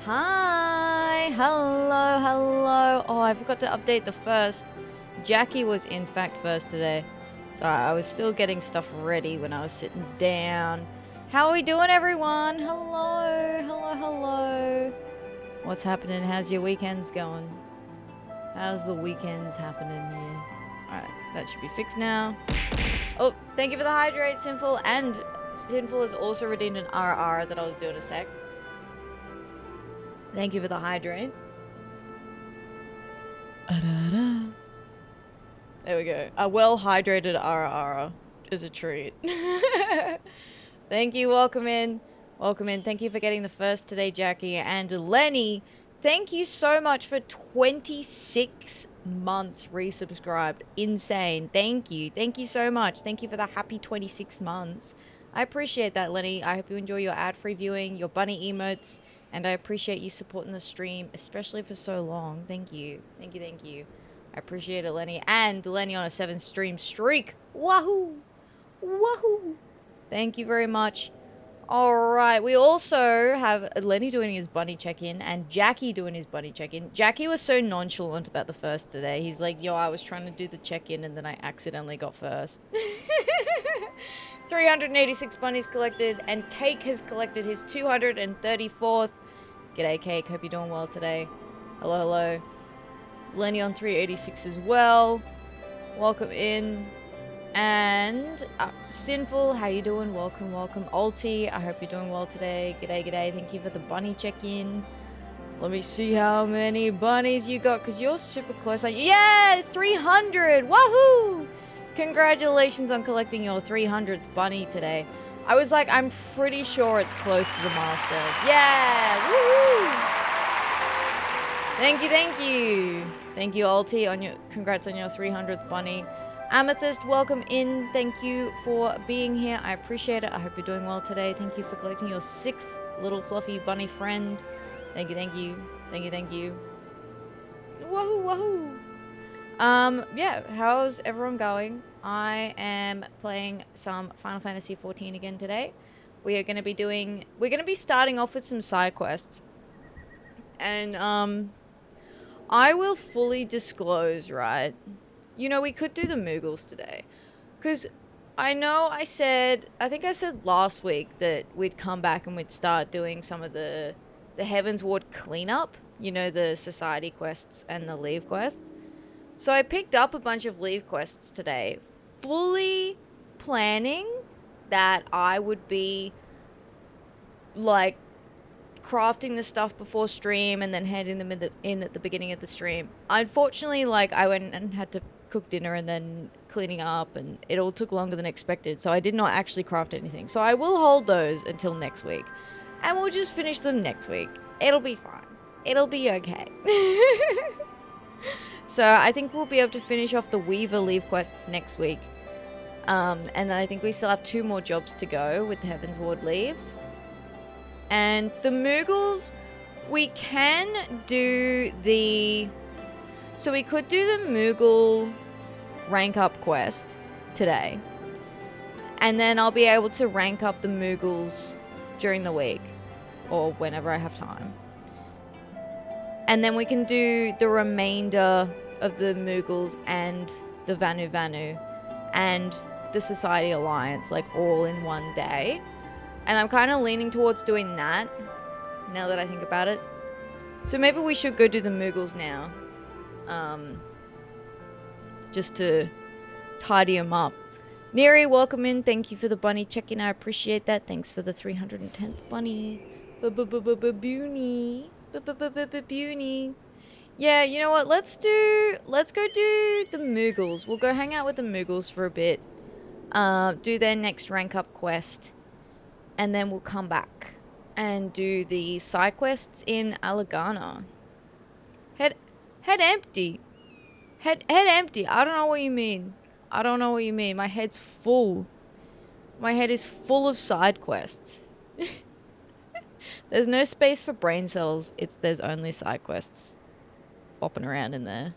Hi, hello, hello. Oh, I forgot to update the first. Jackie was in fact first today. Sorry, I was still getting stuff ready when I was sitting down. How are we doing, everyone? Hello, hello, hello. What's happening? How's your weekends going? How's the weekends happening here? Alright, that should be fixed now. Oh, thank you for the hydrate, Sinful. And Sinful has also redeemed an RR that I was doing a sec. Thank you for the hydrate. There we go. A well-hydrated RR is a treat. Thank you. Welcome in. Welcome in. Thank you for getting the first today, Jackie. And Lenny, thank you so much for 26 months resubscribed. Insane. Thank you. Thank you so much. Thank you for the happy 26 months. I appreciate that, Lenny. I hope you enjoy your ad-free viewing, your bunny emotes. And I appreciate you supporting the stream, especially for so long. Thank you. Thank you, thank you. I appreciate it, Lenny. And Lenny on a 7-stream streak. Wahoo! Wahoo! Thank you very much. Alright, we also have Lenny doing his bunny check-in and Jackie doing his bunny check-in. Jackie was so nonchalant about the first today. He's like, yo, I was trying to do the check-in and then I accidentally got first. 386 bunnies collected, and Cake has collected his 234th. G'day, Cake. Hope you're doing well today. Hello, hello. Lenny on 386 as well. Welcome in. And Sinful, how you doing? Welcome, welcome. Alti, I hope you're doing well today. G'day, g'day. Thank you for the bunny check-in. Let me see how many bunnies you got, because you're super close. Yeah, 300! Woohoo! Congratulations on collecting your 300th bunny today. I was like, I'm pretty sure it's close to the milestone. Yeah! Woohoo! Thank you, thank you. Thank you, Alti, on your congrats on your 300th bunny. Amethyst, welcome in. Thank you for being here. I appreciate it. I hope you're doing well today. Thank you for collecting your 6th little fluffy bunny friend. Thank you, thank you. Thank you, thank you. Wahoo, wahoo. Yeah, how's everyone going? I am playing some Final Fantasy XIV again today. We're going to be starting off with some side quests. And, I will fully disclose, right? You know, we could do the Moogles today. Because I know I think I said last week that we'd come back and we'd start doing some of the Heaven's Ward cleanup. You know, the society quests and the leave quests. So I picked up a bunch of leave quests today, fully planning that I would be, like, crafting the stuff before stream and then handing them in at the beginning of the stream. Unfortunately, like, I went and had to cook dinner and then cleaning up, and it all took longer than expected, so I did not actually craft anything. So I will hold those until next week, and we'll just finish them next week. It'll be fine. It'll be okay. So I think we'll be able to finish off the Weaver leave quests next week. And then I think we still have 2 more jobs to go with the Heaven's Ward leaves. And the Moogles, we can do the... So we could do the Moogle rank up quest today. And then I'll be able to rank up the Moogles during the week. Or whenever I have time. And then we can do the remainder of the Moogles and the Vanu Vanu and the Society Alliance, like, all in one day. And I'm kind of leaning towards doing that, now that I think about it. So maybe we should go do the Moogles now. Just to tidy them up. Neri, welcome in. Thank you for the bunny check-in. I appreciate that. Thanks for the 310th bunny. Boonie. Boonie. Yeah, you know what? Let's go do the Moogles. We'll go hang out with the Moogles for a bit. Do their next rank up quest. And then we'll come back and do the side quests in Alagana. Head empty. Head empty. I don't know what you mean. I don't know what you mean. My head's full. My head is full of side quests. There's no space for brain cells. There's only side quests bopping around in there.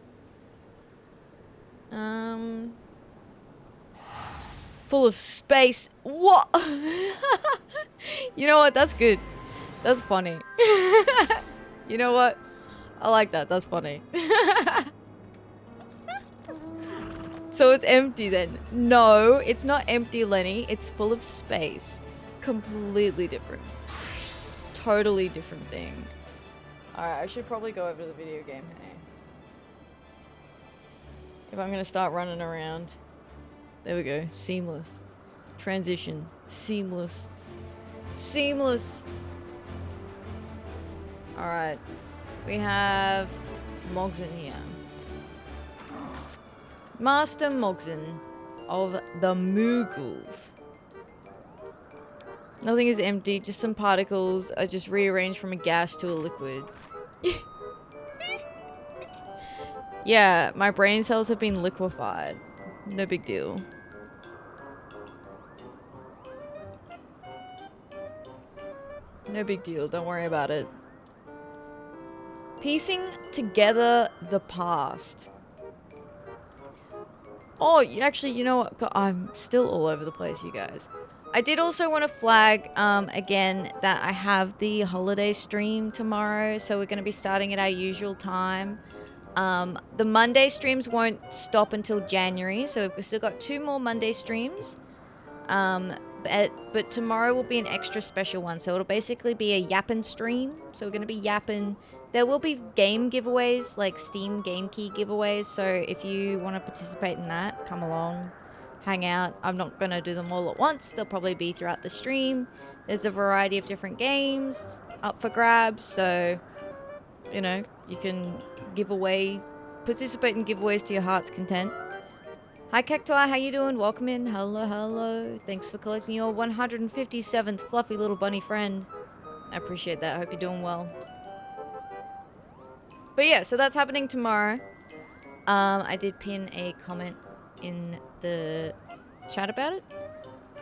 Full of space. What? You know what? That's good. That's funny. You know what? I like that. That's funny. So it's empty then. No, it's not empty, Lenny. It's full of space. Completely different. Totally different thing. Alright, I should probably go over to the video game, hey? If I'm gonna start running around. There we go. Seamless. Transition. Seamless. Seamless. Alright. We have Mogson here. Master Mogson of the Moogles. Nothing is empty, just some particles are just rearranged from a gas to a liquid. Yeah, my brain cells have been liquefied. No big deal. No big deal, don't worry about it. Piecing together the past. Oh, actually, you know what? God, I'm still all over the place, you guys. I did also want to flag, again, that I have the holiday stream tomorrow. So we're going to be starting at our usual time. The Monday streams won't stop until January. So we've still got 2 more Monday streams. But tomorrow will be an extra special one. So it'll basically be a yappin' stream. So we're going to be yapping. There will be game giveaways, like Steam game key giveaways. So if you want to participate in that, come along, hang out. I'm not going to do them all at once. They'll probably be throughout the stream. There's a variety of different games up for grabs. So, you know, you can participate in giveaways to your heart's content. Hi Cactuar, how you doing? Welcome in. Hello, hello. Thanks for collecting your 157th fluffy little bunny friend. I appreciate that. I hope you're doing well. But yeah, so that's happening tomorrow. I did pin a comment in the chat about it.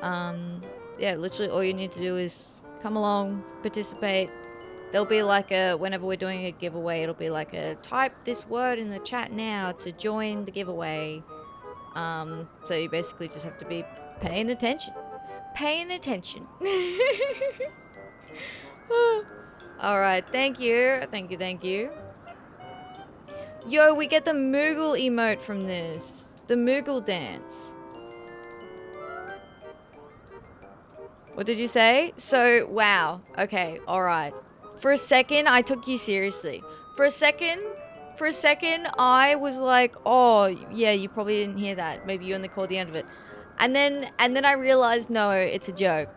Yeah, literally all you need to do is come along, participate. There'll be like a, whenever we're doing a giveaway, it'll be like a type this word in the chat now to join the giveaway. So you basically just have to be paying attention. Paying attention. Alright, thank you. Thank you, thank you. Yo, we get the Moogle emote from this. The Moogle dance. What did you say? So, wow. Okay, alright. For a second, I took you seriously. For a second, I was like, oh, yeah, you probably didn't hear that. Maybe you only caught the end of it. And then I realized, no, it's a joke.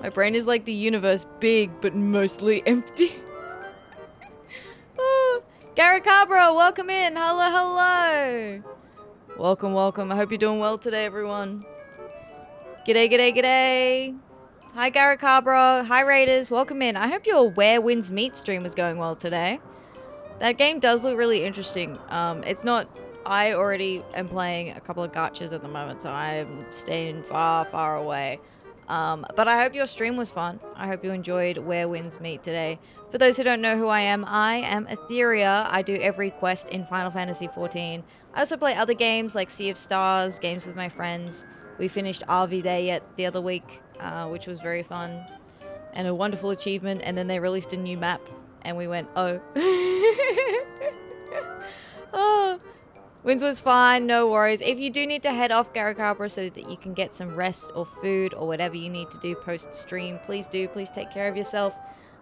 My brain is like the universe, big, but mostly empty. Oh, Garacabra, welcome in. Hello, hello. Welcome, welcome. I hope you're doing well today, everyone. G'day, g'day, g'day. Hi, Garacabra. Hi, Raiders. Welcome in. I hope your Where Winds Meet stream was going well today. That game does look really interesting. It's not... I already am playing a couple of gachas at the moment, so I'm staying far, far away. But I hope your stream was fun. I hope you enjoyed Where Winds Meet today. For those who don't know who I am Atheria. I do every quest in Final Fantasy XIV. I also play other games like Sea of Stars, games with my friends. We finished RV Day the other week, which was very fun. And a wonderful achievement. And then they released a new map. And we went, oh. Oh. Winds was fine, no worries. If you do need to head off, Garacabra, so that you can get some rest or food or whatever you need to do post-stream, please do. Please take care of yourself.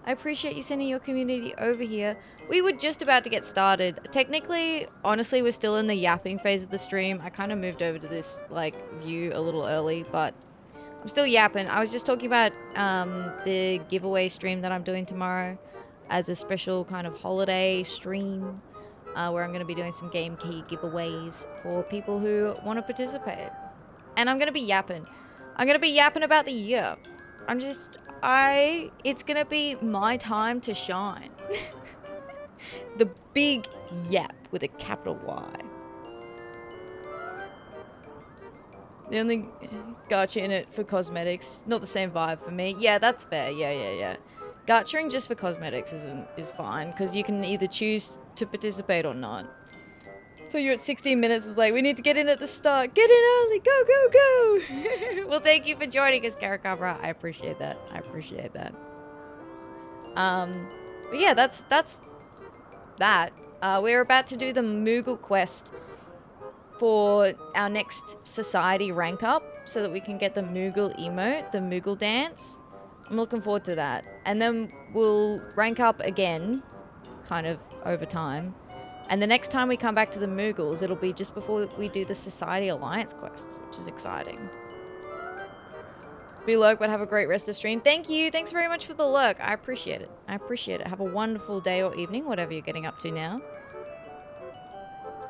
I appreciate you sending your community over here. We were just about to get started. Technically, honestly, we're still in the yapping phase of the stream. I kind of moved over to this, like, view a little early, but I'm still yapping. I was just talking about the giveaway stream that I'm doing tomorrow as a special kind of holiday stream. Where I'm going to be doing some game key giveaways for people who want to participate. And I'm going to be yapping. I'm going to be yapping about the year. It's going to be my time to shine. The big yap with a capital Y. The only gacha in it for cosmetics. Not the same vibe for me. Yeah, that's fair. Yeah. Gachaing just for cosmetics is fine, because you can either choose to participate or not. So you're at 16 minutes, it's like, we need to get in at the start. Get in early, go, go, go! Well, thank you for joining us, Garacabra. I appreciate that. I appreciate that. But yeah, that's that. We're about to do the Moogle quest for our next society rank up so that we can get the Moogle emote, the Moogle dance. I'm looking forward to that. And then we'll rank up again, kind of over time. And the next time we come back to the Moogles, it'll be just before we do the Society Alliance quests, which is exciting. Be lurk, but have a great rest of stream. Thank you. Thanks very much for the lurk. I appreciate it. I appreciate it. Have a wonderful day or evening, whatever you're getting up to now.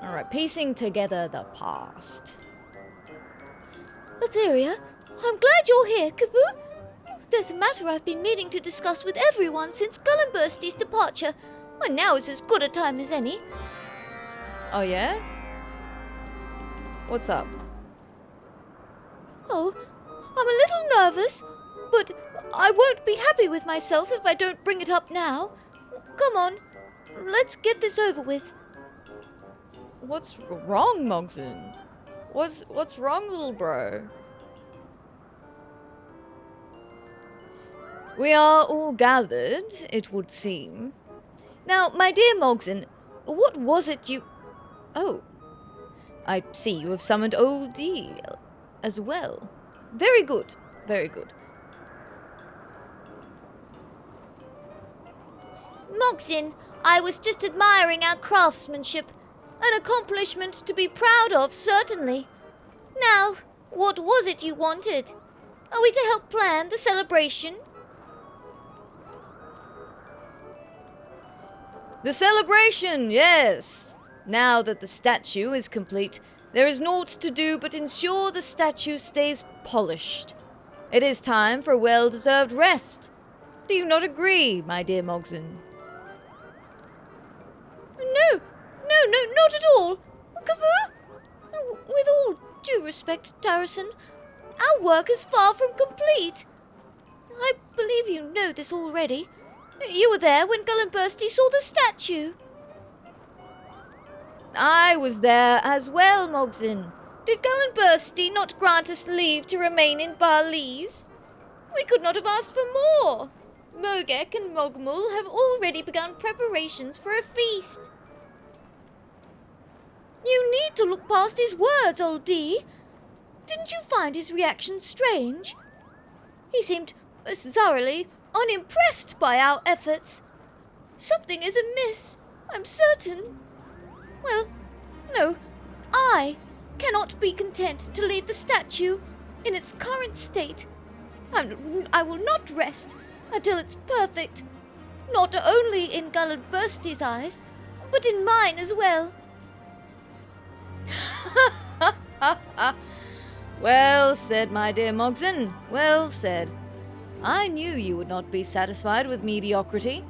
Alright, piecing together the past. Atheria, I'm glad you're here, Kaboo. There's a matter I've been meaning to discuss with everyone since Gullenbursty's departure, and now is as good a time as any. Oh yeah? What's up? Oh, I'm a little nervous, but I won't be happy with myself if I don't bring it up now. Come on, let's get this over with. What's wrong, Mogson? What's wrong, little bro? We are all gathered, it would seem. Now, my dear Mogson, what was it you... Oh, I see you have summoned Old D as well. Very good, very good. Mogson, I was just admiring our craftsmanship. An accomplishment to be proud of, certainly. Now, what was it you wanted? Are we to help plan the celebration? The celebration, yes! Now that the statue is complete, there is naught to do but ensure the statue stays polished. It is time for a well-deserved rest. Do you not agree, my dear Mogson? No, not at all. Kaboo? With all due respect, Tarrison, our work is far from complete. I believe you know this already. You were there when Gullenbursty saw the statue. I was there as well, Mogson. Did Gullenbursty not grant us leave to remain in Barlees? We could not have asked for more. Mogek and Mogmul have already begun preparations for a feast. You need to look past his words, old D. Didn't you find his reaction strange? He seemed thoroughly unimpressed by our efforts. Something is amiss, I'm certain. Well, no, I cannot be content to leave the statue in its current state. I will not rest until it's perfect, not only in Gullenbursty's eyes, but in mine as well. Well said, my dear Mogson. Well said. I knew you would not be satisfied with mediocrity.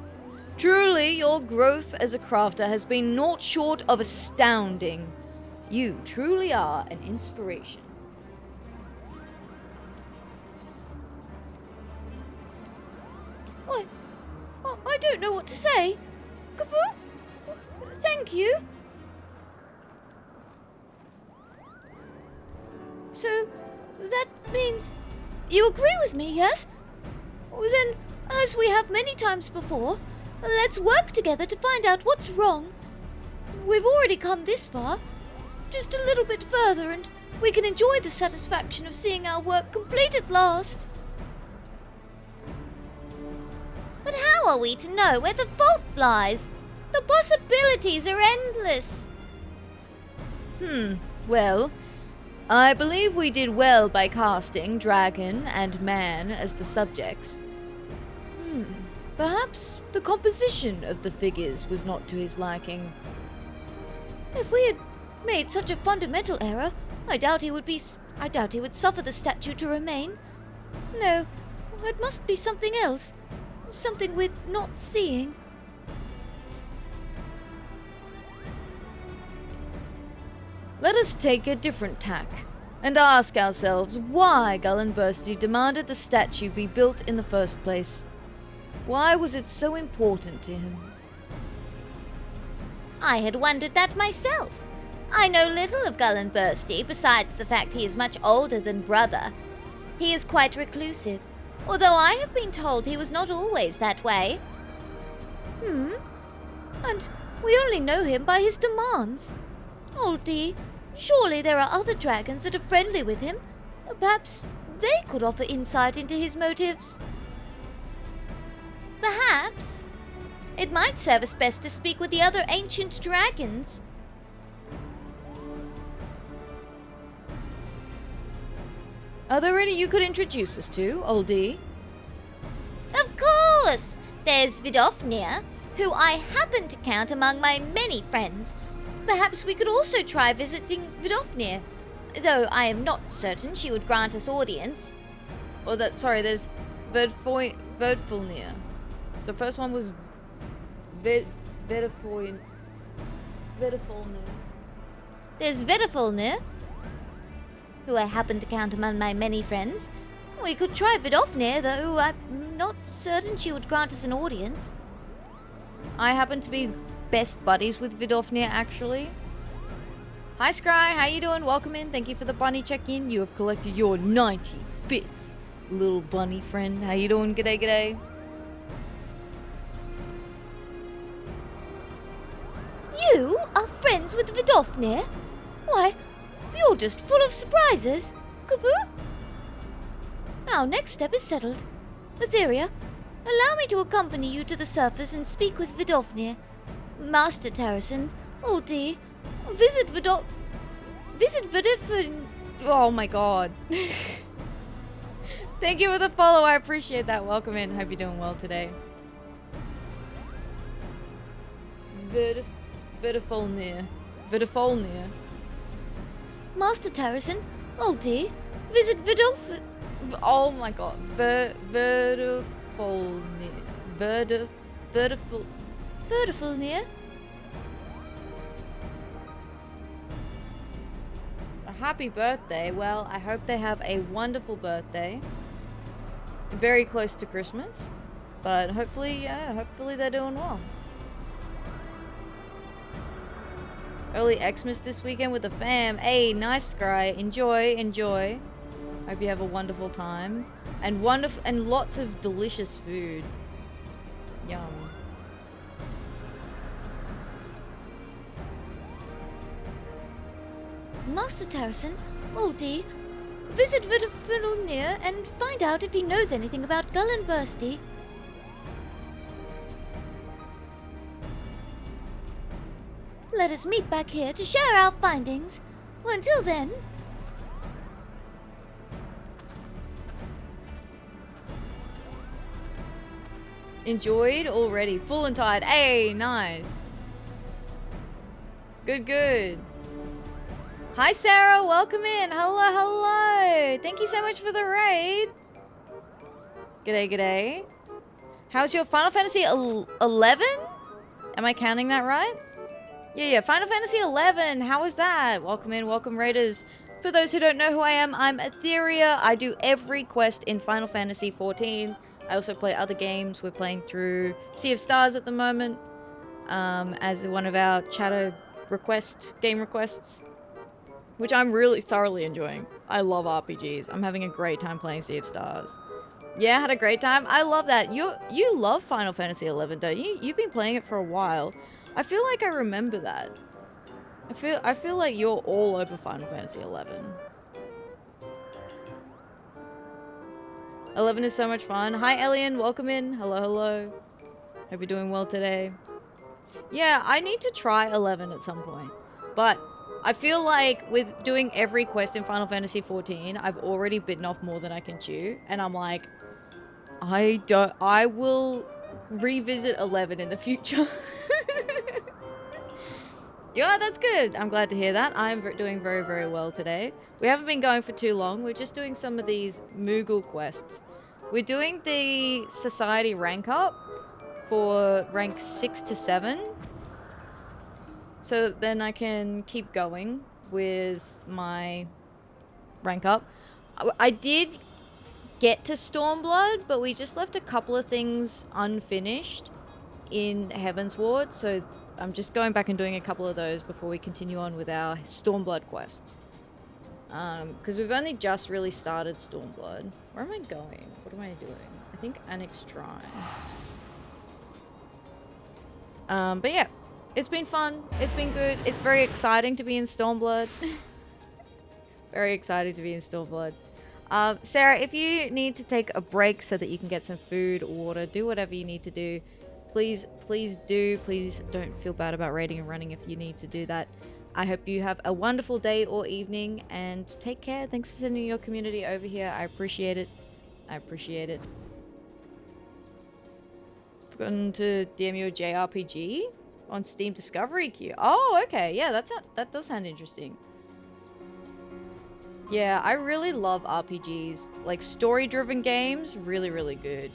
Truly, your growth as a crafter has been naught short of astounding. You truly are an inspiration. I don't know what to say. Kaboo? Thank you. So, that means you agree with me, yes? Then, as we have many times before, let's work together to find out what's wrong. We've already come this far. Just a little bit further and we can enjoy the satisfaction of seeing our work complete at last. But how are we to know where the fault lies? The possibilities are endless. Well, I believe we did well by casting dragon and man as the subjects. Perhaps the composition of the figures was not to his liking. If we had made such a fundamental error, I doubt he would suffer the statue to remain. No, it must be something else. Something we're not seeing. Let us take a different tack and ask ourselves why Gullenbursty demanded the statue be built in the first place. Why was it so important to him? I had wondered that myself. I know little of Gullenbursty besides the fact he is much older than Brother. He is quite reclusive, although I have been told he was not always that way. And we only know him by his demands. Oldie, surely there are other dragons that are friendly with him. Perhaps they could offer insight into his motives. Perhaps. It might serve us best to speak with the other ancient dragons. Are there any you could introduce us to, Oldie? Of course! There's Velodyna, who I happen to count among my many friends. Perhaps we could also try visiting Velodyna, though I am not certain she would grant us audience. Or there's Velodyna. So first one was Velodyna. There's Velodyna, who I happen to count among my many friends. We could try Velodyna, though I'm not certain she would grant us an audience. I happen to be best buddies with Velodyna, actually. Hi Scry, how you doing? Welcome in. Thank you for the bunny check-in. You have collected your 95th little bunny friend. How you doing? G'day, g'day. You are friends with Velodyna? Why, you're just full of surprises. Kaboo! Our next step is settled. Atheria, allow me to accompany you to the surface and speak with Velodyna. Master Terracin, Oldie, visit Velodyna. Oh my god. Thank you for the follow. I appreciate that. Welcome in. Hope you're doing well today. Velodyna. Master Terracin, Oldie, visit Velodyna. Oh my god. Velodyna. Velodyna. A happy birthday. Well, I hope they have a wonderful birthday. Very close to Christmas. But hopefully they're doing well. Early Xmas this weekend with the fam. Hey, nice Scry. Enjoy. Hope you have a wonderful time. And lots of delicious food. Yum. Master Terracin, Oldie, visit Velodyna and find out if he knows anything about Gull and Bursty. Let us meet back here to share our findings. Until then... Enjoyed already. Full and tired. Hey, nice. Good. Hi, Sarah. Welcome in. Hello. Thank you so much for the raid. G'day. How's your Final Fantasy 11? Am I counting that right? Yeah. Final Fantasy 11. How was that? Welcome in. Welcome, raiders. For those who don't know who I am, I'm Atheria. I do every quest in Final Fantasy 14. I also play other games. We're playing through Sea of Stars at the moment as one of our chatter game requests, which I'm really thoroughly enjoying. I love RPGs. I'm having a great time playing Sea of Stars. Yeah, had a great time. I love that. You love Final Fantasy 11, don't you? You've been playing it for a while. I feel like I remember that. I feel like you're all over Final Fantasy 11. 11 is so much fun. Hi, Elian. Welcome in. Hello. Hope you're doing well today. Yeah, I need to try 11 at some point. But I feel like with doing every quest in Final Fantasy 14, I've already bitten off more than I can chew. And I'm like, I will revisit 11 in the future. Yeah, that's good. I'm glad to hear that. I'm doing very, very well today. We haven't been going for too long. We're just doing some of these Moogle quests. We're doing the Society rank up for rank 6 to 7. So then I can keep going with my rank up. I did get to Stormblood, but we just left a couple of things unfinished in Heavensward, so I'm just going back and doing a couple of those before we continue on with our Stormblood quests. Because we've only just really started Stormblood. Where am I going? What am I doing? I think Annex Shrine. But yeah, it's been fun. It's been good. It's very exciting to be in Stormblood. Very excited to be in Stormblood. Sarah, if you need to take a break so that you can get some food, water, do whatever you need to do, please do. Please don't feel bad about raiding and running if you need to do that. I hope you have a wonderful day or evening, and take care. Thanks for sending your community over here. I appreciate it. I appreciate it. Forgotten to DM you a JRPG on Steam Discovery queue. Oh, okay. Yeah, that does sound interesting. Yeah, I really love RPGs. Like, story-driven games, really, really good.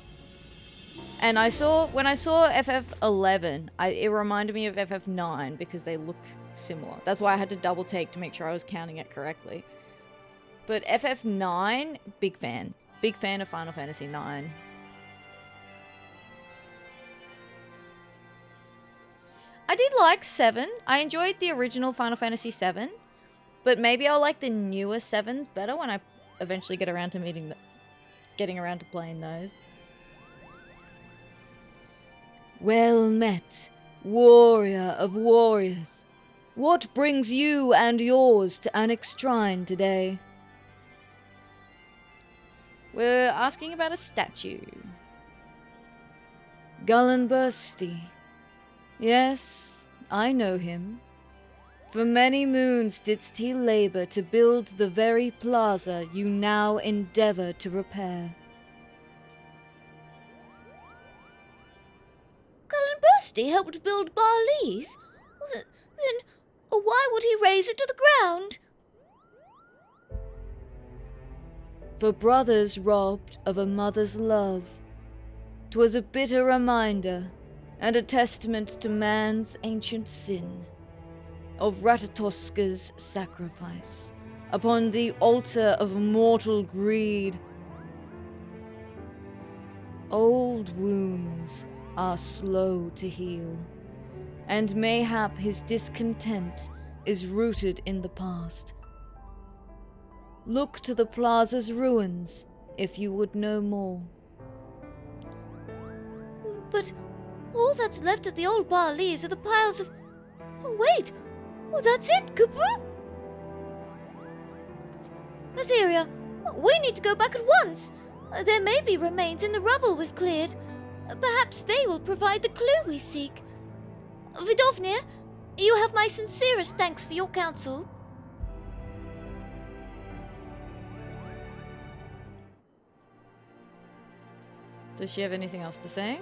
And when I saw FF11, it reminded me of FF9 because they look similar. That's why I had to double take to make sure I was counting it correctly. But FF9, big fan. Big fan of Final Fantasy IX. I did like 7. I enjoyed the original Final Fantasy 7. But maybe I'll like the newer 7s better when I eventually get around to getting around to playing those. Well met, warrior of warriors. What brings you and yours to Annex Shrine today? We're asking about a statue. Gullenbursty. Yes, I know him. For many moons didst he labor to build the very plaza you now endeavor to repair. Gullenbursty helped build Barley's? Then why would he raise it to the ground? For brothers robbed of a mother's love, 'twas a bitter reminder and a testament to man's ancient sin, of Ratatoska's sacrifice upon the altar of mortal greed. Old wounds are slow to heal, and mayhap his discontent is rooted in the past. Look to the plaza's ruins if you would know more. But all that's left of the old Barley's are the piles of... Oh, wait! Oh, that's it, Cooper! Atheria, we need to go back at once. There may be remains in the rubble we've cleared. Perhaps they will provide the clue we seek. Velodyna, you have my sincerest thanks for your counsel. Does she have anything else to say?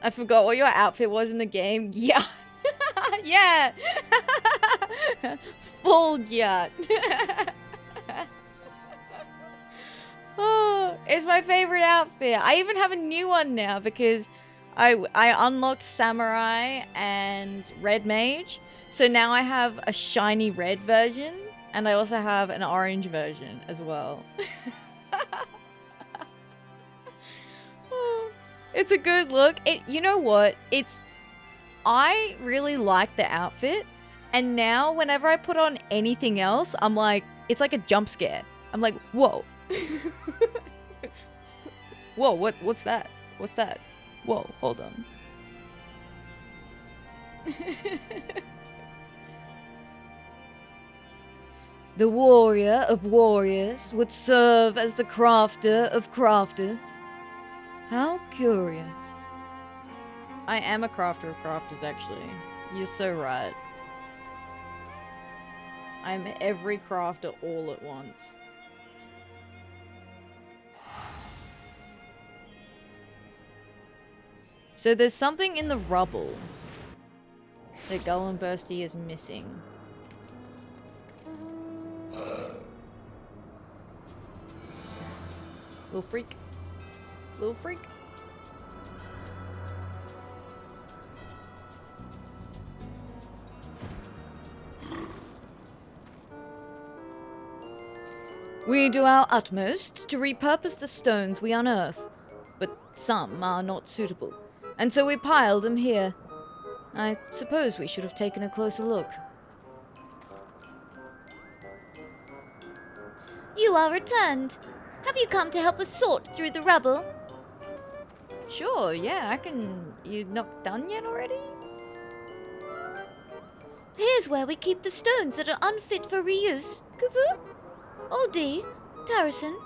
I forgot what your outfit was in the game. Yeah. Yeah. Full yacht. Oh, it's my favorite outfit. I even have a new one now because I unlocked Samurai and Red Mage. So now I have a shiny red version and I also have an orange version as well. It's a good look. You know what? I really like the outfit, and now whenever I put on anything else, I'm like, it's like a jump scare. I'm like, whoa. Whoa, what's that? What's that? Whoa, hold on. The warrior of warriors would serve as the crafter of crafters. How curious. I am a crafter of crafters, actually. You're so right. I'm every crafter all at once. So there's something in the rubble that Gullenbursty is missing. Little freak. Little freak. We do our utmost to repurpose the stones we unearth, but some are not suitable, and so we pile them here. I suppose we should have taken a closer look. You are returned. Have you come to help us sort through the rubble? Sure, yeah, I can... You not done yet already? Here's where we keep the stones that are unfit for reuse. Kubu? Oldie? Tarrison?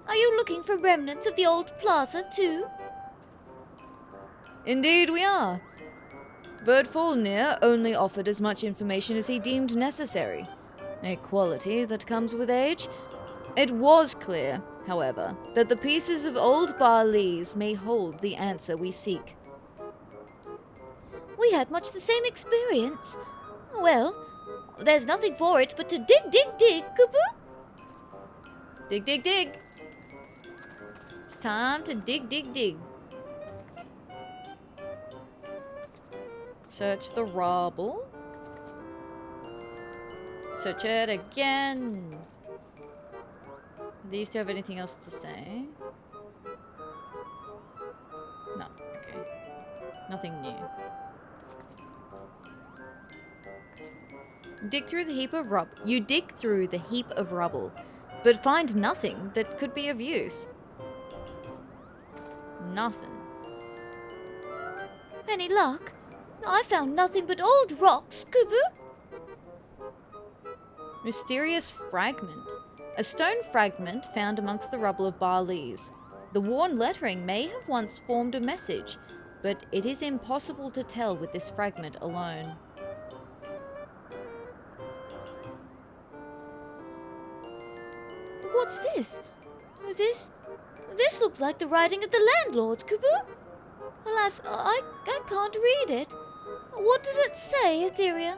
Are you looking for remnants of the old plaza, too? Indeed we are. Velodyna only offered as much information as he deemed necessary, a quality that comes with age. It was clear, however, that the pieces of old Barleys may hold the answer we seek. We had much the same experience. Well, there's nothing for it but to dig, Kubu. Dig, dig, dig. It's time to dig, dig, dig. Search the rubble. Search it again. Do these two have anything else to say? No, okay. Nothing new. Dig through the heap of rubble. You dig through the heap of rubble, but find nothing that could be of use. Nothing. Any luck? I found nothing but old rocks, Kubu. Mysterious fragment. A stone fragment found amongst the rubble of Barleys. The worn lettering may have once formed a message, but it is impossible to tell with this fragment alone. What's this? This looks like the writing of the landlords, Kubu. Alas, I can't read it. What does it say, Atheria?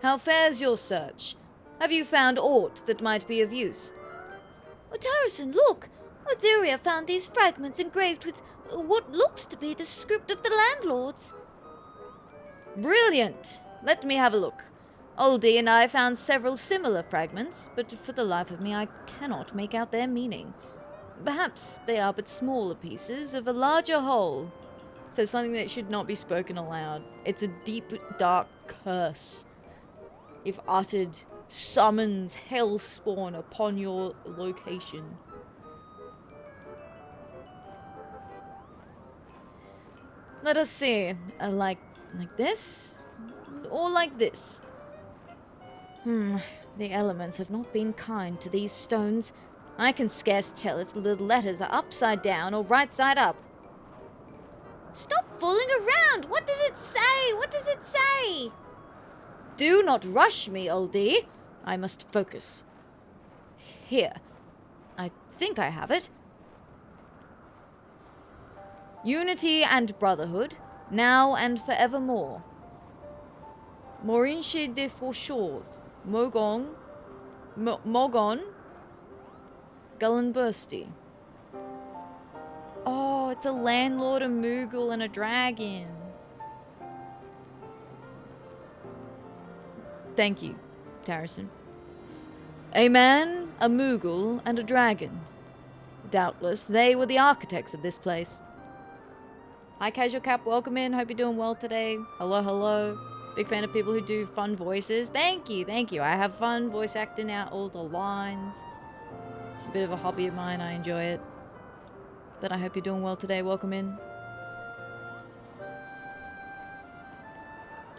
How fares your search? Have you found aught that might be of use? Tarrison, look! Atheria found these fragments engraved with what looks to be the script of the landlords. Brilliant! Let me have a look. Oldie and I found several similar fragments, but for the life of me I cannot make out their meaning. Perhaps they are but smaller pieces of a larger whole. So something that should not be spoken aloud. It's a deep, dark curse. If uttered, summons hellspawn upon your location. Let us see. Like this? Or like this? The elements have not been kind to these stones. I can scarce tell if the letters are upside down or right side up. Stop fooling around! What does it say? What does it say? Do not rush me, oldie. I must focus. Here. I think I have it. Unity and brotherhood, now and forevermore. Morinche de Forshores, Mogon, Gullenbursty. Oh, it's a landlord, a Moogle, and a dragon. Thank you, Tarrison. A man, a Moogle, and a dragon. Doubtless, they were the architects of this place. Hi, Casual Cap, welcome in. Hope you're doing well today. Hello, hello. Big fan of people who do fun voices. Thank you, thank you. I have fun voice acting out all the lines. It's a bit of a hobby of mine. I enjoy it. But I hope you're doing well today. Welcome in.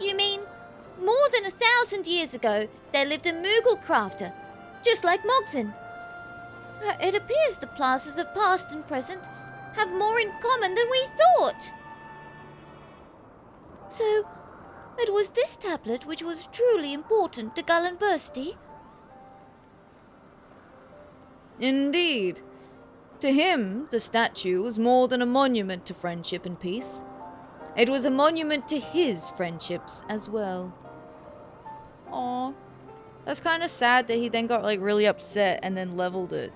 You mean, more than 1,000 years ago, there lived a Moogle crafter, just like Mogson. It appears the plazas of past and present have more in common than we thought. So, it was this tablet which was truly important to Gullenbursty? Indeed. To him, the statue was more than a monument to friendship and peace. It was a monument to his friendships as well. Aww. That's kind of sad that he then got, like, really upset and then leveled it.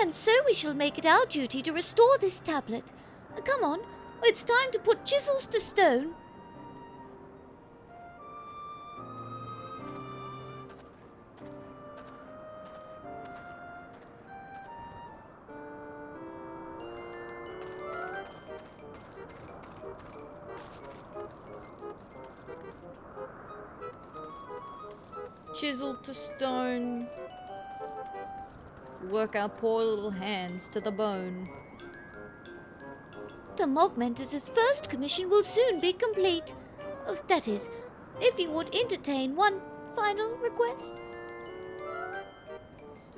And so we shall make it our duty to restore this tablet. Come on, it's time to put chisels to stone. Chisel to stone. Work our poor little hands to the bone. The Mogmentor's first commission will soon be complete. That is, if you would entertain one final request.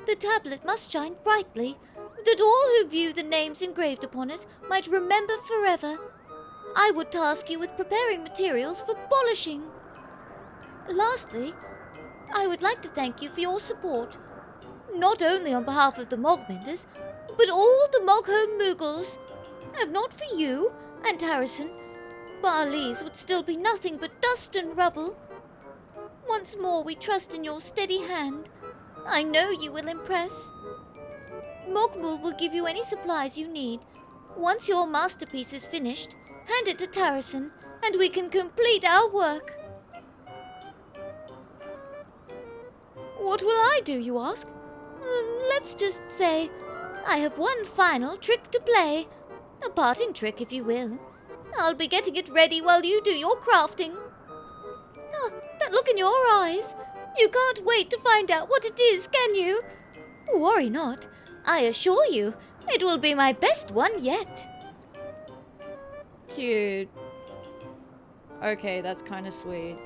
The tablet must shine brightly, that all who view the names engraved upon it might remember forever. I would task you with preparing materials for polishing. Lastly, I would like to thank you for your support, not only on behalf of the Mogmenders, but all the Moghome Moogles. If not for you and Harrison, Barley's would still be nothing but dust and rubble. Once more we trust in your steady hand. I know you will impress. Mogmul will give you any supplies you need. Once your masterpiece is finished, hand it to Tarrison, and we can complete our work. What will I do, you ask? Let's just say I have one final trick to play. A parting trick, if you will. I'll be getting it ready while you do your crafting. Oh, that look in your eyes. You can't wait to find out what it is, can you? Worry not. I assure you, it will be my best one yet. Cute. Okay, that's kind of sweet.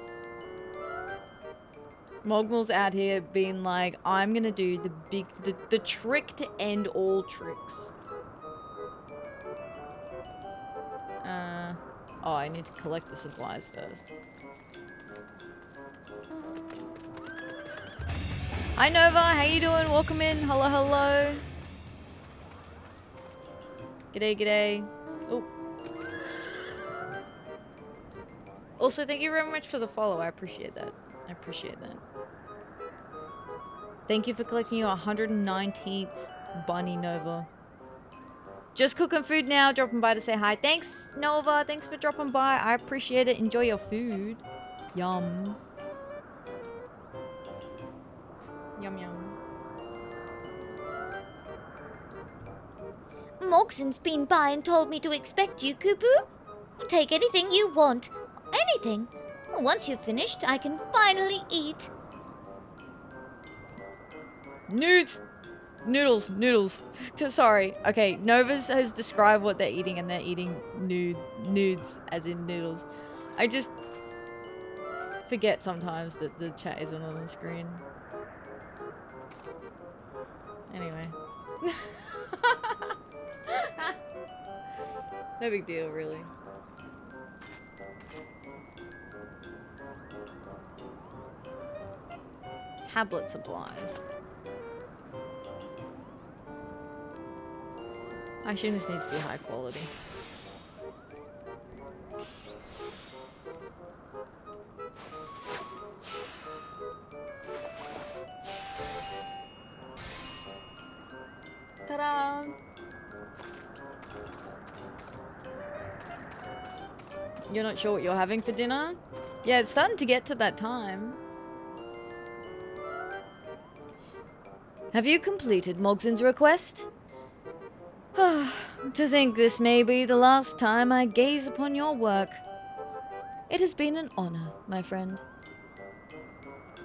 Mogul's out here being like, I'm gonna do the trick to end all tricks. Oh, I need to collect the supplies first. Hi Nova, how you doing? Welcome in. Hello, hello. G'day, g'day. Oh. Also, thank you very much for the follow. I appreciate that. I appreciate that. Thank you for collecting your 119th bunny, Nova. Just cooking food now, dropping by to say hi. Thanks, Nova. Thanks for dropping by. I appreciate it. Enjoy your food. Yum. Yum, yum. Mogson's been by and told me to expect you, Kubu. Take anything you want. Anything. Once you've finished, I can finally eat. Nudes! Noodles, noodles. Sorry. Okay, Novas has described what they're eating and they're eating nudes as in noodles. I just forget sometimes that the chat isn't on the screen. Anyway. No big deal, really. Tablet supplies. I assume this needs to be high quality. Ta-da! You're not sure what you're having for dinner? Yeah, it's starting to get to that time. Have you completed Mogson's request? To think this may be the last time I gaze upon your work. It has been an honor, my friend.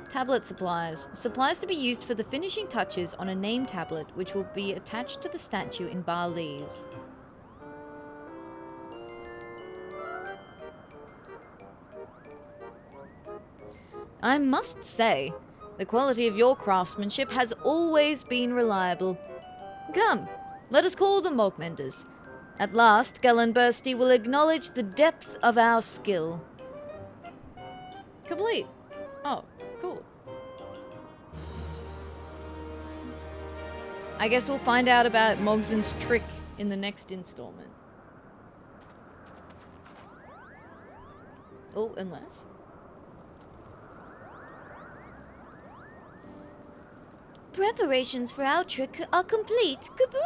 Tablet supplies. Supplies to be used for the finishing touches on a name tablet, which will be attached to the statue in Barley's. I must say, the quality of your craftsmanship has always been reliable. Come, let us call the Mogmenders. At last, Gullenbursty will acknowledge the depth of our skill. Complete. Oh, cool. I guess we'll find out about Mogson's trick in the next installment. Oh, unless... Preparations for our trick are complete, Kubu.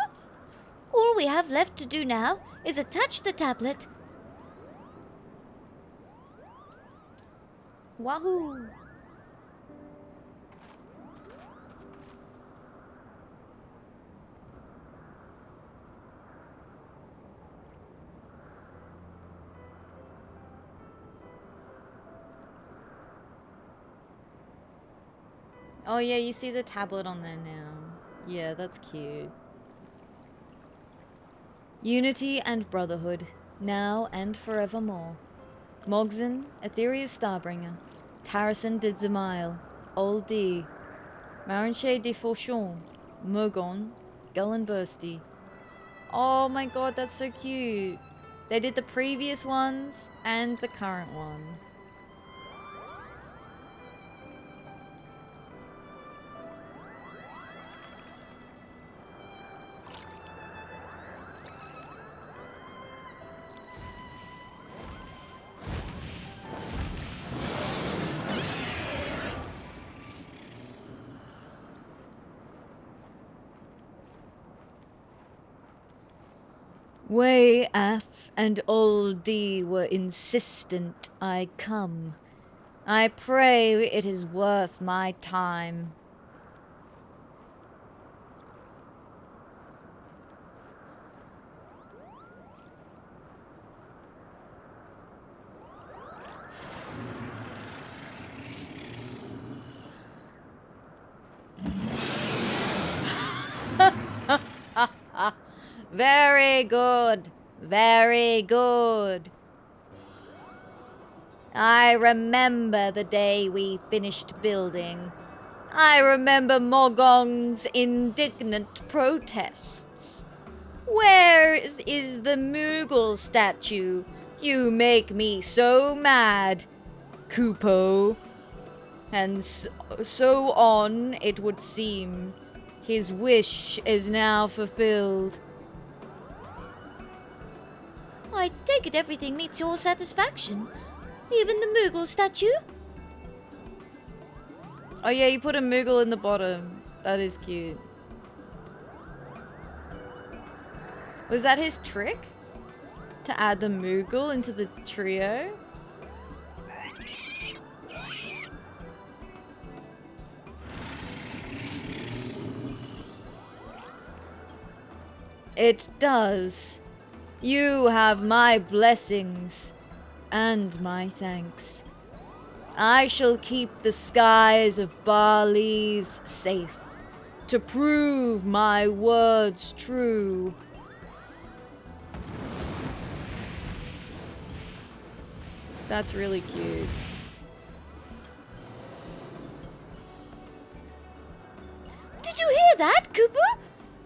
All we have left to do now is attach the tablet. Wahoo! Oh yeah, you see the tablet on there now. Yeah, that's cute. Unity and brotherhood, now and forevermore. Mogzen, Atheria's Starbringer. Tarrison de Zemail, Old D. Marinche de Fauchon, Mogon, Gullen Bursty. Oh my god, that's so cute. They did the previous ones and the current ones. Way Af and Old D were insistent I come. I pray it is worth my time. Very good. Very good. I remember the day we finished building. I remember Mogong's indignant protests. Where is the Moogle statue? You make me so mad, Kupo. And so on it would seem. His wish is now fulfilled. I take it everything meets your satisfaction. Even the Moogle statue? Oh yeah, you put a Moogle in the bottom. That is cute. Was that his trick? To add the Moogle into the trio? It does. You have my blessings and my thanks. I shall keep the skies of Barley's safe to prove my words true. That's really cute. Did you hear that, Cooper?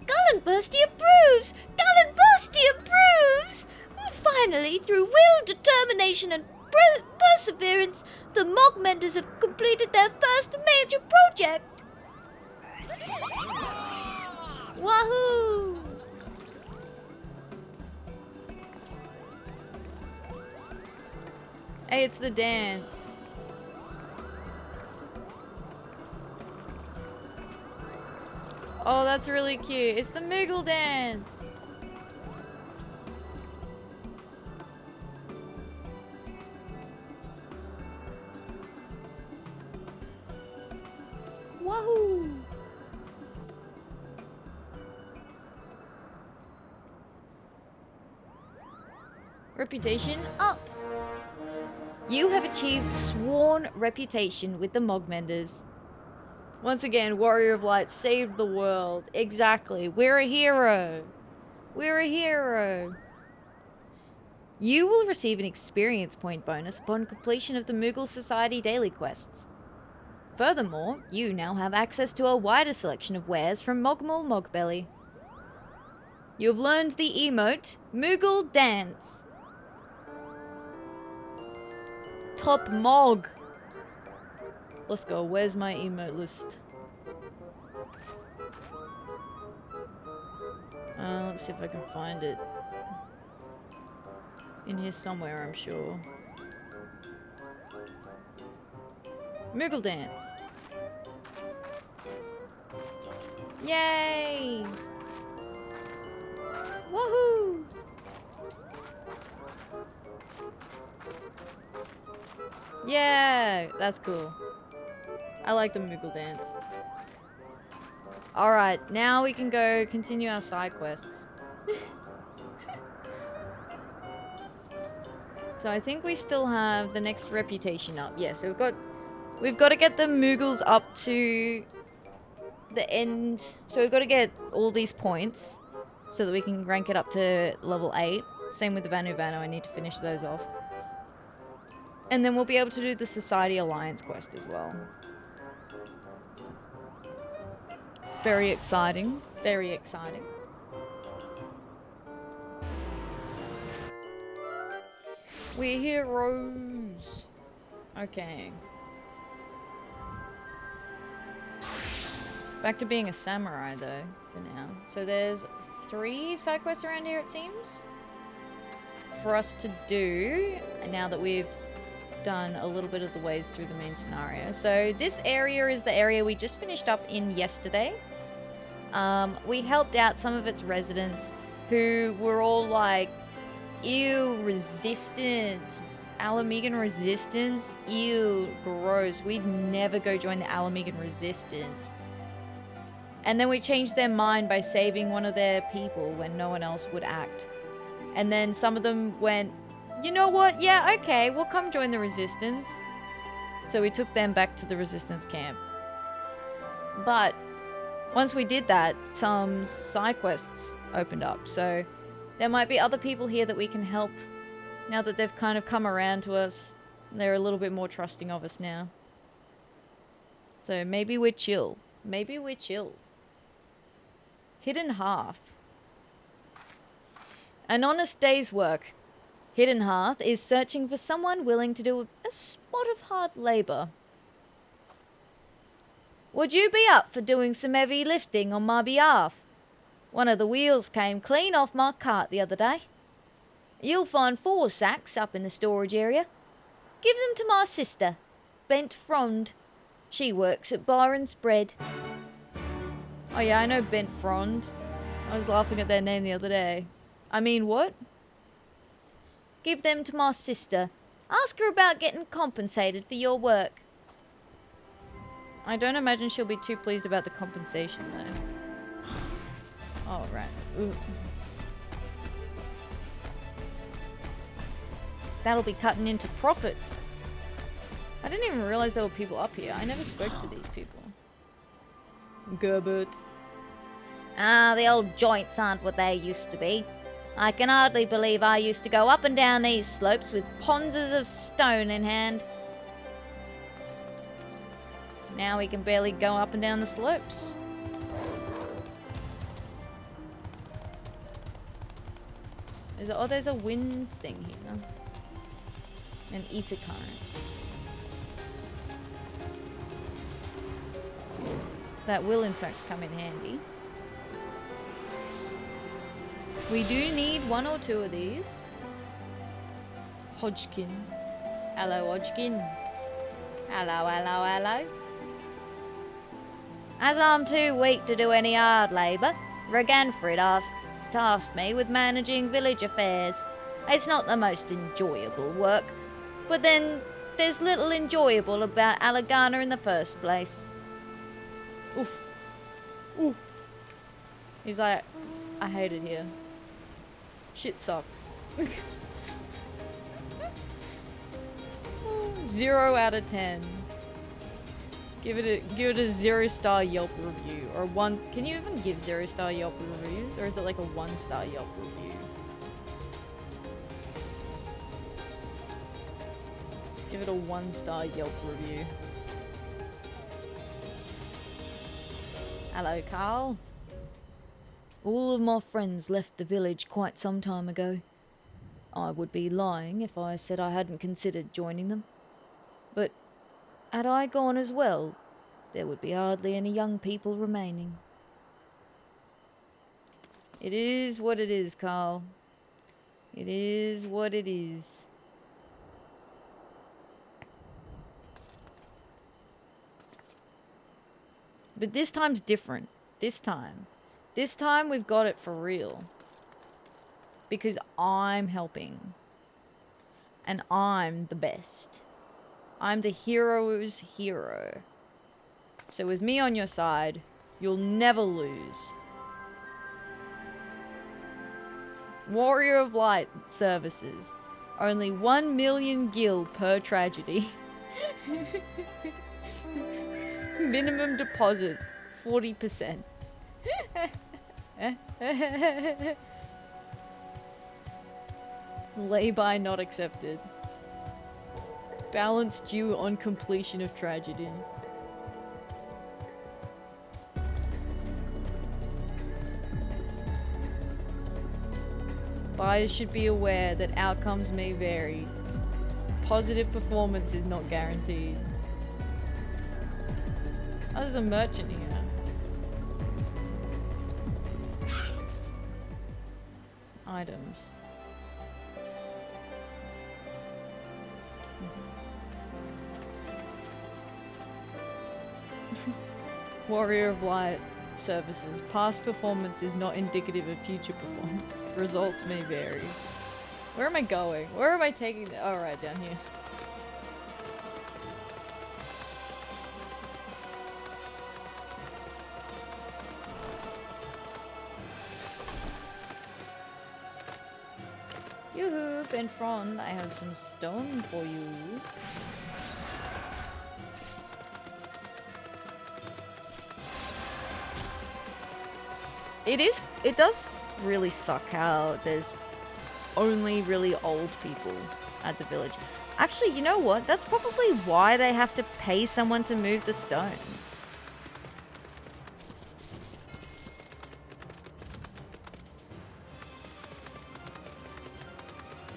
Gullenbursty approves! Gullenbursty approves! Finally, through will, determination, and perseverance, the Mogmenders have completed their first major project! Wahoo! Hey, it's the dance. Oh, that's really cute. It's the Moogle dance. Wahoo! Reputation up. You have achieved sworn reputation with the Mogmenders. Once again, Warrior of Light saved the world. Exactly. We're a hero. We're a hero. You will receive an experience point bonus upon completion of the Moogle Society daily quests. Furthermore, you now have access to a wider selection of wares from Mogmal Mogbelly. You have learned the emote, Moogle Dance. Top Mog. Let's go. Where's my emote list? Let's see if I can find it. In here somewhere, I'm sure. Moogle Dance. Yay! Woohoo! Yeah, that's cool. I like the Moogle Dance. Alright, now we can go continue our side quests. So I think we still have the next reputation up. Yeah, so we've got We've got to get the Moogles up to the end. So we've got to get all these points so that we can rank it up to level 8. Same with the Vanu. I need to finish those off. And then we'll be able to do the Society Alliance quest as well. Very exciting. Very exciting. We're heroes. Okay. Back to being a samurai though, for now. So there's 3 side quests around here, it seems, for us to do, now that we've done a little bit of the ways through the main scenario. So this area is the area we just finished up in yesterday. We helped out some of its residents who were all like, ew, resistance, Alamegan resistance, ew, gross, we'd never go join the Alamegan resistance. And then we changed their mind by saving one of their people when no one else would act. And then some of them went, you know what, yeah, okay, we'll come join the resistance. So we took them back to the resistance camp. But once we did that, some side quests opened up. So there might be other people here that we can help now that they've kind of come around to us. They're a little bit more trusting of us now. So maybe we're chill. Maybe we're chill. Hidden Hearth. An honest day's work. Hidden Hearth is searching for someone willing to do a spot of hard labor. Would you be up for doing some heavy lifting on my behalf? One of the wheels came clean off my cart the other day. You'll find 4 sacks up in the storage area. Give them to my sister, Bent Frond. She works at Byron's Bread. Oh yeah, I know Bent Frond. I was laughing at their name the other day. I mean, what? Give them to my sister. Ask her about getting compensated for your work. I don't imagine she'll be too pleased about the compensation, though. Oh, right. Ooh. That'll be cutting into profits. I didn't even realize there were people up here. I never spoke to these people. Gerbert. Ah, the old joints aren't what they used to be. I can hardly believe I used to go up and down these slopes with ponzas of stone in hand. Now we can barely go up and down the slopes. There's a wind thing here. An ether current. That will in fact come in handy. We do need 1 or 2 of these. Hodgkin. Hello, Hodgkin. Hello, hello, hello. As I'm too weak to do any hard labour, Reganfrid tasked me with managing village affairs. It's not the most enjoyable work, but then there's little enjoyable about Alagana in the first place. Oof. Oof. He's like, I hate it here. Shit sucks. 0 out of 10. Give it a 0-star Yelp review or 1. Can you even give 0-star Yelp reviews, or is it like a 1-star Yelp review? Give it a 1-star Yelp review. Hello, Carl. All of my friends left the village quite some time ago. I would be lying if I said I hadn't considered joining them. But had I gone as well, there would be hardly any young people remaining. It is what it is, Carl. It is what it is. But this time's different. This time we've got it for real. Because I'm helping. And I'm the best. I'm the hero's hero. So with me on your side, you'll never lose. Warrior of Light services. Only 1 million gil per tragedy. Minimum deposit, 40%. Lay-by not accepted. Balance due on completion of tragedy. Buyers should be aware that outcomes may vary. Positive performance is not guaranteed. Oh, there's a merchant here. Items. Warrior of Light services. Past performance is not indicative of future performance. Results may vary. Where am I going? Where am I taking the— oh, right, down here. Yoo-hoo, Benfrond, I have some stone for you. It does really suck how there's only really old people at the village. Actually, you know what? That's probably why they have to pay someone to move the stone.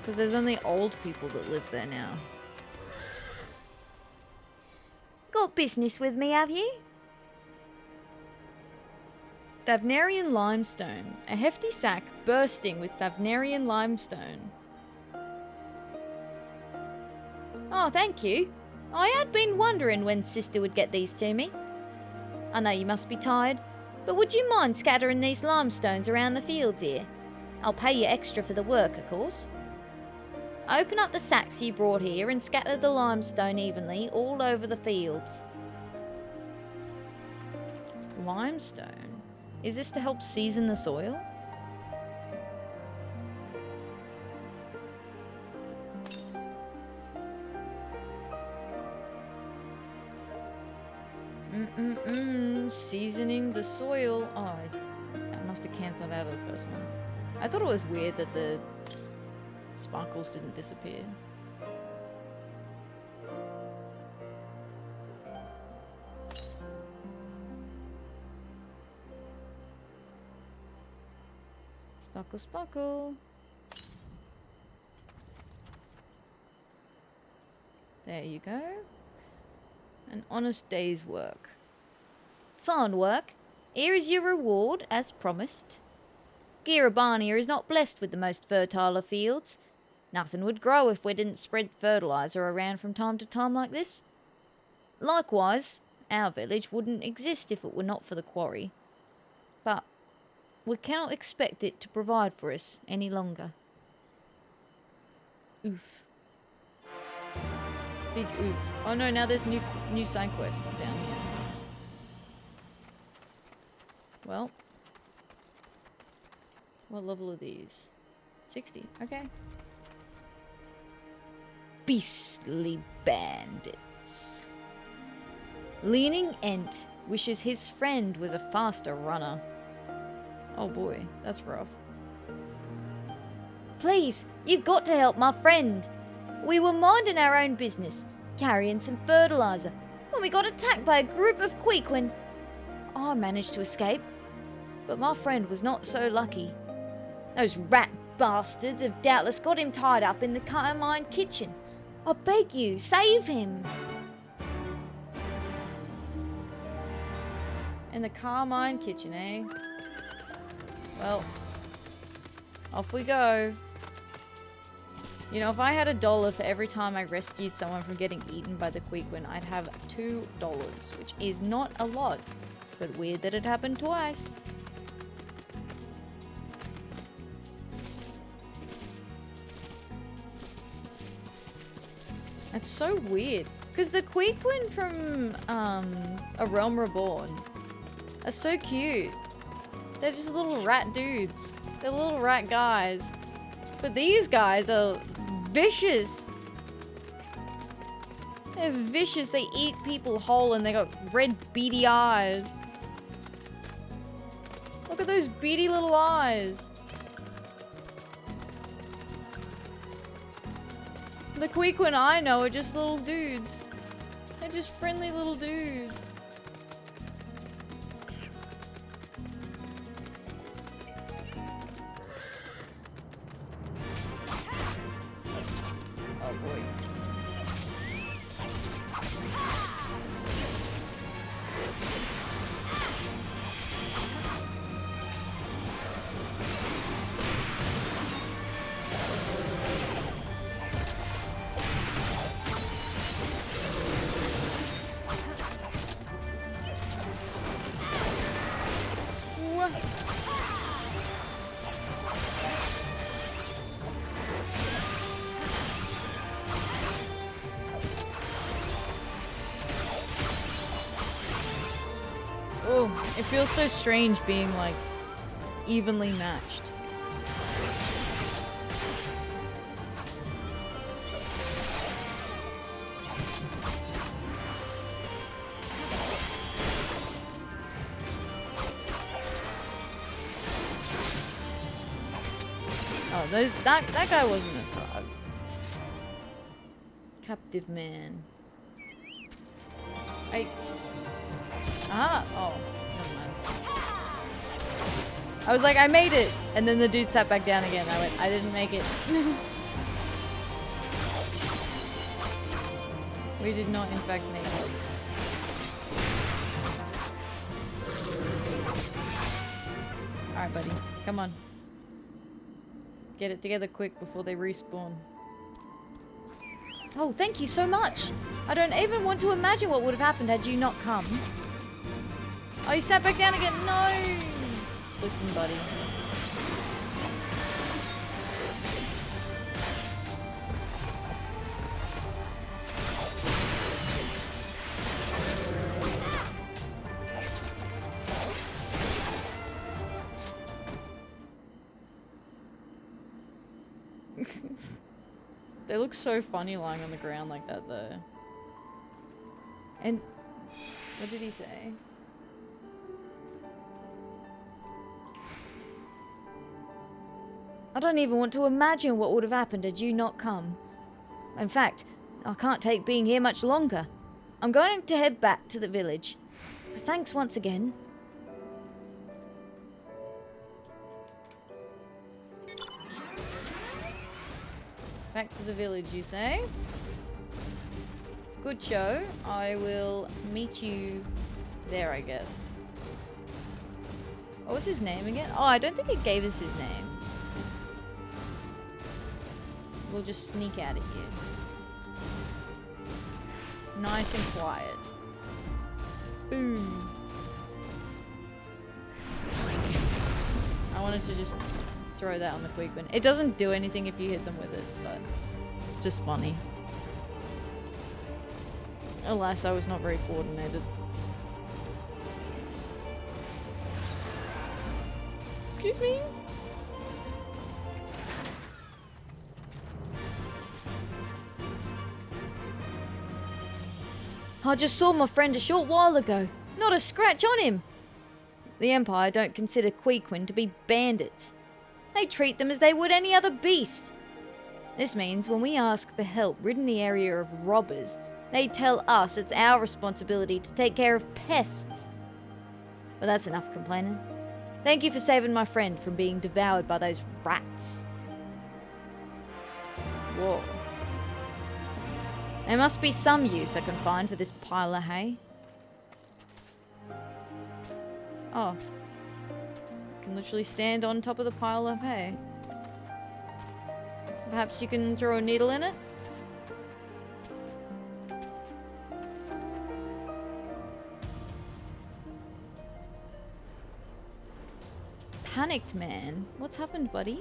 Because there's only old people that live there now. Got business with me, have you? Thavnarian limestone. A hefty sack bursting with Thavnarian limestone. Oh, thank you. I had been wondering when Sister would get these to me. I know you must be tired, but would you mind scattering these limestones around the fields here? I'll pay you extra for the work, of course. Open up the sacks you brought here and scatter the limestone evenly all over the fields. Limestone? Is this to help season the soil? Seasoning the soil. Oh, I must have cancelled out of the first one. I thought it was weird that the sparkles didn't disappear. Sparkle, sparkle. There you go. An honest day's work. Fine work. Here is your reward, as promised. Girabania is not blessed with the most fertile of fields. Nothing would grow if we didn't spread fertilizer around from time to time like this. Likewise, our village wouldn't exist if it were not for the quarry. But we cannot expect it to provide for us any longer. Oof. Big oof. Oh no, now there's new side quests down here. Well. What level are these? 60. Okay. Beastly bandits. Leaning Ent wishes his friend was a faster runner. Oh boy, that's rough. Please, you've got to help my friend. We were minding our own business, carrying some fertilizer, when we got attacked by a group of Queequin. I managed to escape, but my friend was not so lucky. Those rat bastards have doubtless got him tied up in the Carmine kitchen. I beg you, save him. In the Carmine kitchen, eh? Well, off we go. You know, if I had $1 for every time I rescued someone from getting eaten by the Queequin, I'd have $2, which is not a lot, but weird that it happened twice. That's so weird, because the Queequin from A Realm Reborn are so cute. They're just little rat dudes. They're little rat guys. But these guys are vicious. They're vicious. They eat people whole and they got red beady eyes. Look at those beady little eyes. The Queequin I know are just little dudes. They're just friendly little dudes. Oh boy. Oh, it feels so strange being like evenly matched. Oh, that guy wasn't as hard. Captive man. Oh, never mind. I was like, I made it! And then the dude sat back down again. I went, I didn't make it. We did not, in fact, make it. Alright, buddy. Come on. Get it together quick before they respawn. Oh, thank you so much! I don't even want to imagine what would have happened had you not come. Oh, you sat back down again? No! Listen, buddy. They look so funny lying on the ground like that, though. And what did he say? I don't even want to imagine what would have happened had you not come. In fact, I can't take being here much longer. I'm going to head back to the village. Thanks once again. Back to the village, you say? Good show. I will meet you there, I guess. What was his name again? Oh, I don't think it gave us his name. We'll just sneak out of here. Nice and quiet. Boom. I wanted to just throw that on the Queequin. It doesn't do anything if you hit them with it, but it's just funny. Alas, I was not very coordinated. Excuse me? I just saw my friend a short while ago. Not a scratch on him. The Empire don't consider Queequin to be bandits. They treat them as they would any other beast. This means when we ask for help ridding the area of robbers, they tell us it's our responsibility to take care of pests. But that's enough complaining. Thank you for saving my friend from being devoured by those rats. Whoa. There must be some use I can find for this pile of hay. Oh. I can literally stand on top of the pile of hay. Perhaps you can throw a needle in it? Panicked man. What's happened, buddy?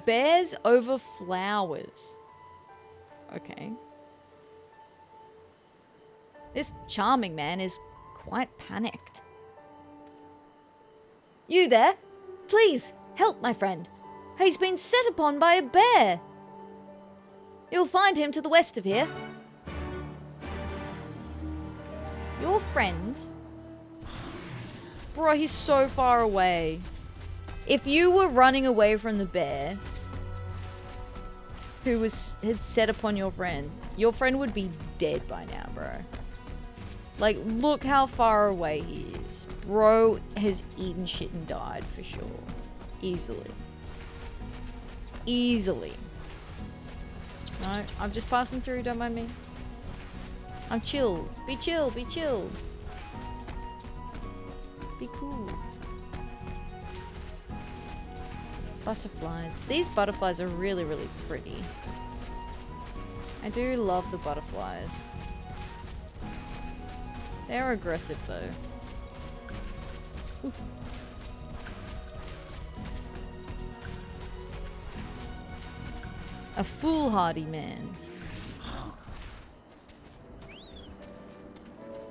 Bears over flowers. Okay. This charming man is quite panicked. You there? Please, help my friend. He's been set upon by a bear. You'll find him to the west of here. Your friend? Bro, he's so far away. If you were running away from the bear who had set upon your friend would be dead by now, bro. Like, look how far away he is. Bro has eaten shit and died for sure. Easily. Easily. No, I'm just passing through, don't mind me. I'm chill. Be chill, be chill. Be cool. Butterflies. These butterflies are really, really pretty. I do love the butterflies. They're aggressive though. Oof. A foolhardy man.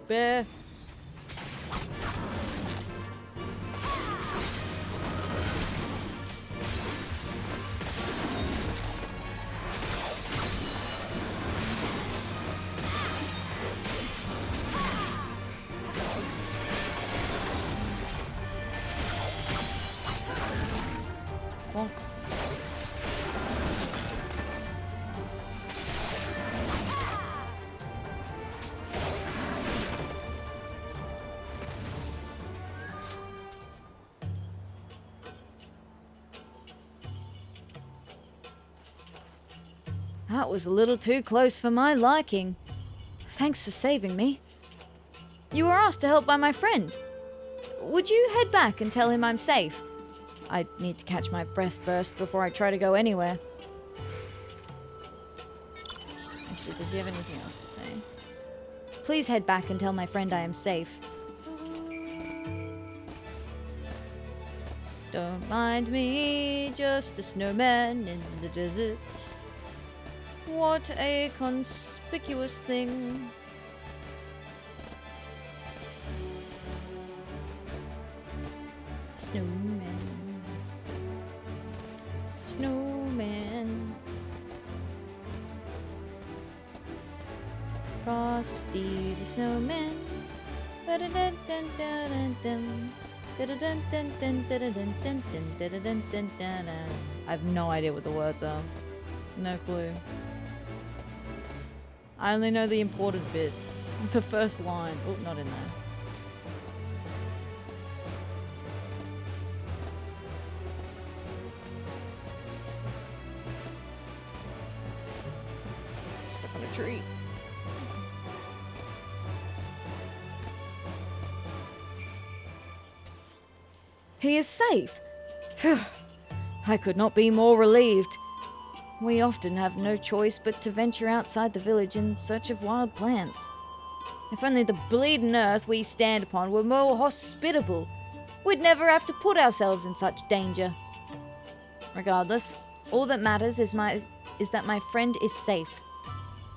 Bear. Bonk. That was a little too close for my liking. Thanks for saving me. You were asked to help by my friend. Would you head back and tell him I'm safe? I need to catch my breath first before I try to go anywhere. Actually, does he have anything else to say? Please head back and tell my friend I am safe. Don't mind me, just a snowman in the desert. What a conspicuous thing. Snowman. Snowman. Frosty the Snowman. I have no idea what the words are. No clue. I only know the important bit. The first line. Oh, not in there. Stuck on a tree. He is safe. Phew. I could not be more relieved. We often have no choice but to venture outside the village in search of wild plants. If only the bleeding earth we stand upon were more hospitable, we'd never have to put ourselves in such danger. Regardless, all that matters is that my friend is safe.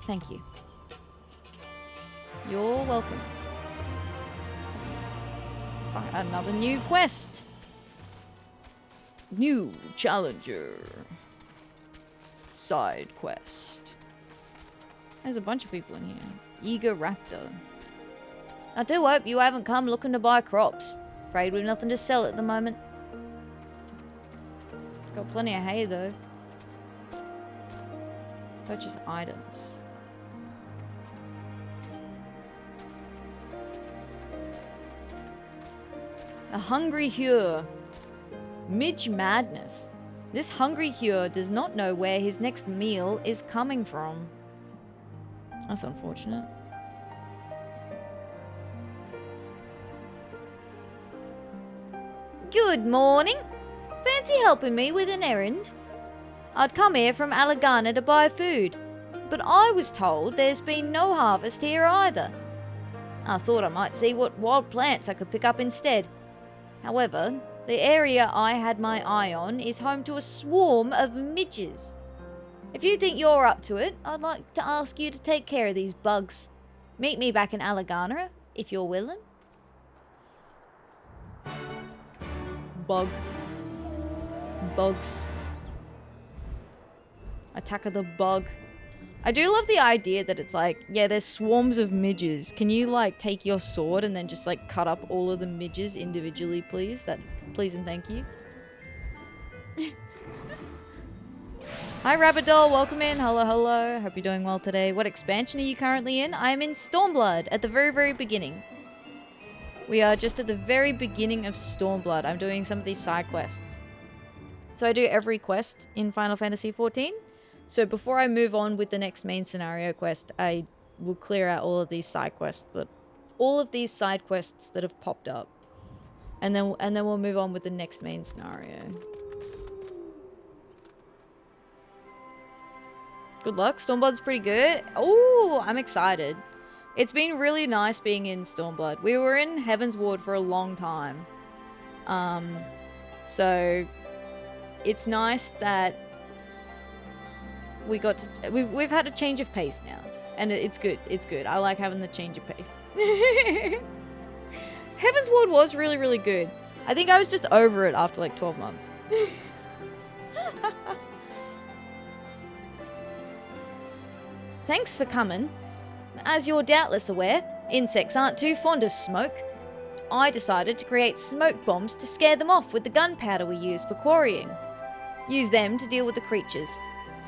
Thank you. You're welcome. Find another new quest. New challenger. Side quest. There's a bunch of people in here. Eager Raptor. I do hope you haven't come looking to buy crops. Afraid we've nothing to sell at the moment. Got plenty of hay though. Purchase items. A hungry Hearth. Midge Madness. This hungry Hearth does not know where his next meal is coming from. That's unfortunate. Good morning. Fancy helping me with an errand? I'd come here from Alagana to buy food, but I was told there's been no harvest here either. I thought I might see what wild plants I could pick up instead. However, the area I had my eye on is home to a swarm of midges. If you think you're up to it, I'd like to ask you to take care of these bugs. Meet me back in Alagana, if you're willing. Bug. Bugs. Attack of the bug. I do love the idea that it's like, yeah, there's swarms of midges. Can you like take your sword and then just like cut up all of the midges individually, please? Please and thank you. Hi Rabbit Doll, welcome in. Hello, hello. Hope you're doing well today. What expansion are you currently in? I am in Stormblood at the very, very beginning. We are just at the very beginning of Stormblood. I'm doing some of these side quests. So I do every quest in Final Fantasy XIV. So before I move on with the next main scenario quest, I will clear out all of these side quests that have popped up. And then we'll move on with the next main scenario. Good luck. Stormblood's pretty good. Oh, I'm excited. It's been really nice being in Stormblood. We were in Heaven's Ward for a long time. So it's nice that we've had a change of pace now. And it's good. It's good. I like having the change of pace. Heaven's Ward was really, really good. I think I was just over it after like 12 months. Thanks for coming. As you're doubtless aware, insects aren't too fond of smoke. I decided to create smoke bombs to scare them off with the gunpowder we use for quarrying. Use them to deal with the creatures.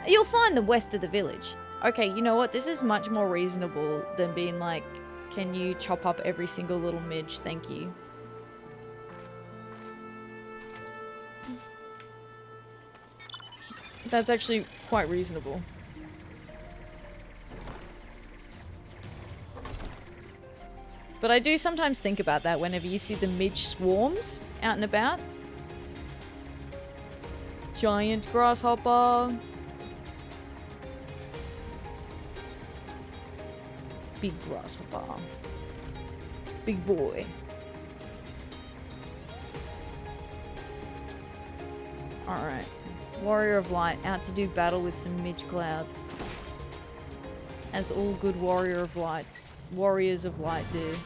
You'll find them west of the village. Okay, you know what? This is much more reasonable than being like, can you chop up every single little midge? Thank you. That's actually quite reasonable. But I do sometimes think about that whenever you see the midge swarms out and about. Giant grasshopper. Big grasshopper. Big boy. Alright. Warrior of Light, out to do battle with some midge clouds. As all good Warriors of Light do.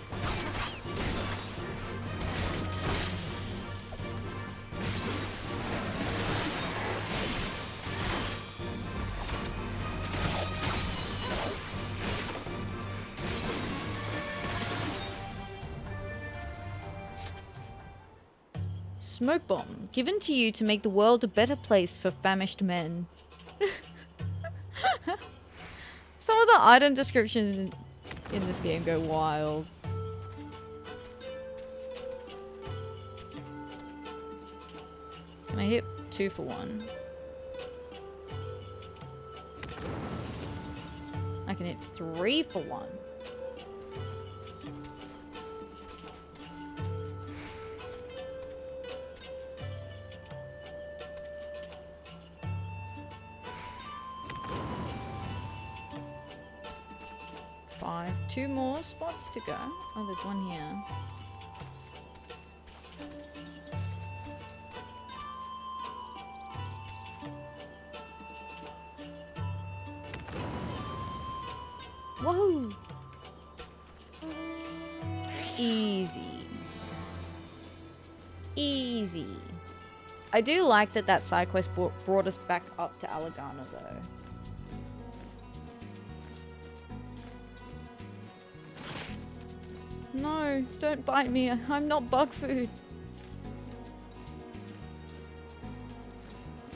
Smoke bomb, given to you to make the world a better place for famished men. Some of the item descriptions in this game go wild. Can I hit 2 for 1? I can hit 3 for 1. Two more spots to go. Oh, there's one here. Whoa! Easy. Easy. I do like that side quest brought us back up to Alagana though. No, don't bite me. I'm not bug food.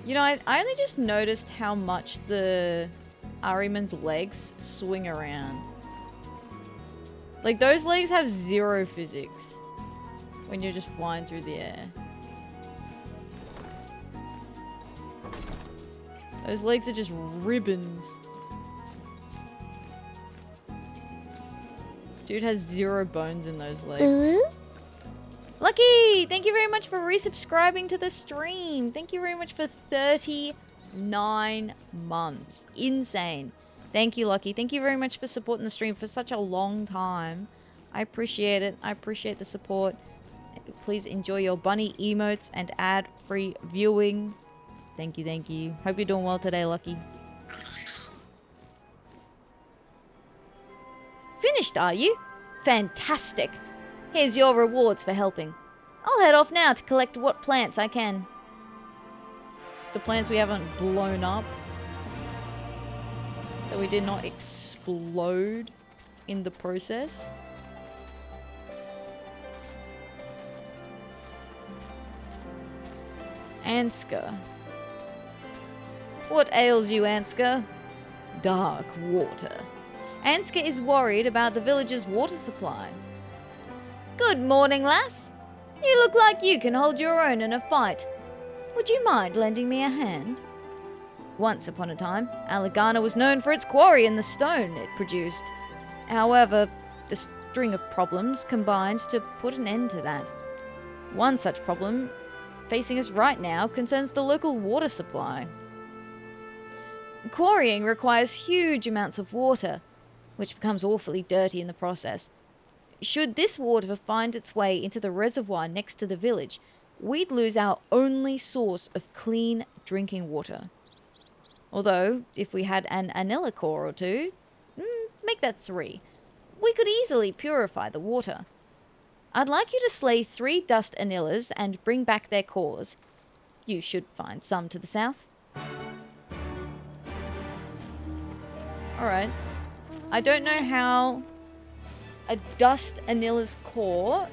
You know, I only just noticed how much the Ahriman's legs swing around. Like, those legs have 0 physics when you're just flying through the air. Those legs are just ribbons. Dude has 0 bones in those legs. Lucky! Thank you very much for resubscribing to the stream. Thank you very much for 39 months. Insane. Thank you, Lucky. Thank you very much for supporting the stream for such a long time. I appreciate it. I appreciate the support. Please enjoy your bunny emotes and ad-free viewing. Thank you, thank you. Hope you're doing well today, Lucky. Finished, are you? Fantastic. Here's your rewards for helping. I'll head off now to collect what plants I can. The plants we haven't blown up. that we did not explode in the process. Anska. What ails you, Anska? Dark water. Anska is worried about the village's water supply. Good morning, lass. You look like you can hold your own in a fight. Would you mind lending me a hand? Once upon a time, Alagana was known for its quarry and the stone it produced. However, the string of problems combined to put an end to that. One such problem facing us right now concerns the local water supply. Quarrying requires huge amounts of water, which becomes awfully dirty in the process. Should this water find its way into the reservoir next to the village, we'd lose our only source of clean drinking water. Although, if we had an anilla core or two, make that 3, we could easily purify the water. I'd like you to slay 3 dust anillas and bring back their cores. You should find some to the south. Alright. I don't know how a dust anilla's core...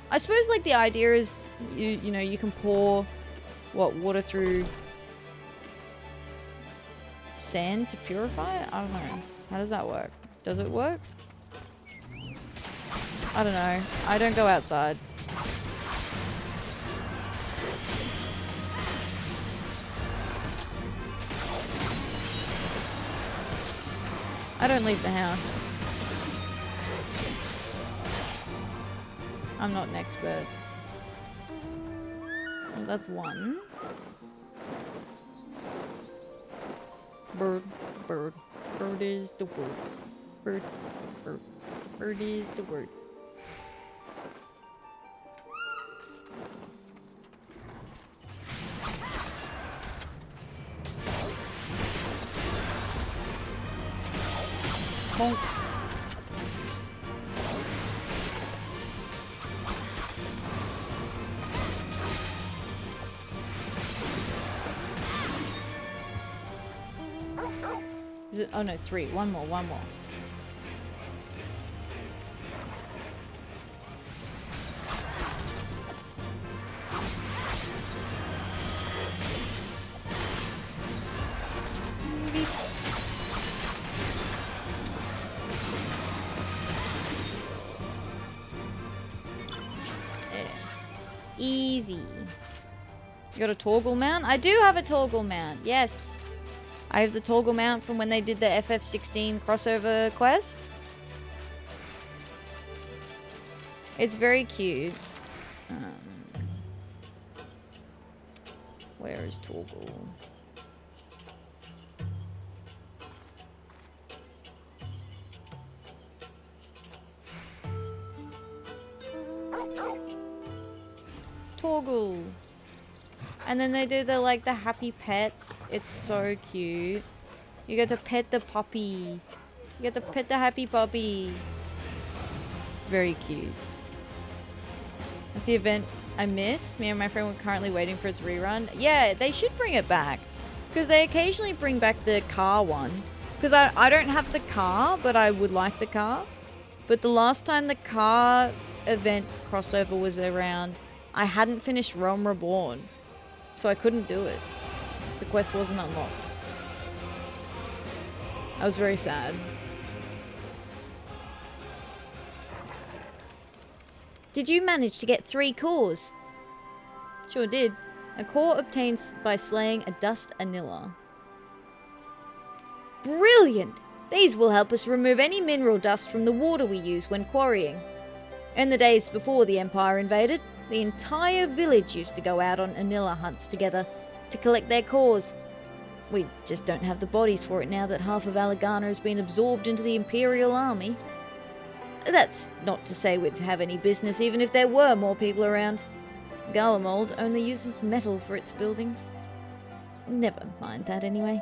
I suppose like the idea is, you know, you can pour, water through sand to purify it? I don't know. How does that work? Does it work? I don't know. I don't go outside. I don't leave the house. I'm not an expert. Well, that's 1. Bird, bird, bird is the word. Bird, bird, bird is the word. Bonk. Is it? Oh no, 3. One more. Easy. You got a toggle mount? I do have a toggle mount, yes. I have the toggle mount from when they did the FF16 crossover quest. It's very cute. Where is toggle? Toggle. And then they do the happy pets. It's so cute. You get to pet the puppy. You get to pet the happy puppy. Very cute. That's the event I missed. Me and my friend were currently waiting for its rerun. Yeah, they should bring it back. Because they occasionally bring back the car one. Because I don't have the car, but I would like the car. But the last time the car event crossover was around, I hadn't finished Realm Reborn. So I couldn't do it. The quest wasn't unlocked. I was very sad. Did you manage to get 3 cores? Sure did. A core obtained by slaying a dust anilla. Brilliant! These will help us remove any mineral dust from the water we use when quarrying. In the days before the Empire invaded, the entire village used to go out on anilla hunts together to collect their cores. We just don't have the bodies for it now that half of Alagana has been absorbed into the Imperial Army. That's not to say we'd have any business even if there were more people around. Garlemald only uses metal for its buildings. Never mind that anyway.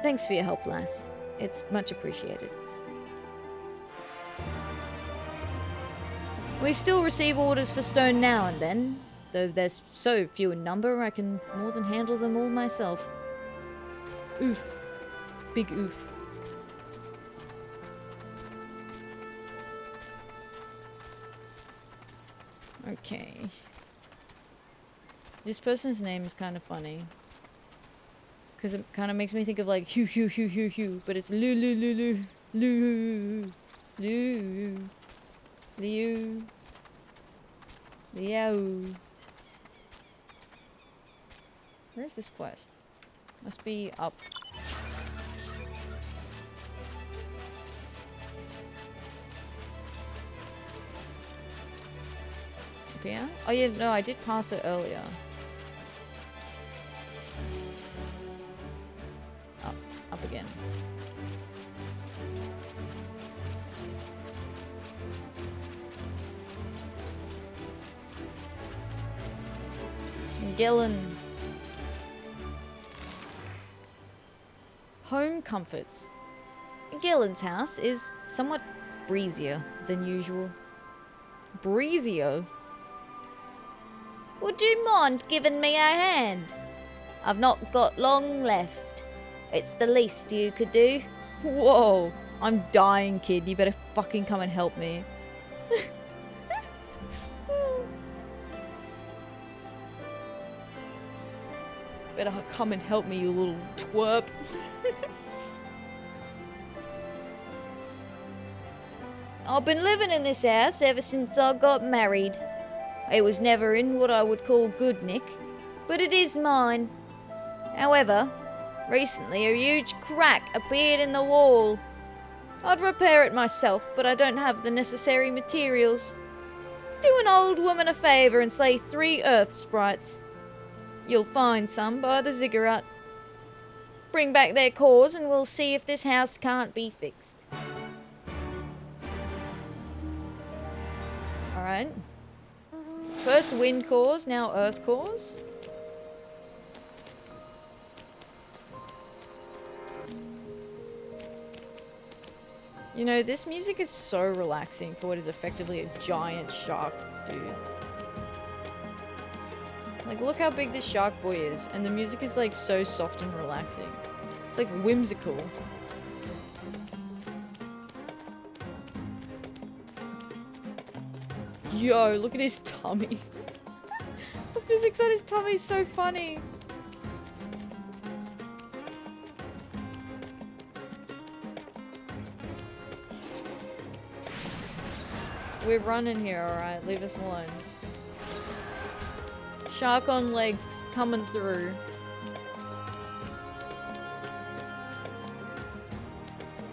Thanks for your help, lass. It's much appreciated. We still receive orders for stone now and then, though there's so few in number I can more than handle them all myself. Oof. Big oof. Okay. This person's name is kind of funny. Because it kind of makes me think of like Hugh, Hugh, Hugh, Hugh, Hugh. But it's Lou, Lou, Lou, Lou, Lou, Lou, Liu, Liao. Where's this quest? Must be up. Up here? Oh yeah, no, I did pass it earlier. Up again. Gillen. Home comforts. Gillen's house is somewhat breezier than usual. Breezier? Would you mind giving me a hand? I've not got long left. It's the least you could do. Whoa, I'm dying, kid. You better fucking come and help me. Better come and help me, you little twerp. I've been living in this house ever since I got married. It was never in what I would call good nick, but it is mine. However, recently a huge crack appeared in the wall. I'd repair it myself, but I don't have the necessary materials. Do an old woman a favour and slay 3 earth sprites. You'll find some by the ziggurat. Bring back their cores and we'll see if this house can't be fixed. Alright. First wind cores, now earth cores. You know, this music is so relaxing for what is effectively a giant shark, dude. Like, look how big this shark boy is, and the music is like so soft and relaxing. It's like whimsical. Yo, look at his tummy. The physics on his tummy is so funny. We're running here, alright? Leave us alone. Shark on legs coming through.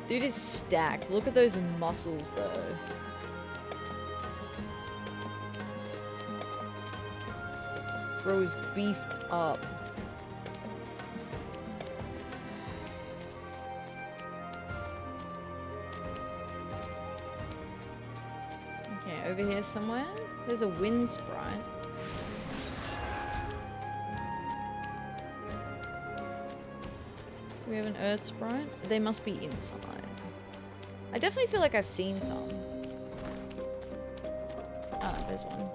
Dude is stacked. Look at those muscles though. Bro is beefed up. Okay, over here somewhere. There's a wind sprite. Do we have an earth sprite? They must be inside. I definitely feel like I've seen some. Ah, there's one.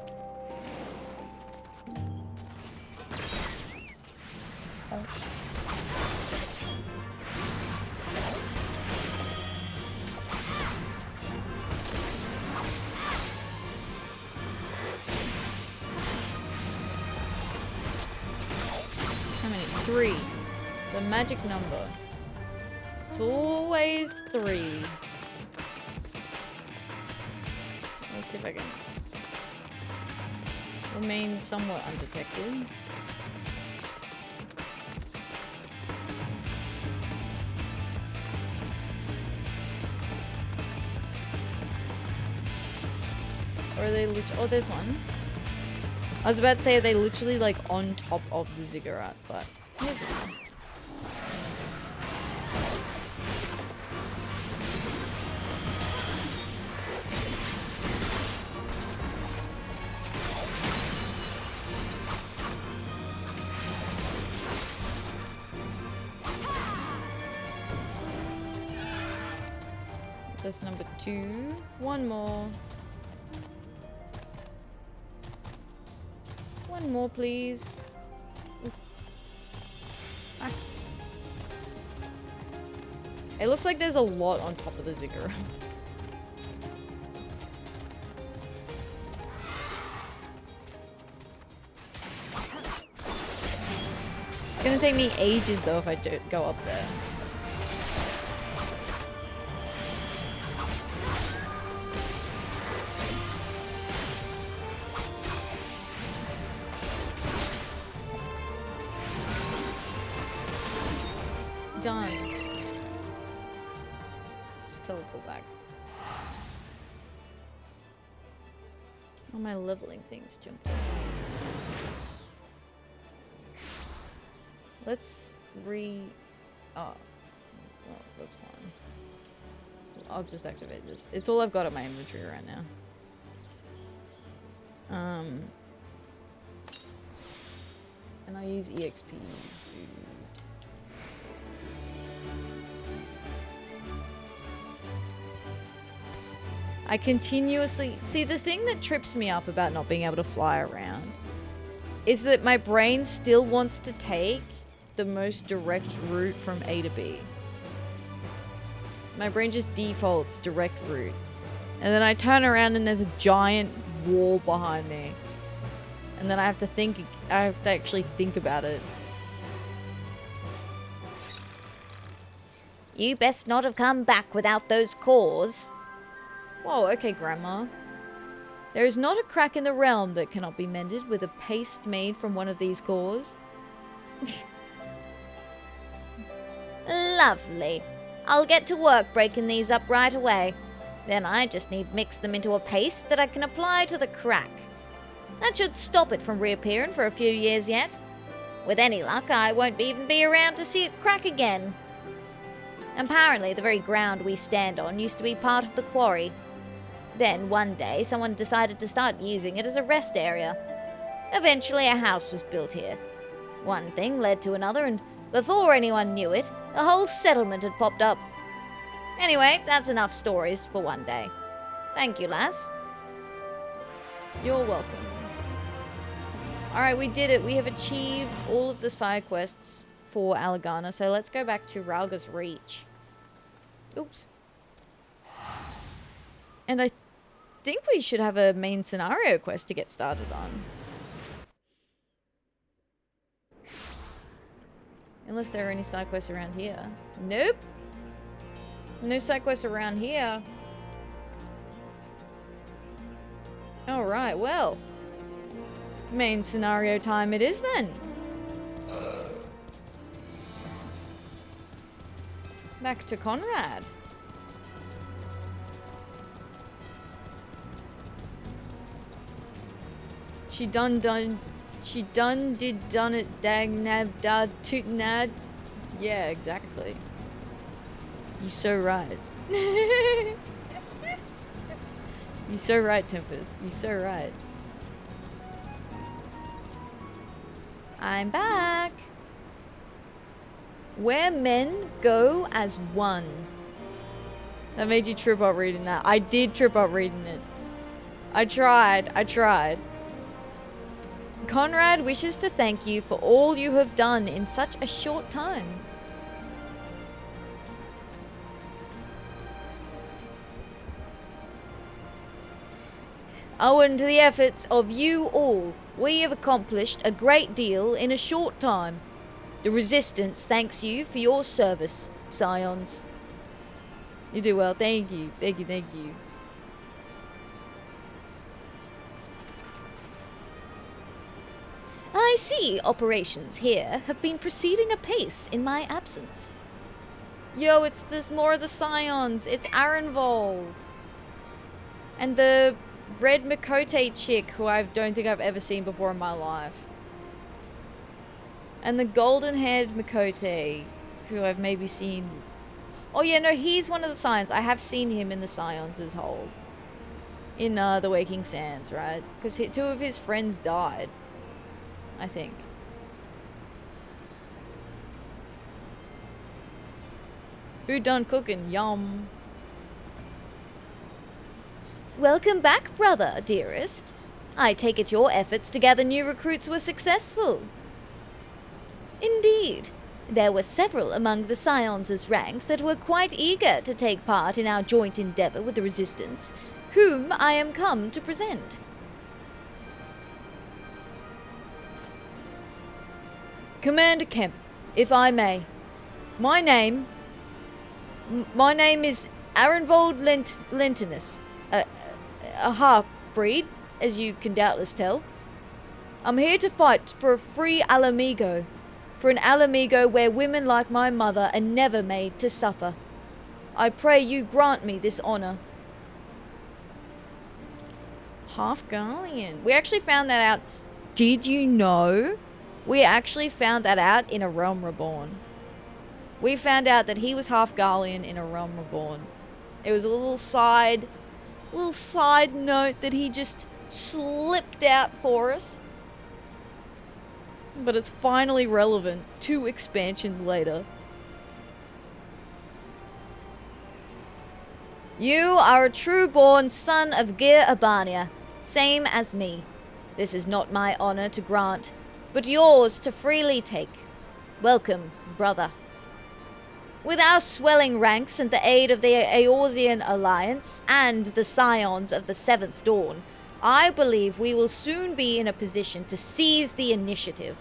How many? 3. The magic number. It's always 3. Let's see if I can remain somewhat undetected. Or are they oh, there's one. I was about to say, are they literally like on top of the ziggurat, but here's one. That's number 2. One more. One more, please. Ah. It looks like there's a lot on top of the ziggurat. It's gonna take me ages though if I go up there. Done. Just teleport back. All my leveling things jumped. Let's oh, that's fine. I'll just activate this. It's all I've got at my inventory right now. And I use EXP. I continuously... See, the thing that trips me up about not being able to fly around is that my brain still wants to take the most direct route from A to B. My brain just defaults direct route. And then I turn around and there's a giant wall behind me. And then I have to actually think about it. You best not have come back without those cores. Whoa, okay, Grandma. There is not a crack in the realm that cannot be mended with a paste made from one of these cores. Lovely. I'll get to work breaking these up right away. Then I just need to mix them into a paste that I can apply to the crack. That should stop it from reappearing for a few years yet. With any luck, I won't even be around to see it crack again. Apparently, the very ground we stand on used to be part of the quarry. Then, one day, someone decided to start using it as a rest area. Eventually, a house was built here. One thing led to another, and before anyone knew it, a whole settlement had popped up. Anyway, that's enough stories for one day. Thank you, lass. You're welcome. Alright, we did it. We have achieved all of the side quests for Alagana, so let's go back to Ralga's Reach. Oops. And I think we should have a main scenario quest to get started on. Unless there are any side quests around here. Nope. No side quests around here. Alright, well. Main scenario time it is then. Back to Conrad. She done it, dag nab dad toot nad. Yeah, exactly. You so right. You so right, Tempest. You so right. I'm back. Where men go as one. That made you trip up reading that. I did trip up reading it. I tried. Conrad wishes to thank you for all you have done in such a short time. Owing to the efforts of you all, we have accomplished a great deal in a short time. The Resistance thanks you for your service, Scions. You do well. Thank you. Thank you. Thank you. I see operations here have been proceeding apace in my absence. Yo, it's this more of the Scions. It's Arenvold. And the red Makote chick who I don't think I've ever seen before in my life. And the golden-haired Makote who I've maybe seen... Oh yeah, no, he's one of the Scions. I have seen him in the Scions' hold. In the Waking Sands, right? Because two of his friends died. I think. Food done cooking, yum. Welcome back, brother, dearest. I take it your efforts to gather new recruits were successful. Indeed. There were several among the Scions' ranks that were quite eager to take part in our joint endeavor with the Resistance, whom I am come to present. Commander Kemp, if I may. My name is Arenvold Lentinus, a half-breed, as you can doubtless tell. I'm here to fight for a free Alamigo, for an Alamigo where women like my mother are never made to suffer. I pray you grant me this honor. Half Garlean. We actually found that out. Did you know? We actually found that out in A Realm Reborn. We found out that he was half Garlean in A Realm Reborn. It was a little side note that he just slipped out for us. But it's finally relevant 2 expansions later. You are a true-born son of Gir Abania, same as me. This is not my honor to grant, but yours to freely take. Welcome, brother. With our swelling ranks and the aid of the Eorzean Alliance and the Scions of the Seventh Dawn, I believe we will soon be in a position to seize the initiative.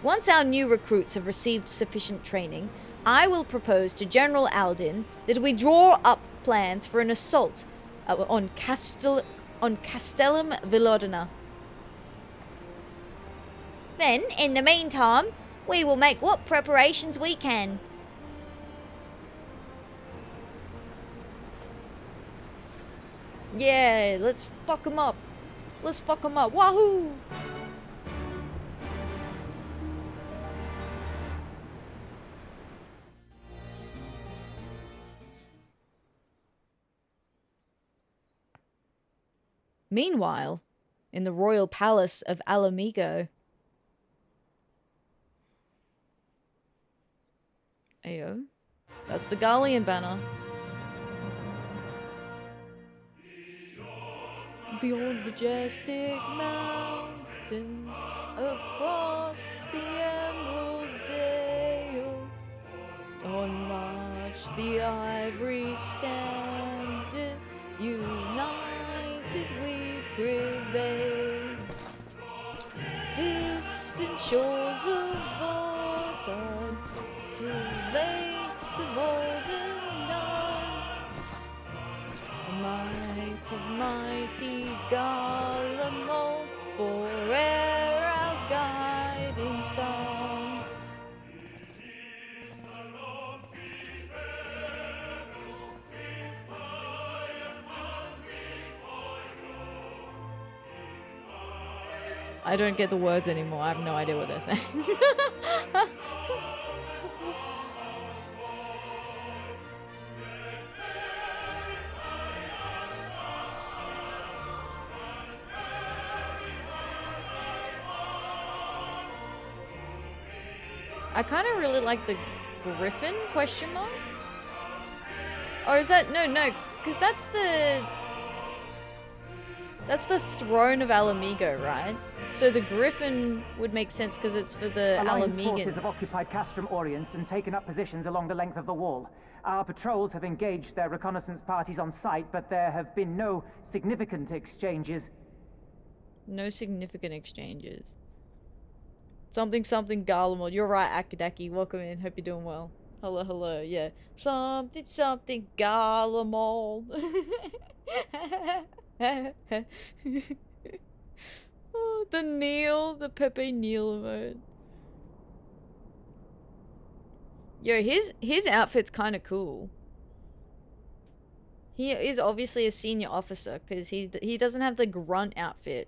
Once our new recruits have received sufficient training, I will propose to General Aldin that we draw up plans for an assault on Castellum Velodyna. Then, in the meantime, we will make what preparations we can. Yeah, let's fuck 'em up. Let's fuck 'em up. Wahoo! Meanwhile, in the royal palace of Alamigo. Ayo. That's the Garlean banner. Beyond majestic mountains, across the Emerald Dale, on march the ivory standard, united we prevail. Distant shores of Vorthon, to lakes of Olden, the might of mighty Garlemald, forever our guiding star. I don't get the words anymore. I have no idea what they're saying. I kind of really like the Griffin question mark. Or is that no, because that's the throne of Alamigo, right? So the Griffin would make sense because it's for the Alliance Alamigan. forces have occupied Castrum Orients and taken up positions along the length of the wall. Our patrols have engaged their reconnaissance parties on site, but there have been no significant exchanges. No significant exchanges. Something Garlemald. You're right, Akidaki. Welcome in. Hope you're doing well. Hello, hello. Yeah. Something Garlemald. Oh, the Neil, the Pepe Neil emote. Yo, his outfit's kind of cool. He is obviously a senior officer because he doesn't have the grunt outfit.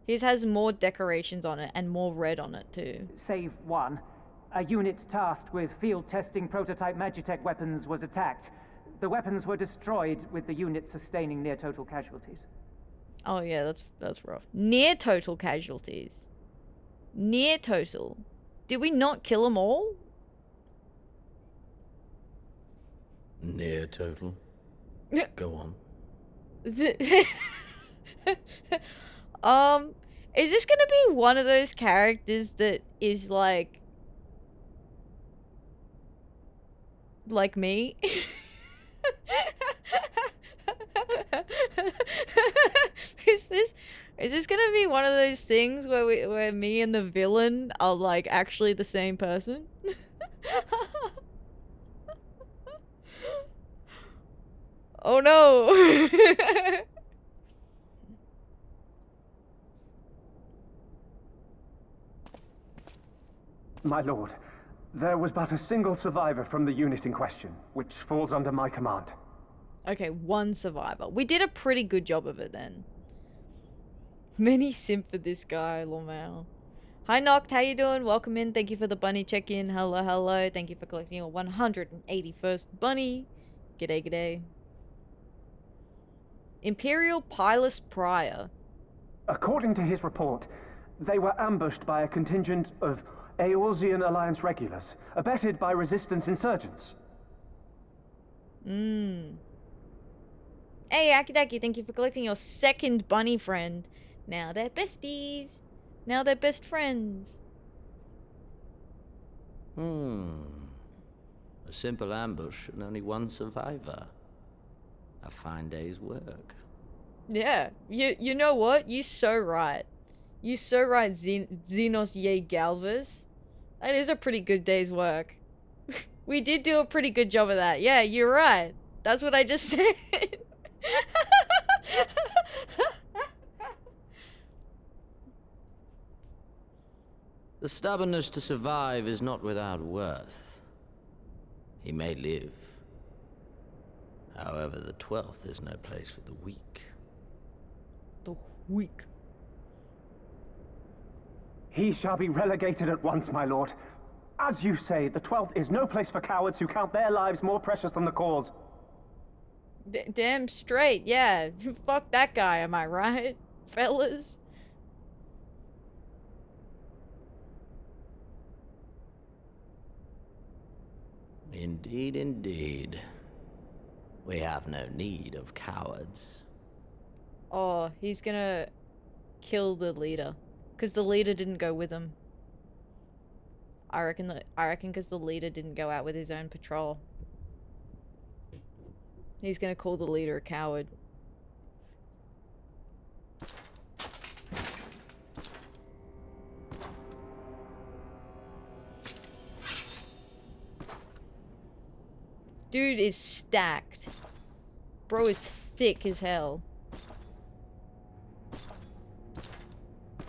His has more decorations on it and more red on it too. Save one. A unit tasked with field testing prototype Magitech weapons was attacked. The weapons were destroyed, with the unit sustaining near total casualties. Oh yeah, that's rough. Near total casualties. Near total. Did we not kill them all? Near total. Go on. Is it? Is this gonna be one of those characters that is like me? Is this gonna be one of those things where me and the villain are like actually the same person? Oh no! My lord, there was but a single survivor from the unit in question, which falls under my command. Okay, one survivor. We did a pretty good job of it then. Many simp for this guy, Lormel. Hi Noct, how you doing? Welcome in. Thank you for the bunny check-in. Hello, hello. Thank you for collecting your 181st bunny. G'day, g'day. Imperial Pilus Prior. According to his report, they were ambushed by a contingent of Eorzean Alliance regulars, abetted by resistance insurgents. Hey, Akidaki, thank you for collecting your second bunny friend. Now they're besties. Now they're best friends. A simple ambush and only one survivor. A fine day's work. Yeah, you know what? You're so right. You're so right, Xenos Ye Galvas. That is a pretty good day's work. We did do a pretty good job of that. Yeah, you're right. That's what I just said. The stubbornness to survive is not without worth. He may live. However, the 12th is no place for the weak. The weak. He shall be relegated at once, my lord. As you say, the 12th is no place for cowards who count their lives more precious than the cause. Damn straight, yeah. Fuck that guy, am I right, fellas? Indeed, indeed. We have no need of cowards. Oh, he's gonna kill the leader. Because the leader didn't go with him. I reckon because the leader didn't go out with his own patrol. He's gonna call the leader a coward. Dude is stacked. Bro is thick as hell.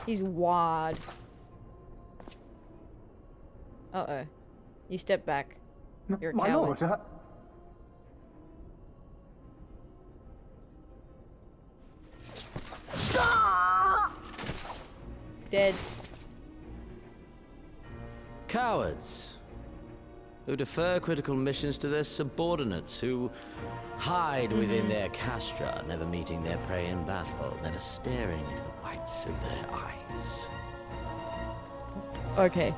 He's wide. Uh-oh. You step back. You're a my coward. lord, Dead. Cowards. Who defer critical missions to their subordinates, who hide within their castra, never meeting their prey in battle, never staring into the whites of their eyes. Okay.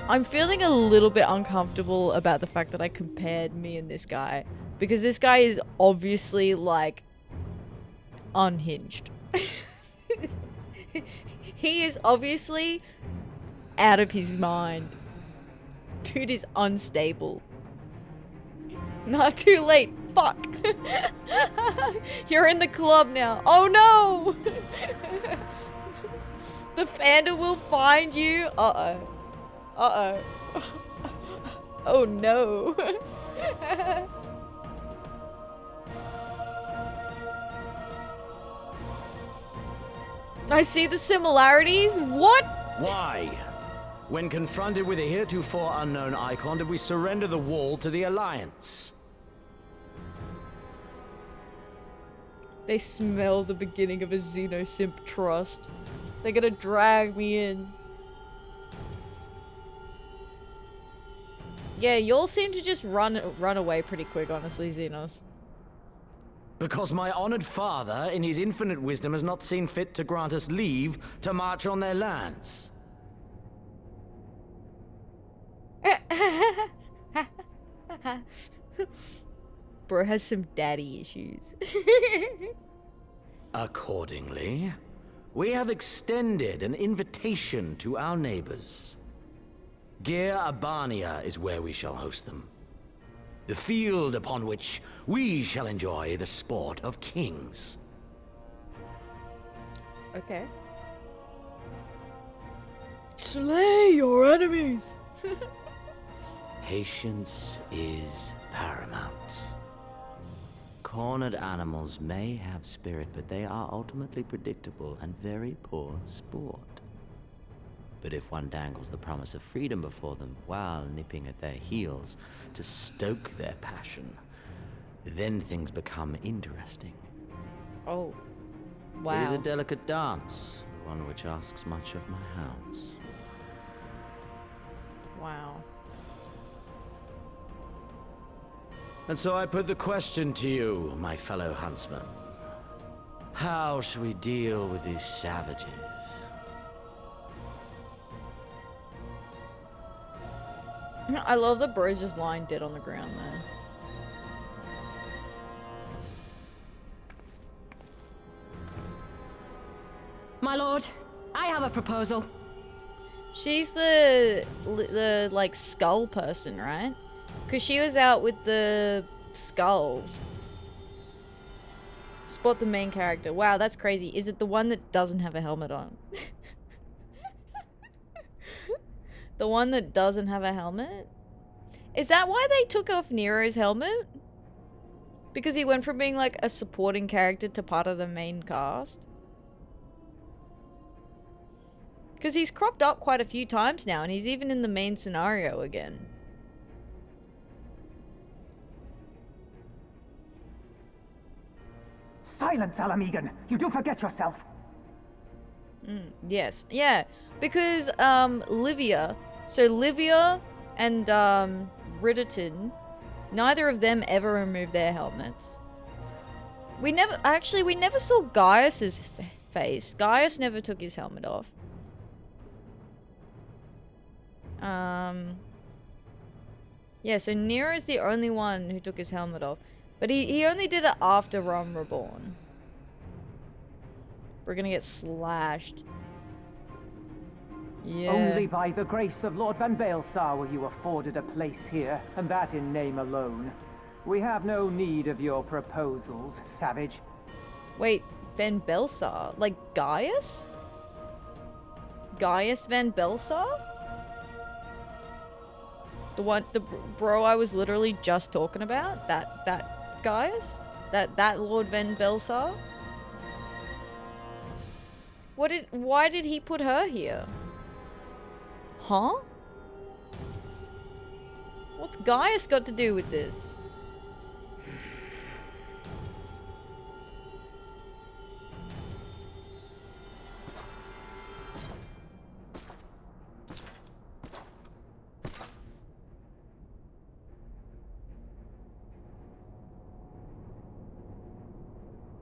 I'm feeling a little bit uncomfortable about the fact that I compared me and this guy. Because this guy is obviously, like, unhinged. He is obviously out of his mind. Dude is unstable. Not too late. Fuck. You're in the club now. Oh no! The Fanda will find you. Uh-oh. Uh-oh. Oh no. I see the similarities. What? Why? When confronted with a heretofore unknown icon, did we surrender the wall to the Alliance? They smell the beginning of a Xenosimp trust. They're gonna drag me in. Yeah, y'all seem to just run away pretty quick, honestly, Xenos. Because my honored father, in his infinite wisdom, has not seen fit to grant us leave to march on their lands. Bro has some daddy issues. Accordingly, we have extended an invitation to our neighbors. Gir Abania is where we shall host them. The field upon which we shall enjoy the sport of kings. Okay. Slay your enemies! Patience is paramount. Cornered animals may have spirit, but they are ultimately predictable and very poor sport. But if one dangles the promise of freedom before them while nipping at their heels to stoke their passion, then things become interesting. Oh. Wow. It is a delicate dance, one which asks much of my hounds. Wow. And so I put the question to you, my fellow huntsman. How shall we deal with these savages? I love that bro's just lying dead on the ground there. My lord, I have a proposal. She's the like skull person, right? Because she was out with the skulls. Spot the main character. Wow, that's crazy. Is it the one that doesn't have a helmet on? The one that doesn't have a helmet? Is that why they took off Nero's helmet? Because he went from being like a supporting character to part of the main cast? Because he's cropped up quite a few times now, and he's even in the main scenario again. Silence, Alamegan! You do forget yourself! Yes. Yeah. Because, Livia. So Livia and, Ridderton, neither of them ever removed their helmets. We never saw Gaius's face. Gaius never took his helmet off. Yeah, so Nero's the only one who took his helmet off. But he only did it after Rome Reborn. We're gonna get slashed. Yeah. Only by the grace of Lord Van Baelsar were you afforded a place here, and that in name alone. We have no need of your proposals, savage. Wait, Van Baelsar? Like Gaius? Gaius Van Baelsar? The bro I was literally just talking about? That Gaius? That Lord Van Baelsar? Why did he put her here? Huh? What's Gaius got to do with this?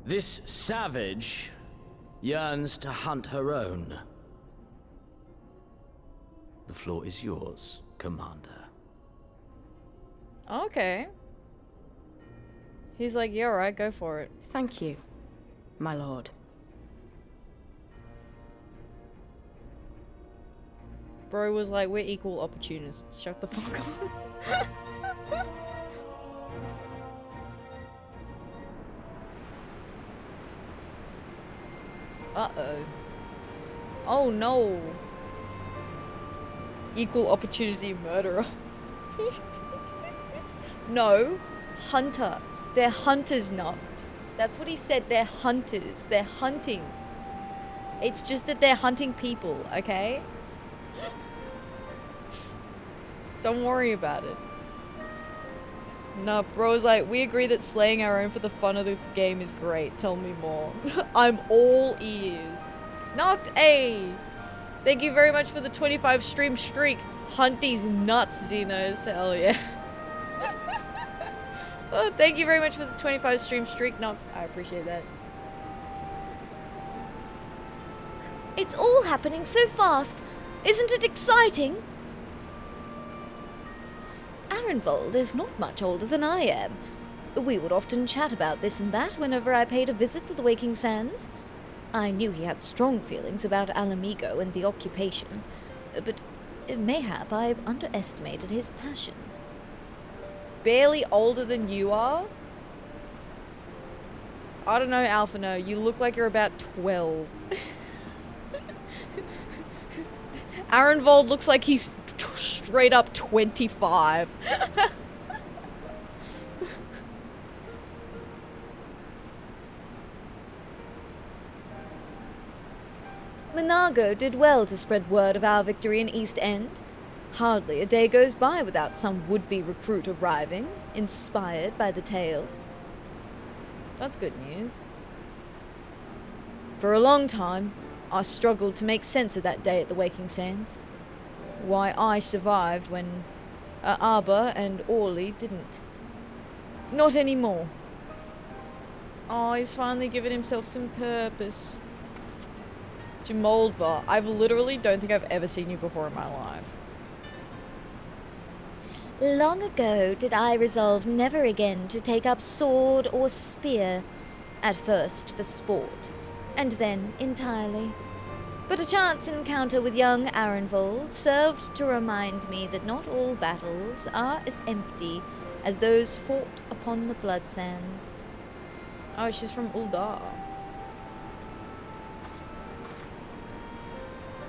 This savage yearns to hunt her own. The floor is yours, Commander. Okay. He's like, yeah, alright, go for it. Thank you, my lord. Bro was like, we're equal opportunists. Shut the fuck up. Uh-oh. Oh no. Equal opportunity murderer. No. Hunter. They're hunters, not. That's what he said. They're hunters. They're hunting. It's just that they're hunting people, okay? Don't worry about it. Nah, bro's like, we agree that slaying our own for the fun of the game is great. Tell me more. I'm all ears. Knocked A. Thank you very much for the 25 stream streak. Hunt these nuts, Xenos. Hell yeah. Oh, thank you very much for the 25 stream streak. No, I appreciate that. It's all happening so fast. Isn't it exciting? Arenvold is not much older than I am. We would often chat about this and that whenever I paid a visit to the Waking Sands. I knew he had strong feelings about Alamigo and the occupation, but mayhap I underestimated his passion. Barely older than you are? I don't know, Alpha, no. You look like you're about 12. Arenvold looks like he's straight up 25. Monago did well to spread word of our victory in East End. Hardly a day goes by without some would-be recruit arriving, inspired by the tale. That's good news. For a long time, I struggled to make sense of that day at the Waking Sands. Why I survived when Arba and Orly didn't. Not anymore. Oh, he's finally given himself some purpose. Jamoldva, I literally don't think I've ever seen you before in my life. Long ago did I resolve never again to take up sword or spear, at first for sport, and then entirely. But a chance encounter with young Arenvold served to remind me that not all battles are as empty as those fought upon the blood sands. Oh, she's from Uldar.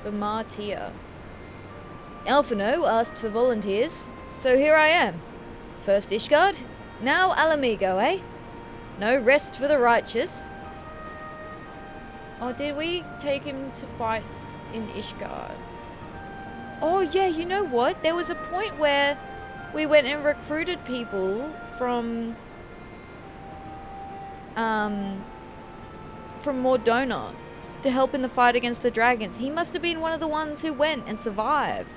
The Martyr. Alphino asked for volunteers, so here I am. First Ishgard, now Alamigo, eh? No rest for the righteous. Oh, did we take him to fight in Ishgard? Oh yeah, you know what? There was a point where we went and recruited people from Mordona to help in the fight against the dragons. He must have been one of the ones who went and survived.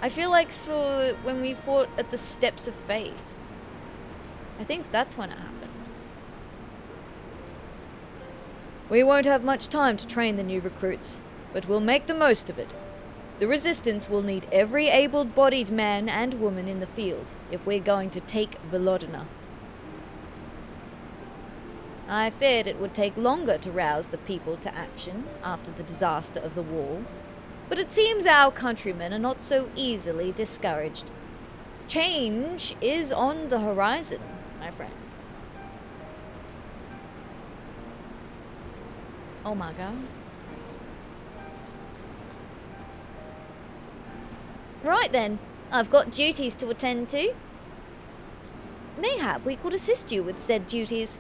I feel like for when we fought at the Steps of Faith, I think that's when it happened. We won't have much time to train the new recruits, but we'll make the most of it. The Resistance will need every able-bodied man and woman in the field if we're going to take Velodyna. I feared it would take longer to rouse the people to action after the disaster of the wall, but it seems our countrymen are not so easily discouraged. Change is on the horizon, my friends. Oh my god. Right then, I've got duties to attend to. Mayhap we could assist you with said duties.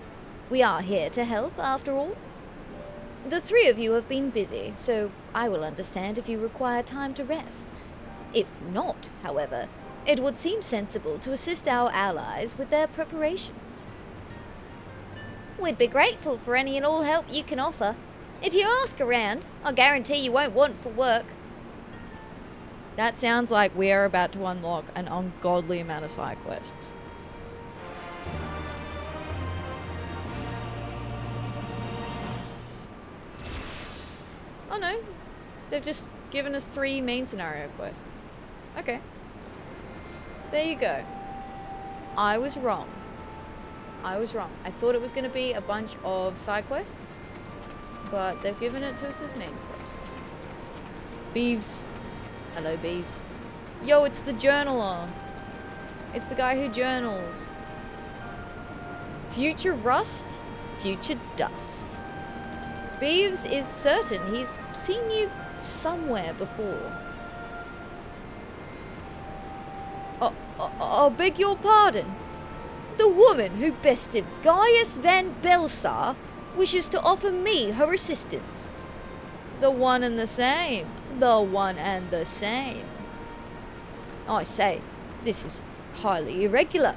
We are here to help, after all. The three of you have been busy, so I will understand if you require time to rest. If not, however, it would seem sensible to assist our allies with their preparations. We'd be grateful for any and all help you can offer. If you ask around, I'll guarantee you won't want for work. That sounds like we are about to unlock an ungodly amount of side quests. Oh no, they've just given us 3 main scenario quests. Okay. There you go. I was wrong. I thought it was going to be a bunch of side quests, but they've given it to us as main quests. Beeves. Hello, Beeves. Yo, it's the journaler. It's the guy who journals. Future rust, future dust. Beeves is certain he's seen you somewhere before. I beg your pardon. The woman who bested Gaius van Belsar wishes to offer me her assistance. The one and the same. The one and the same. I say, this is highly irregular.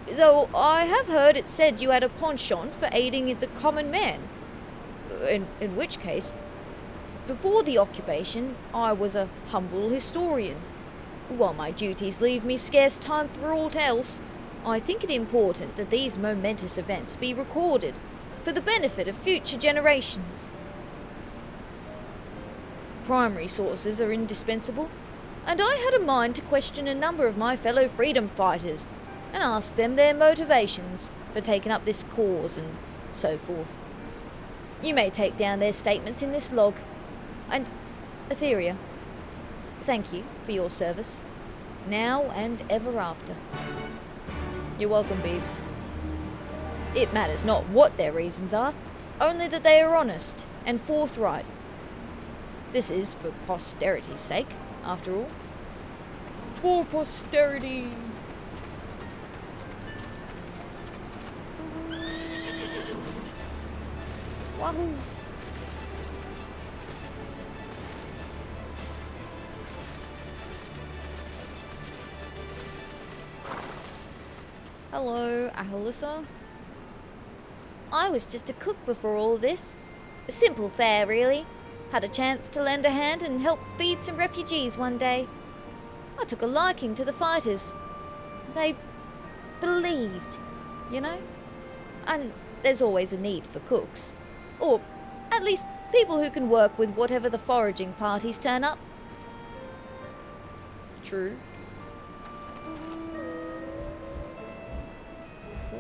Though I have heard it said you had a penchant for aiding the common man. In which case, before the occupation, I was a humble historian. While my duties leave me scarce time for aught else, I think it important that these momentous events be recorded for the benefit of future generations. Primary sources are indispensable, and I had a mind to question a number of my fellow freedom fighters and ask them their motivations for taking up this cause and so forth. You may take down their statements in this log. And, Atheria, thank you for your service, now and ever after. You're welcome, Beeves. It matters not what their reasons are. only that they are honest and forthright. This is for posterity's sake, after all. For posterity! Wahoo! Hello, Ahalissa. I was just a cook before all this. A simple fare, really. Had a chance to lend a hand and help feed some refugees one day. I took a liking to the fighters. They believed, you know? And there's always a need for cooks. Or at least people who can work with whatever the foraging parties turn up. True.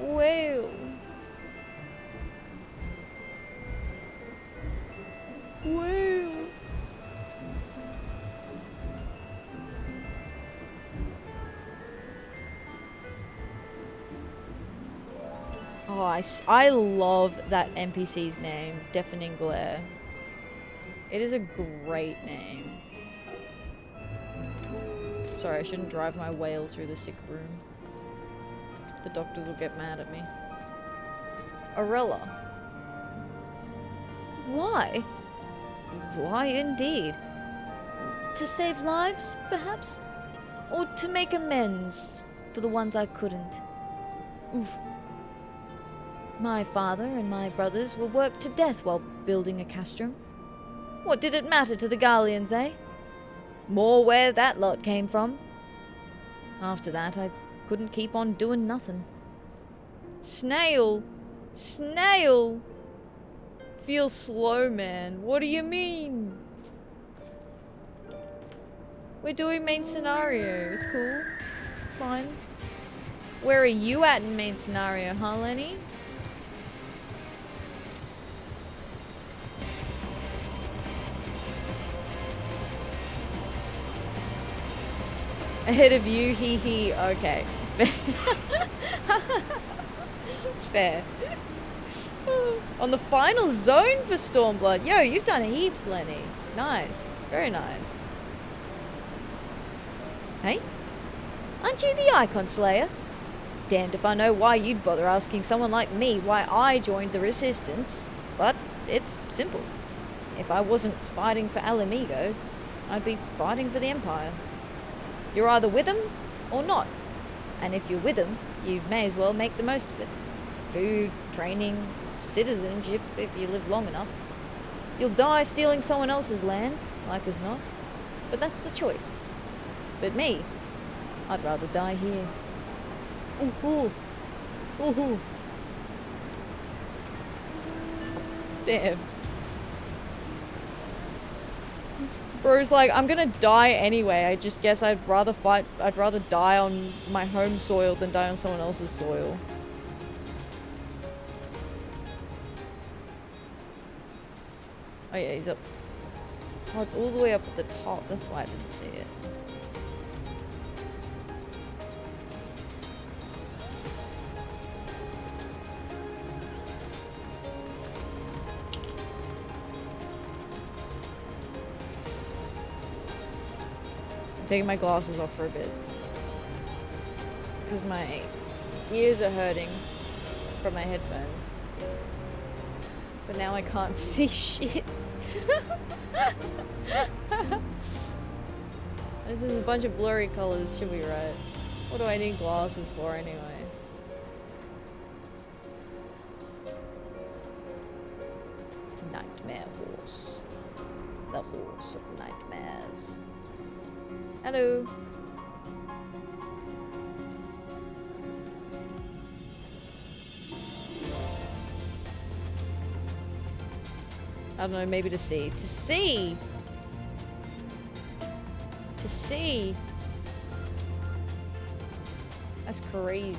Well. Well. Oh, I love that NPC's name, Deafening Glare. It is a great name. Sorry, I shouldn't drive my whale through the sick room. The doctors will get mad at me. Arella. Why? Why indeed? To save lives, perhaps? Or to make amends for the ones I couldn't? Oof. My father and my brothers were worked to death while building a castrum. What did it matter to the Garleans, eh? More where that lot came from. After that, I couldn't keep on doing nothing. Snail! Snail! Feel slow, man. What do you mean? We're doing main scenario. It's cool. It's fine. Where are you at in main scenario, huh, Lenny? Ahead of you, hee hee. Okay. Fair. On the final zone for Stormblood. Yo, you've done heaps, Lenny. Nice. Very nice. Hey? Aren't you the Icon Slayer? Damned if I know why you'd bother asking someone like me why I joined the Resistance. But it's simple. If I wasn't fighting for Alamigo, I'd be fighting for the Empire. You're either with them or not. And if you're with them, you may as well make the most of it. Food, training, citizenship if you live long enough. You'll die stealing someone else's land, like as not. But that's the choice. But me, I'd rather die here. Ooh. Ooh. Damn. Bro's like, I'm gonna die anyway. I just guess I'd rather die on my home soil than die on someone else's soil. Oh yeah, he's up. Oh, it's all the way up at the top. That's why I didn't see it. Taking my glasses off for a bit because my ears are hurting from my headphones, but now I can't see shit. This is a bunch of blurry colors, should be right. What do I need glasses for anyway? Nightmare horse. The horse of nightmares. Hello. I don't know, maybe to see. To see! To see! That's crazy.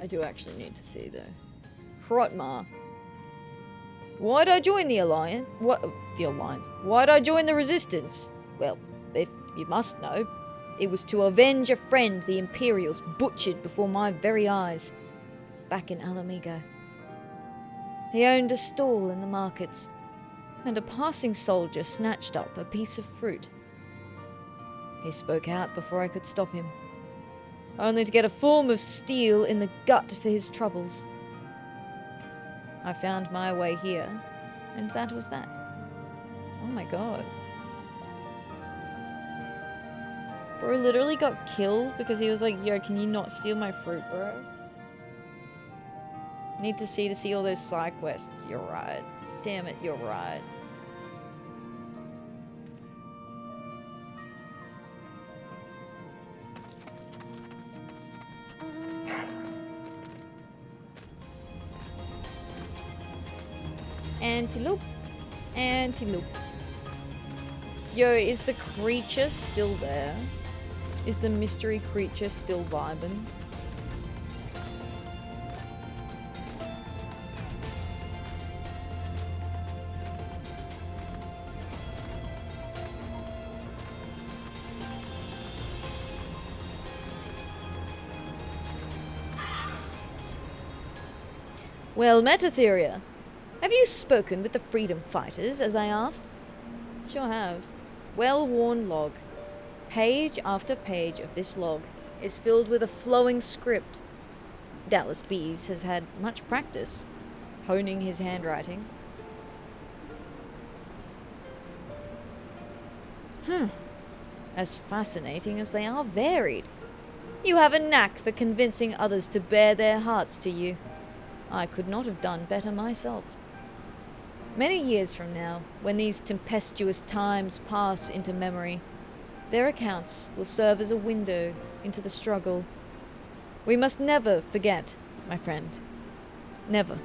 I do actually need to see though. Hrotmar. Why'd I join the Alliance? What? The Alliance. Why'd I join the Resistance? Well, if you must know, It was to avenge a friend the Imperials butchered before my very eyes, back in Alamigo. He owned a stall in the markets, and a passing soldier snatched up a piece of fruit. He spoke out before I could stop him, only to get a form of steel in the gut for his troubles. I found my way here, and that was that. Oh my god. Bro literally got killed because he was like, yo, can you not steal my fruit, bro? Need to see all those side quests. You're right. Damn it, you're right. Antelope. Antelope. Yo, is the creature still there? Is the mystery creature still vibing? Well met, Atheria. Have you spoken with the freedom fighters, as I asked? Sure have. Well-worn log. Page after page of this log is filled with a flowing script. Doubtless Beeves has had much practice honing his handwriting. As fascinating as they are varied. You have a knack for convincing others to bare their hearts to you. I could not have done better myself. Many years from now, when these tempestuous times pass into memory, their accounts will serve as a window into the struggle. We must never forget, my friend. Never.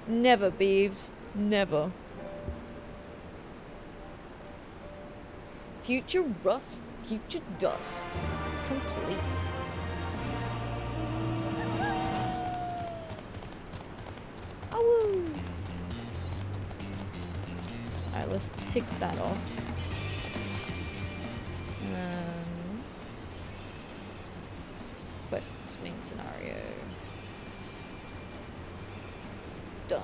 Never, Beeves. Never. Future rust, future dust. Complete. Oh. Alright, let's tick that off. Quests, main scenario. Done.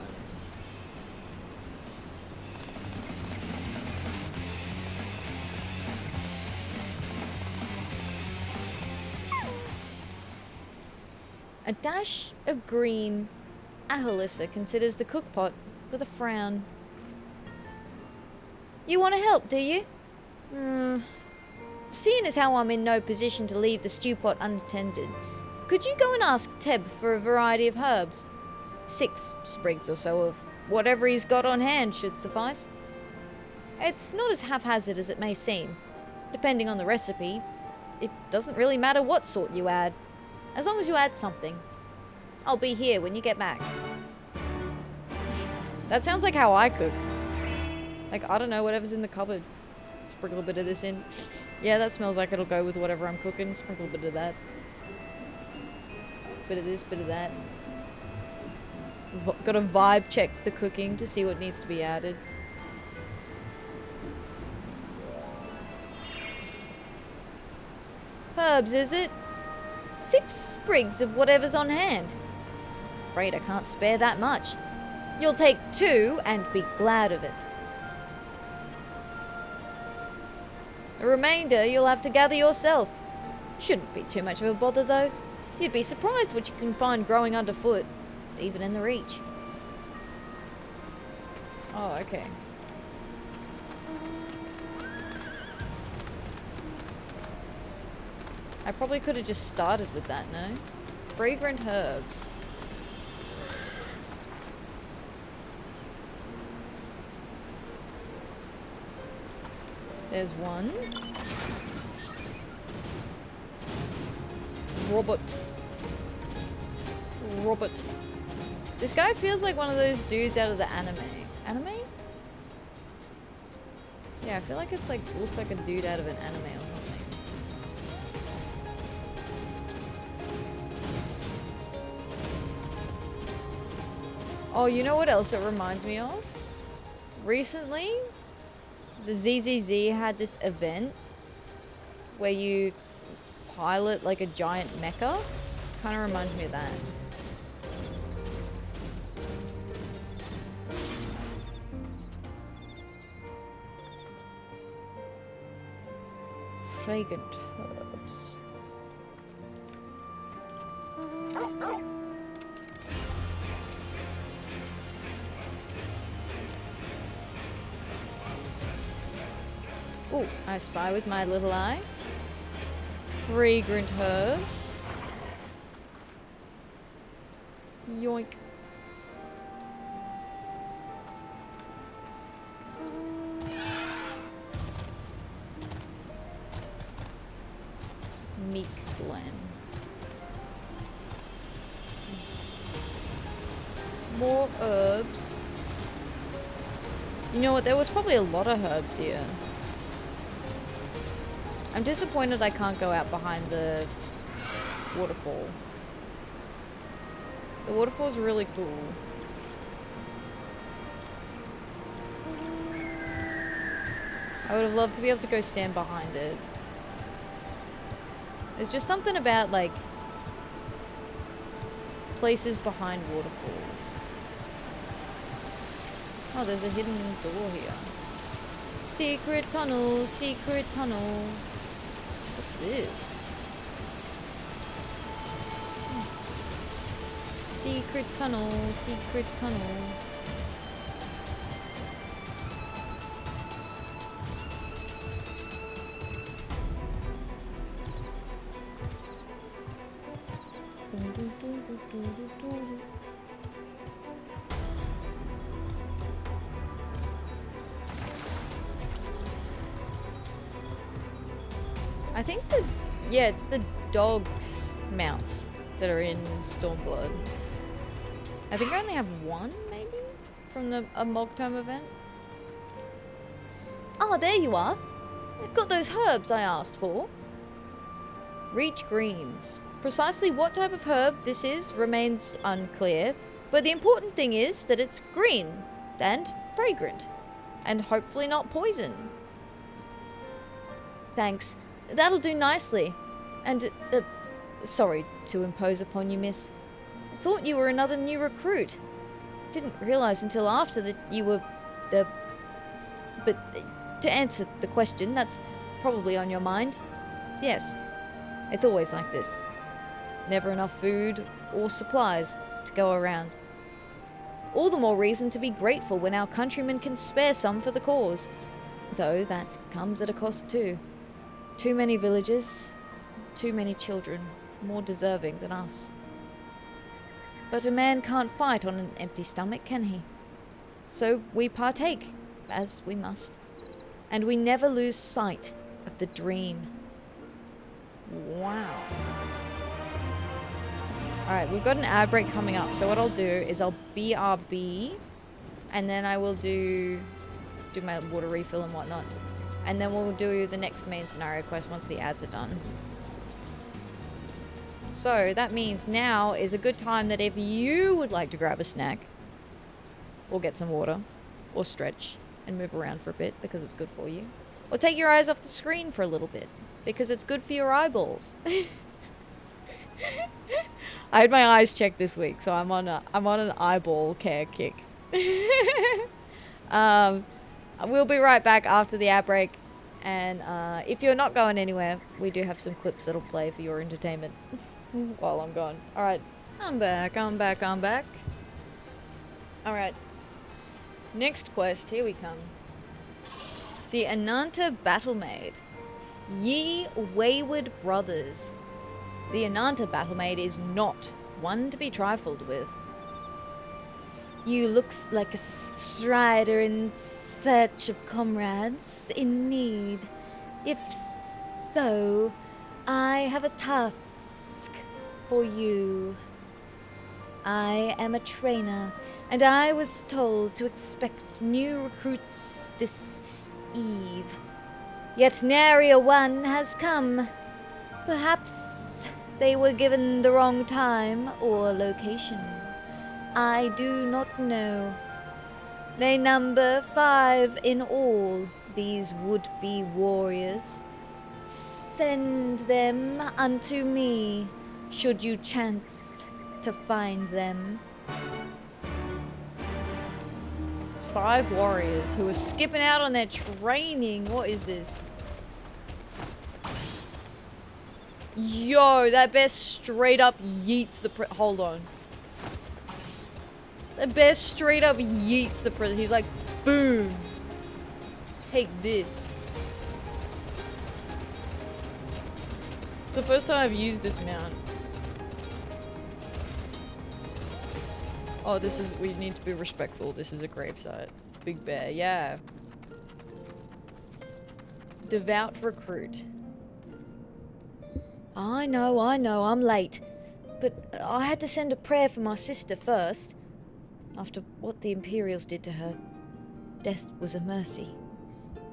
A dash of green. Ahalissa considers the cookpot with a frown. You want to help, do you? Seeing as how I'm in no position to leave the stew pot unattended, could you go and ask Teb for a variety of herbs? 6 sprigs or so of whatever he's got on hand should suffice. It's not as haphazard as it may seem. Depending on the recipe, it doesn't really matter what sort you add, as long as you add something. I'll be here when you get back. That sounds like how I cook. Like, I don't know, whatever's in the cupboard. Sprinkle a bit of this in. Yeah, that smells like it'll go with whatever I'm cooking. Sprinkle a bit of that. Bit of this, bit of that. Gotta vibe check the cooking to see what needs to be added. Herbs, is it? 6 sprigs of whatever's on hand. Afraid I can't spare that much. You'll take 2 and be glad of it. The remainder you'll have to gather yourself. Shouldn't be too much of a bother though. You'd be surprised what you can find growing underfoot, even in the Reach. Oh, okay. I probably could have just started with that, no? Fragrant herbs. There's one. Robert. This guy feels like one of those dudes out of the anime. Anime? Yeah, I feel like it's like, looks like a dude out of an anime or something. Oh, you know what else it reminds me of? Recently, the ZZZ had this event where you pilot like a giant mecha. Kind of reminds me of that. Fragrant herbs. Ooh, I spy with my little eye. Fragrant herbs. Yoink. Meek Glen. More herbs. You know what? There was probably a lot of herbs here. I'm disappointed I can't go out behind the waterfall. The waterfall's really cool. I would have loved to be able to go stand behind it. There's just something about, like, places behind waterfalls. Oh, there's a hidden door here. Secret tunnel, secret tunnel. What's this? Secret tunnel, secret tunnel. I think yeah, it's the dogs mounts that are in Stormblood. I think I only have one, maybe, from a Mogtome event. Ah, there you are. I've got those herbs I asked for. Reach greens. Precisely what type of herb this is remains unclear, but the important thing is that it's green and fragrant, and hopefully not poison. Thanks. That'll do nicely. And, sorry to impose upon you, miss. I thought you were another new recruit. Didn't realize until after that you were the... But to answer the question, that's probably on your mind. Yes, it's always like this. Never enough food or supplies to go around. All the more reason to be grateful when our countrymen can spare some for the cause. Though that comes at a cost too. Too many villages, too many children, more deserving than us. But a man can't fight on an empty stomach, can he? So we partake, as we must. And we never lose sight of the dream. Wow. Alright, we've got an ad break coming up, so what I'll do is I'll BRB, and then I will do my water refill and whatnot. And then we'll do the next main scenario quest once the ads are done. So that means now is a good time that if you would like to grab a snack, or get some water, or stretch and move around for a bit because it's good for you, or take your eyes off the screen for a little bit because it's good for your eyeballs. I had my eyes checked this week, so I'm on an eyeball care kick. We'll be right back after the ad break, and if you're not going anywhere, we do have some clips that'll play for your entertainment while I'm gone. Alright, I'm back. Alright, next quest, here we come. The Ananta Battlemaid. Ye Wayward Brothers. The Ananta Battlemaid is not one to be trifled with. You looks like a strider in search of comrades in need. If so, I have a task for you. I am a trainer, and I was told to expect new recruits this eve. Yet nary a one has come. Perhaps they were given the wrong time or location. I do not know. They number 5 in all, these would-be warriors. send them unto me, should you chance to find them. 5 warriors who are skipping out on their training. What is this? Yo, that bear straight up yeets the hold on. The bear straight up yeets the prison. He's like, boom. Take this. It's the first time I've used this mount. Oh, this is, we need to be respectful. This is a gravesite. Big bear, yeah. Devout recruit. I know, I'm late. But I had to send a prayer for my sister first. After what the Imperials did to her, death was a mercy.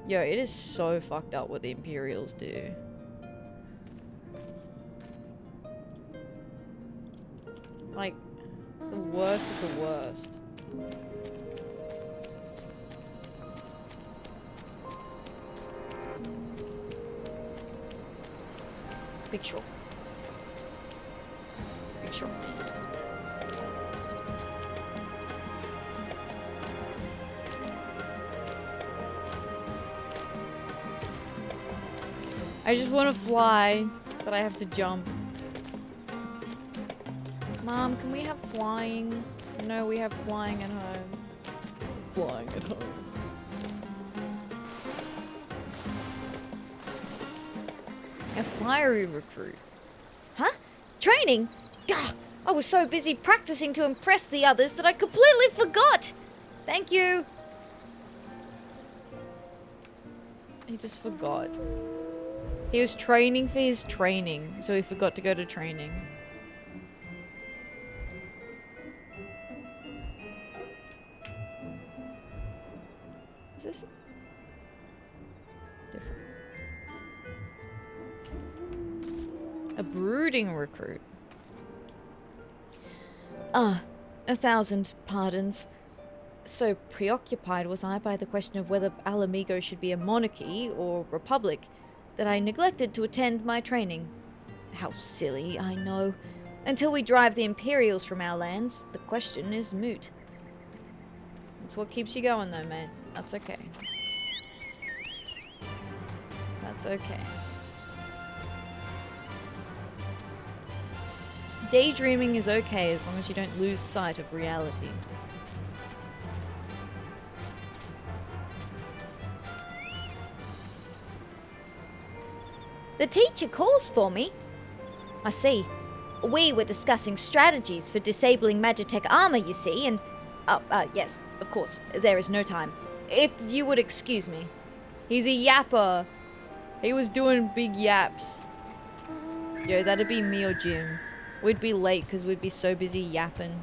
Yo, it is so fucked up what the Imperials do. Like, the worst of the worst. Big shot. Big shot. I just want to fly, but I have to jump. Mom, can we have flying? No, we have flying at home. Flying at home. A fiery recruit. Huh? Training? Gah, I was so busy practicing to impress the others that I completely forgot. Thank you. He just forgot. He was training for his training, so he forgot to go to training. Is this different? A brooding recruit. 1,000 pardons. So preoccupied was I by the question of whether Alamigo should be a monarchy or republic that I neglected to attend my training. How silly, I know. Until we drive the Imperials from our lands, the question is moot. That's what keeps you going though, mate. That's okay. That's okay. Daydreaming is okay as long as you don't lose sight of reality. The teacher calls for me. I see. We were discussing strategies for disabling Magitech armor, you see, and... yes, of course, there is no time. If you would excuse me. He's a yapper. He was doing big yaps. Yo, that'd be me or Jim. We'd be late because we'd be so busy yapping.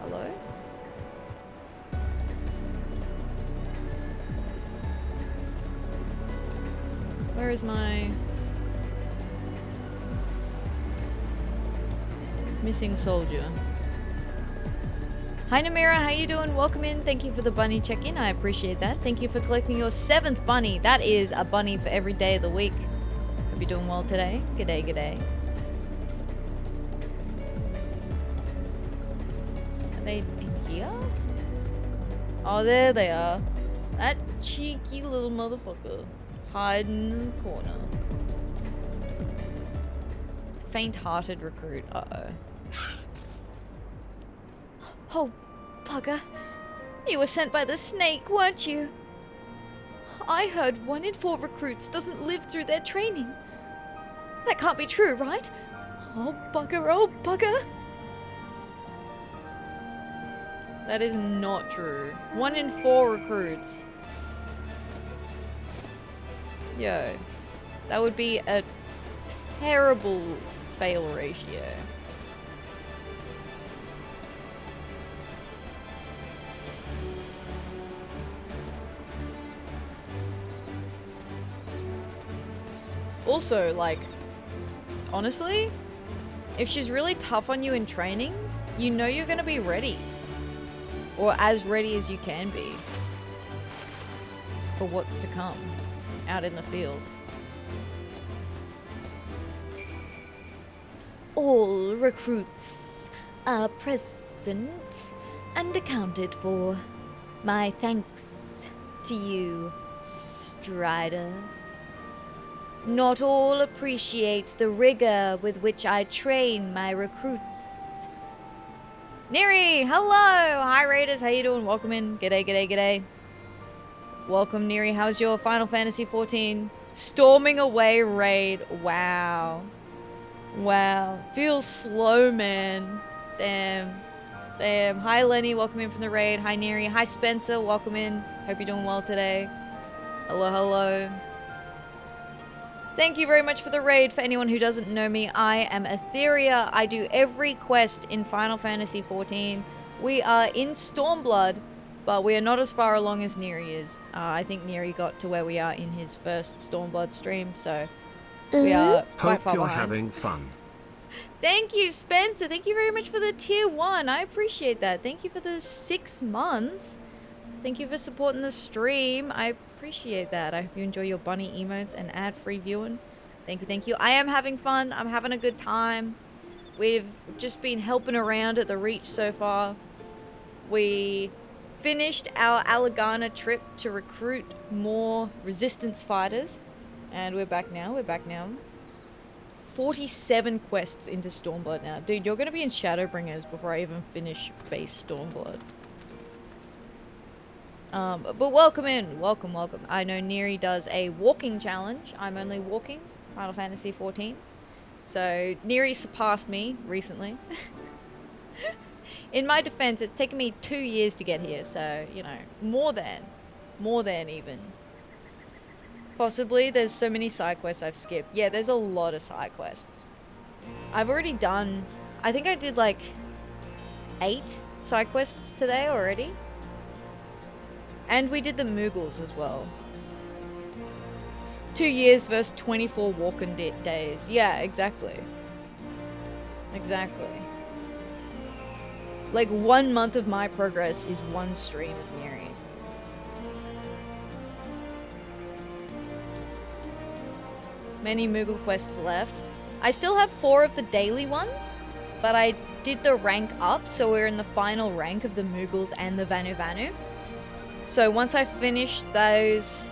Hello? Where is my missing soldier? Hi Namira, how you doing? Welcome in. Thank you for the bunny check-in. I appreciate that. Thank you for collecting your 7th bunny. That is a bunny for every day of the week. Hope you're doing well today. G'day, g'day. Are they in here? Oh, there they are. That cheeky little motherfucker. Hiding in the corner. Faint-hearted recruit. Uh-oh. Oh, bugger. You were sent by the snake, weren't you? I heard 1 in 4 recruits doesn't live through their training. That can't be true, right? Oh, bugger, oh, bugger. That is not true. 1 in 4 recruits. Yo. That would be a terrible fail ratio. Also, like, honestly, If she's really tough on you in training, you know you're going to be ready. Or as ready as you can be. For what's to come out in the field. All recruits are present and accounted for. My thanks to you, Strider. Not all appreciate the rigor with which I train my recruits. Neri, hello! Hi Raiders, how you doing? Welcome in. G'day, g'day, g'day. Welcome Neri, how's your Final Fantasy XIV Storming Away raid? Wow. Wow. Feels slow, man. Damn. Damn. Hi Lenny, welcome in from the raid. Hi Neri. Hi Spencer, welcome in. Hope you're doing well today. Hello, hello. Thank you very much for the raid. For anyone who doesn't know me, I am Atheria. I do every quest in Final Fantasy XIV. We are in Stormblood, but we are not as far along as Neri is. I think Neri got to where we are in his first Stormblood stream, so we are quite far behind. Hope you're having fun. Thank you, Spencer. Thank you very much for the tier 1. I appreciate that. Thank you for the 6 months. Thank you for supporting the stream. I appreciate that. I hope you enjoy your bunny emotes and ad-free viewing. Thank you, thank you. I am having fun. I'm having a good time. We've just been helping around at the Reach so far. We finished our Alagana trip to recruit more resistance fighters. And we're back now. We're back now. 47 quests into Stormblood now. Dude, you're going to be in Shadowbringers before I even finish base Stormblood. But welcome in. Welcome, welcome. I know Neri does a walking challenge. I'm only walking Final Fantasy XIV. So, Neri surpassed me recently. In my defense, it's taken me 2 years to get here. So, you know, more than even. Possibly, there's so many side quests I've skipped. Yeah, there's a lot of side quests. I've already done, I think I did like 8 side quests today already. And we did the Moogles as well. 2 years versus 24 walking days. Yeah, exactly. Exactly. Like 1 month of my progress is 1 stream of Neri's. Many Moogle quests left. I still have 4 of the daily ones, but I did the rank up, so we're in the final rank of the Moogles and the Vanu Vanu. So once I finish those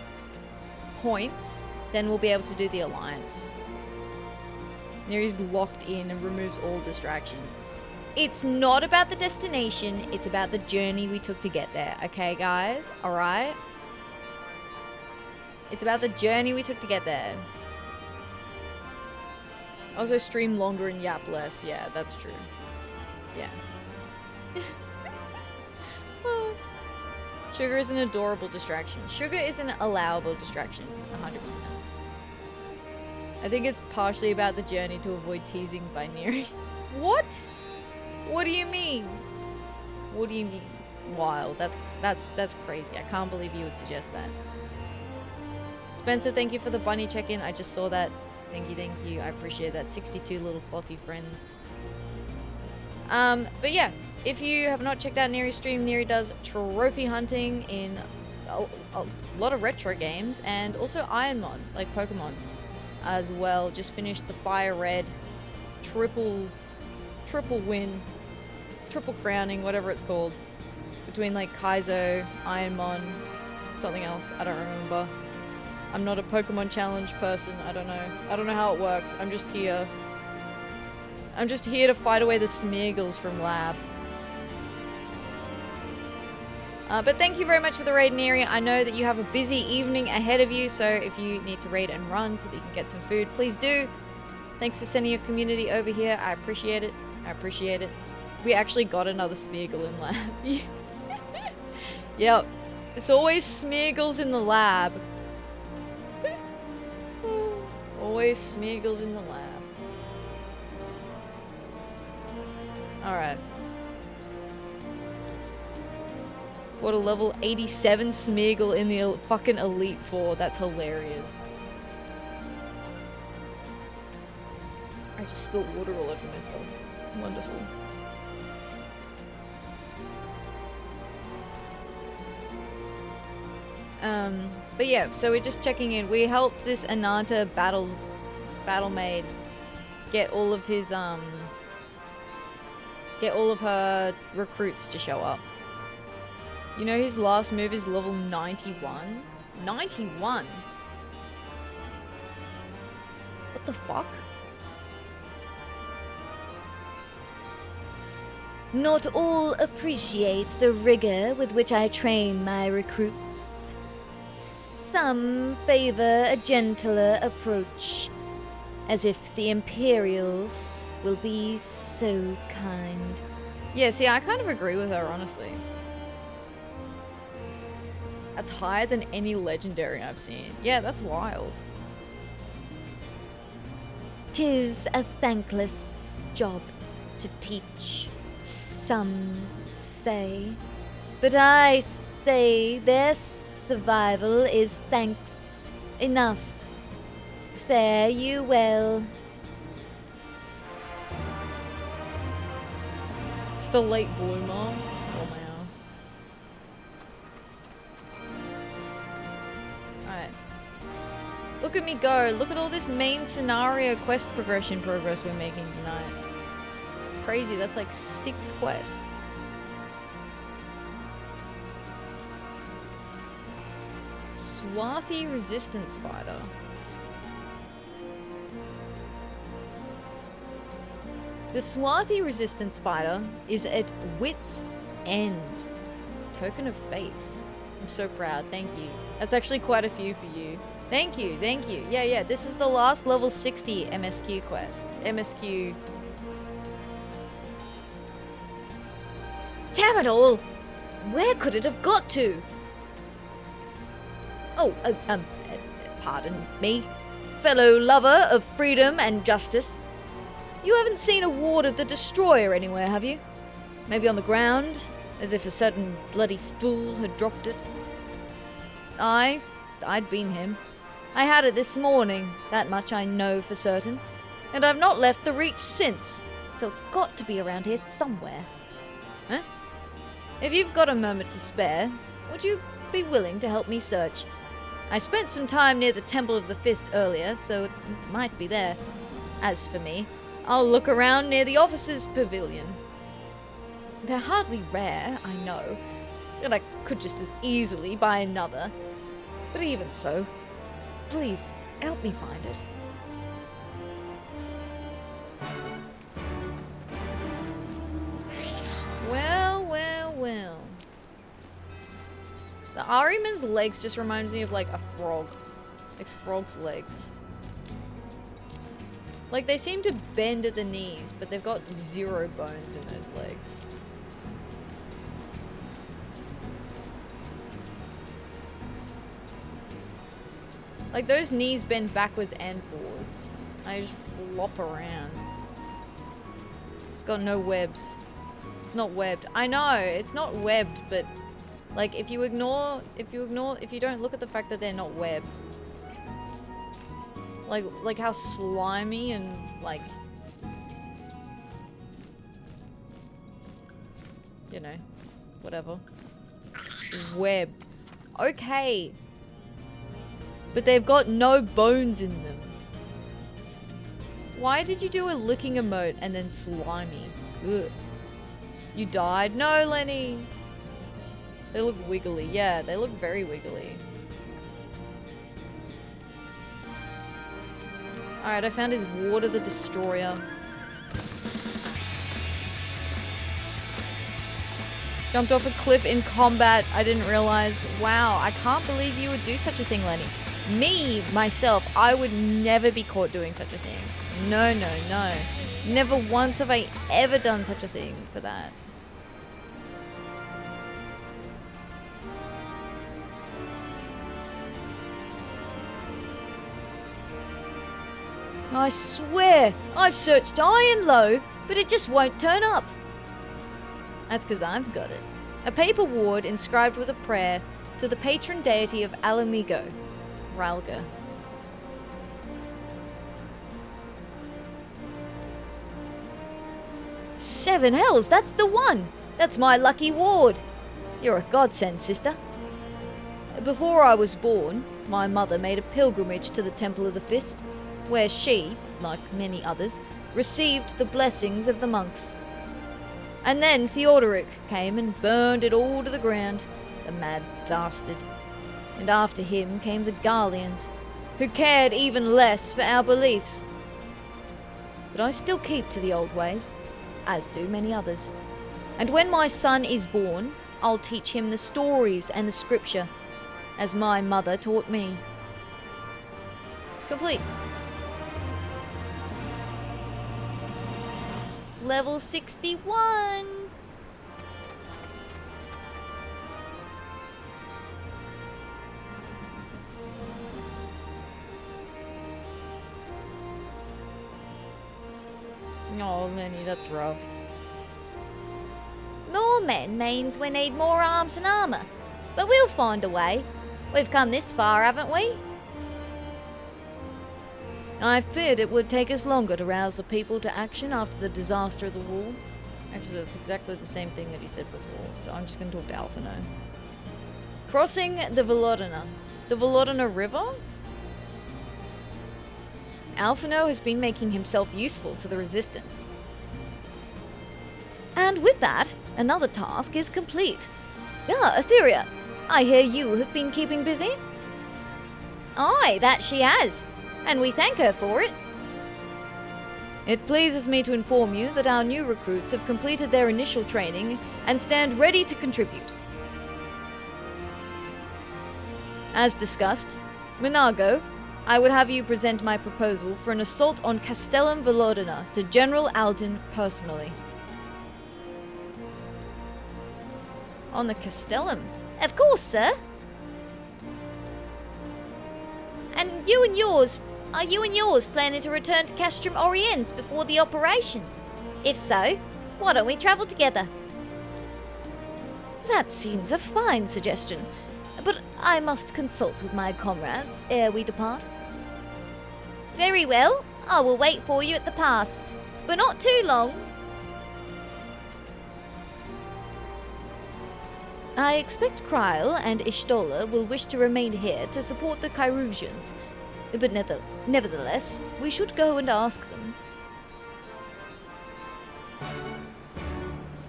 points, then we'll be able to do the alliance. Neri's locked in and removes all distractions. It's not about the destination, it's about the journey we took to get there. Okay, guys? Alright? It's about the journey we took to get there. Also stream longer and yap less. Yeah, that's true. Yeah. Oh. Sugar is an adorable distraction. Sugar is an allowable distraction, 100%. I think it's partially about the journey to avoid teasing by Neri. What? What do you mean? What do you mean? Wild. That's crazy. I can't believe you would suggest that. Spencer, thank you for the bunny check-in. I just saw that. Thank you. I appreciate that. 62 little fluffy friends. But yeah. If you have not checked out Neri's stream, Neri does trophy hunting in a lot of retro games and also Ironmon, like Pokemon as well. Just finished the Fire Red triple win, triple crowning, whatever it's called, between like Kaizo, Ironmon, something else, I don't remember. I'm not a Pokemon challenge person, I don't know how it works. I'm just here to fight away the Smeargles from lab. But thank you very much for the raid, Neri. I know that you have a busy evening ahead of you, so if you need to raid and run so that you can get some food, please do. Thanks for sending your community over here. I appreciate it. We actually got another Smeargle in lab. Yep. It's always Smeargles in the lab. Always Smeargles in the lab. Alright. What a level 87 Smeargle in the fucking Elite Four. That's hilarious. I just spilled water all over myself. Wonderful. But yeah, so we're just checking in. We helped this Ananta battle maid get all of his get all of her recruits to show up. You know his last move is level 91? 91? What the fuck? Not all appreciate the rigor with which I train my recruits. Some favor a gentler approach, as if the Imperials will be so kind. Yeah, see, I kind of agree with her, honestly. That's higher than any legendary I've seen. Yeah, that's wild. 'Tis a thankless job to teach, some say. But I say their survival is thanks enough. Fare you well. Just a late bloomer. Oh man. Alright. Look at me go. Look at all this main scenario quest progress we're making tonight. It's crazy. That's like 6 quests. Swarthy Resistance Fighter. The Swarthy Resistance Fighter is at wit's end. Token of faith. I'm so proud. Thank you. That's actually quite a few for you. Thank you. Thank you. Yeah, yeah. This is the last level 60 MSQ quest. MSQ. Damn it all! Where could it have got to? Oh, pardon me, fellow lover of freedom and justice. You haven't seen a ward of the Destroyer anywhere, have you? Maybe on the ground, as if a certain bloody fool had dropped it. I'd been him. I had it this morning, that much I know for certain. And I've not left the Reach since, so it's got to be around here somewhere. Huh? If you've got a moment to spare, would you be willing to help me search? I spent some time near the Temple of the Fist earlier, so it might be there. As for me, I'll look around near the officers' pavilion. They're hardly rare, I know, and I could just as easily buy another. But even so, please, help me find it. Well, well, well. The Ahriman's legs just reminds me of like a frog. Like frog's legs. Like they seem to bend at the knees, but they've got 0 bones in those legs. Like those knees bend backwards and forwards. I just flop around. It's got no webs. It's not webbed. I know, it's not webbed, but like if you don't look at the fact that they're not webbed. Like how slimy and like, you know, whatever. Webbed. Okay. But they've got no bones in them. Why did you do a licking emote and then slimy? Ugh. You died? No, Lenny! They look wiggly. Yeah, they look very wiggly. Alright, I found his Water the Destroyer. Jumped off a cliff in combat. I didn't realize. Wow, I can't believe you would do such a thing, Lenny. Me, myself, I would never be caught doing such a thing. No, no, no. Never once have I ever done such a thing for that. I swear, I've searched high and low, but it just won't turn up. That's because I've got it. A paper ward inscribed with a prayer to the patron deity of Alamigo, Ralga. 7 hells, that's the one! That's my lucky ward! You're a godsend, sister. Before I was born, my mother made a pilgrimage to the Temple of the Fist, where she, like many others, received the blessings of the monks. And then Theodoric came and burned it all to the ground, the mad bastard. And after him came the Garleans, who cared even less for our beliefs. But I still keep to the old ways, as do many others. And when my son is born, I'll teach him the stories and the scripture, as my mother taught me. Complete. Level 61! Oh, Lenny, that's rough. More men means we need more arms and armour. But we'll find a way. We've come this far, haven't we? I feared it would take us longer to rouse the people to action after the disaster of the wall. Actually, that's exactly the same thing that he said before, so I'm just going to talk to Alpha now. Crossing the Velodyna. The Velodyna River? Alphino has been making himself useful to the Resistance. And with that, another task is complete. Ah, Atheria, I hear you have been keeping busy? Aye, that she has. And we thank her for it. It pleases me to inform you that our new recruits have completed their initial training and stand ready to contribute. As discussed, Minago, I would have you present my proposal for an assault on Castellum Velodyna to General Alden personally. On the Castellum? Of course, sir. And you and yours, are you and yours planning to return to Castrum Oriens before the operation? If so, why don't we travel together? That seems a fine suggestion, but I must consult with my comrades ere we depart. Very well, I will wait for you at the pass, but not too long. I expect Kryl and Ishtola will wish to remain here to support the Kyrusians, but nevertheless, we should go and ask them.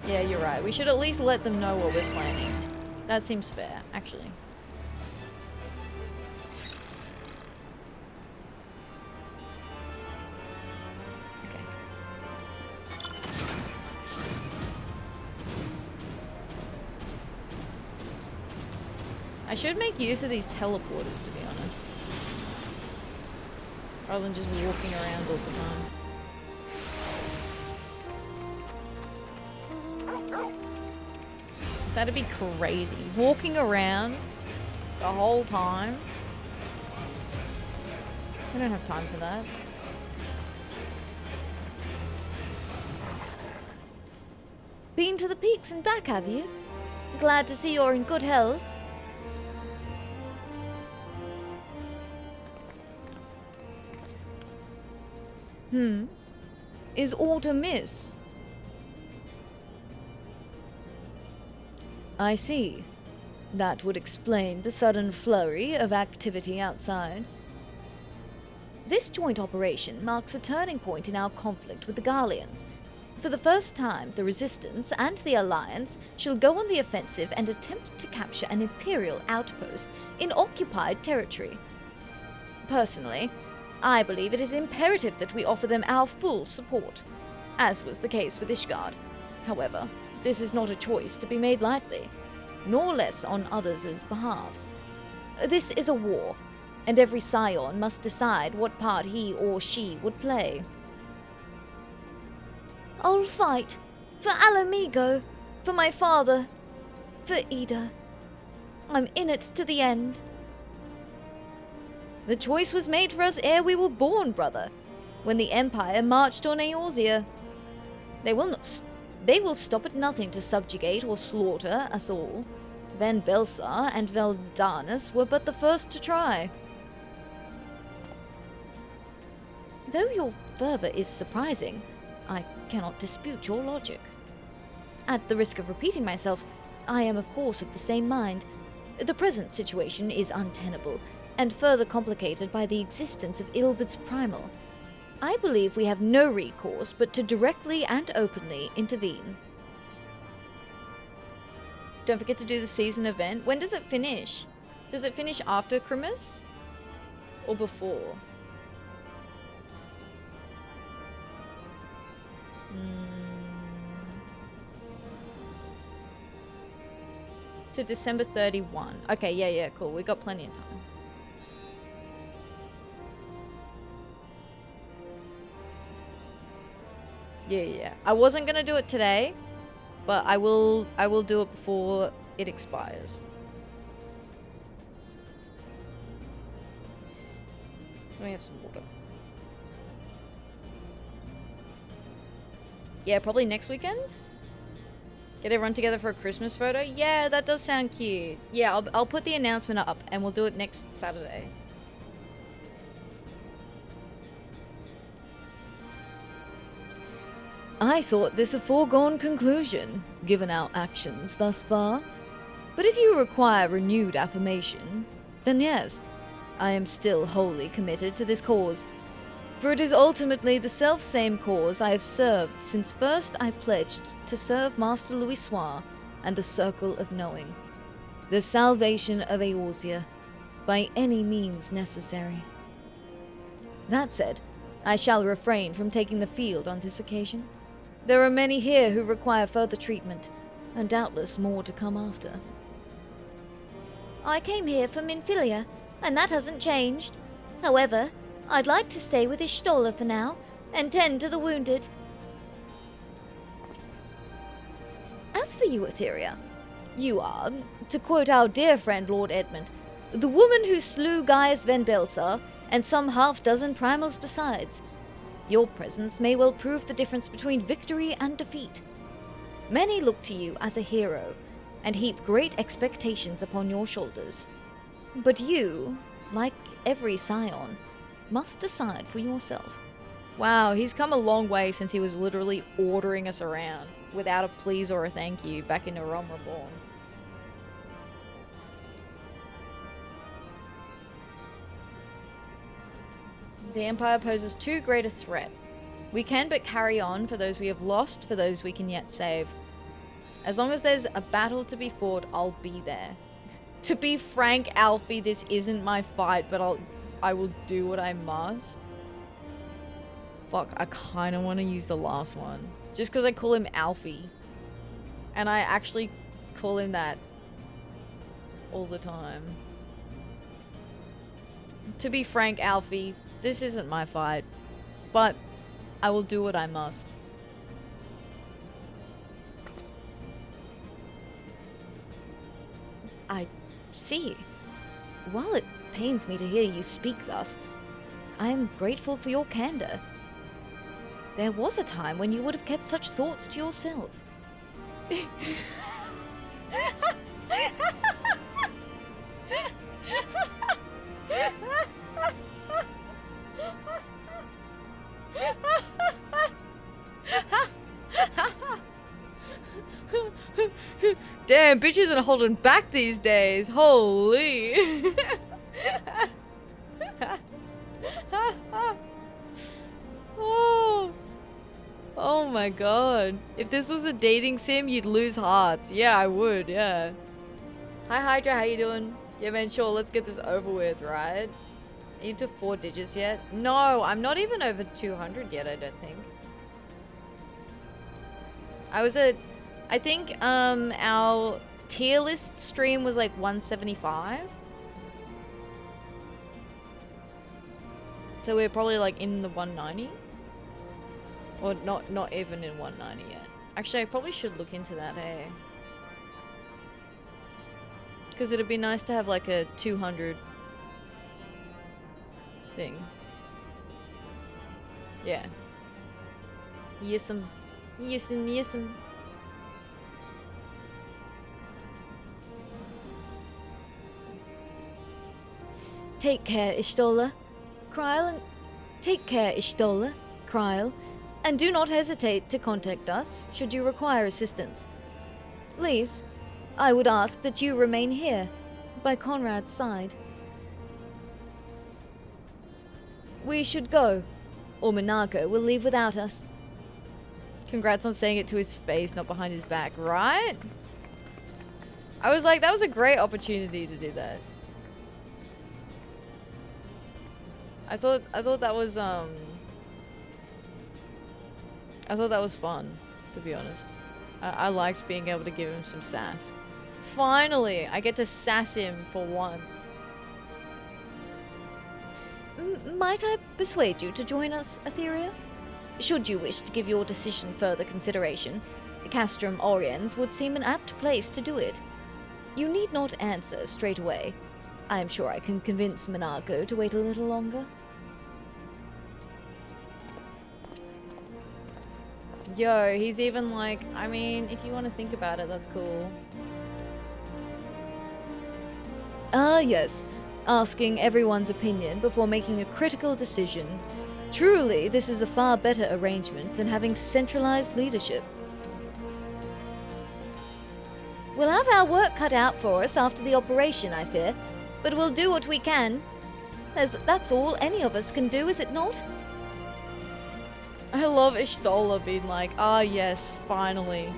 Yeah, you're right. We should at least let them know what we're planning. That seems fair, actually. I should make use of these teleporters, to be honest. Rather than just walking around all the time. That'd be crazy. Walking around the whole time. I don't have time for that. Been to the peaks and back, have you? Glad to see you're in good health. Is aught amiss? I see. That would explain the sudden flurry of activity outside. This joint operation marks a turning point in our conflict with the Garleans. For the first time, the Resistance and the Alliance shall go on the offensive and attempt to capture an Imperial outpost in occupied territory. Personally, I believe it is imperative that we offer them our full support, as was the case with Ishgard. However, this is not a choice to be made lightly, nor less on others' behalves. This is a war, and every scion must decide what part he or she would play. I'll fight for Alamigo, for my father, for Ida. I'm in it to the end. The choice was made for us ere we were born, brother, when the Empire marched on Eorzea. They will stop at nothing to subjugate or slaughter us all. Van Belsar and Veldanus were but the first to try. Though your fervor is surprising, I cannot dispute your logic. At the risk of repeating myself, I am of course of the same mind. The present situation is untenable, and further complicated by the existence of Ilberd's Primal. I believe we have no recourse but to directly and openly intervene. Don't forget to do the season event. When does it finish? Does it finish after Christmas? Or before? To December 31. Okay, yeah, cool. We got plenty of time. Yeah. I wasn't gonna do it today, but I will do it before it expires. Let me have some water. Yeah, probably next weekend? Get everyone together for a Christmas photo? Yeah, that does sound cute. Yeah, I'll put the announcement up and we'll do it next Saturday. I thought this a foregone conclusion, given our actions thus far. But if you require renewed affirmation, then yes, I am still wholly committed to this cause. For it is ultimately the self-same cause I have served since first I pledged to serve Master Louisoix and the Circle of Knowing. The salvation of Eorzea, by any means necessary. That said, I shall refrain from taking the field on this occasion. There are many here who require further treatment, and doubtless more to come after. I came here for Minfilia, and that hasn't changed. However, I'd like to stay with Y'shtola for now, and tend to the wounded. As for you, Atheria, you are, to quote our dear friend Lord Edmund, the woman who slew Gaius Van Belsar, and some half-dozen primals besides. Your presence may well prove the difference between victory and defeat. Many look to you as a hero, and heap great expectations upon your shoulders. But you, like every scion, must decide for yourself. Wow, he's come a long way since he was literally ordering us around without a please or a thank you back in A Realm Reborn. The Empire poses too great a threat. We can but carry on for those we have lost, for those we can yet save. As long as there's a battle to be fought, I'll be there. To be frank, Alfie, this isn't my fight, but I will do what I must. Fuck, I kind of want to use the last one. Just because I call him Alfie. And I actually call him that all the time. To be frank, Alfie, this isn't my fight. But I will do what I must. I see. While it pains me to hear you speak thus, I am grateful for your candor. There was a time when you would have kept such thoughts to yourself. Damn, bitches are holding back these days. Holy. Oh my god. If this was a dating sim, you'd lose hearts. Yeah, I would, yeah. Hi Hydra, how you doing? Yeah man, sure, let's get this over with, right? Are you to 4 digits yet? No, I'm not even over 200 yet, I don't think. I think our tier list stream was like 175. So we're probably like in the 190. Or not even in 190 yet. Actually, I probably should look into that, hey? Because it'd be nice to have like a 200 thing. Yeah. Yes'm. Yes'm, yes'm. Take care, Y'shtola. Kryl, and take care, Y'shtola. Kryl. and do not hesitate to contact us should you require assistance. Please, I would ask that you remain here, by Conrad's side. We should go, or Monaco will leave without us. Congrats on saying it to his face, not behind his back, right? I was like, that was a great opportunity to do that. I thought that was I thought that was fun, to be honest. I liked being able to give him some sass. Finally, I get to sass him for once. Might I persuade you to join us, Atheria? Should you wish to give your decision further consideration, Castrum Oriens would seem an apt place to do it. You need not answer straight away. I am sure I can convince Monaco to wait a little longer. Yo, he's even like, I mean, if you want to think about it, that's cool. Ah, yes. Asking everyone's opinion before making a critical decision. Truly, this is a far better arrangement than having centralized leadership. We'll have our work cut out for us after the operation, I fear, but we'll do what we can. That's all any of us can do, is it not? I love Ishtola being like, ah yes, finally.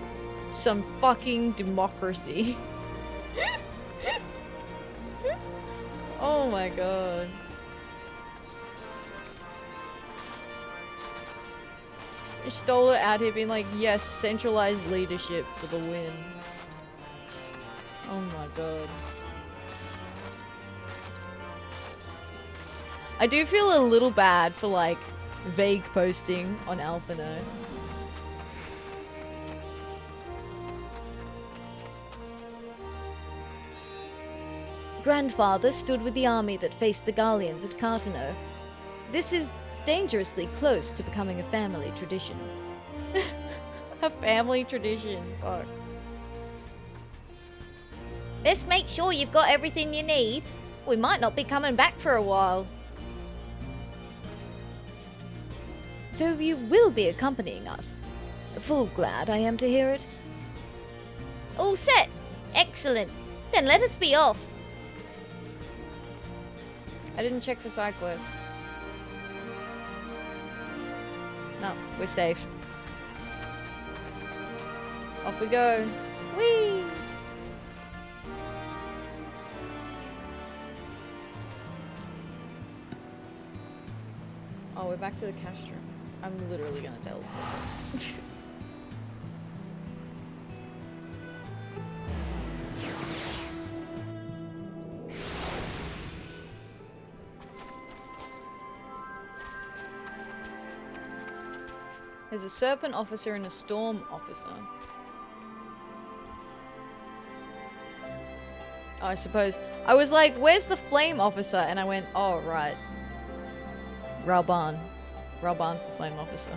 Some fucking democracy. Oh my god. Ishtola out here being like, yes, centralized leadership for the win. Oh my god. I do feel a little bad for like vague posting on Alphino. Grandfather stood with the army that faced the Garleans at Cartano. This is dangerously close to becoming a family tradition. A family tradition, fuck. Best make sure you've got everything you need. We might not be coming back for a while. So you will be accompanying us. Full glad I am to hear it. All set. Excellent. Then let us be off. I didn't check for side quests. No, we're safe. Off we go. Whee! Oh, we're back to the castrum. I'm literally gonna teleport. There's a serpent officer and a storm officer. Oh, I suppose. I was like, where's the flame officer? And I went, oh, right. Ralban. Ralban's the flame officer.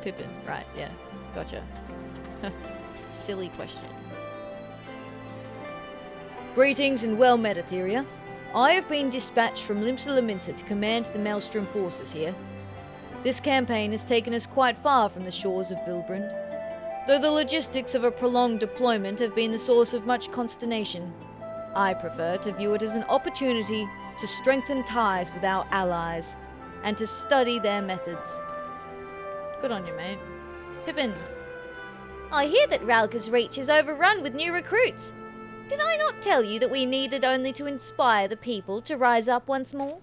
Pippin, right, yeah. Gotcha. Silly question. Greetings and well met, Atheria. I have been dispatched from Limsa Laminsa to command the Maelstrom forces here. This campaign has taken us quite far from the shores of Vilbrand, though the logistics of a prolonged deployment have been the source of much consternation. I prefer to view it as an opportunity to strengthen ties with our allies and to study their methods. Good on you, mate. Pippin. I hear that Ralka's Reach is overrun with new recruits. Did I not tell you that we needed only to inspire the people to rise up once more?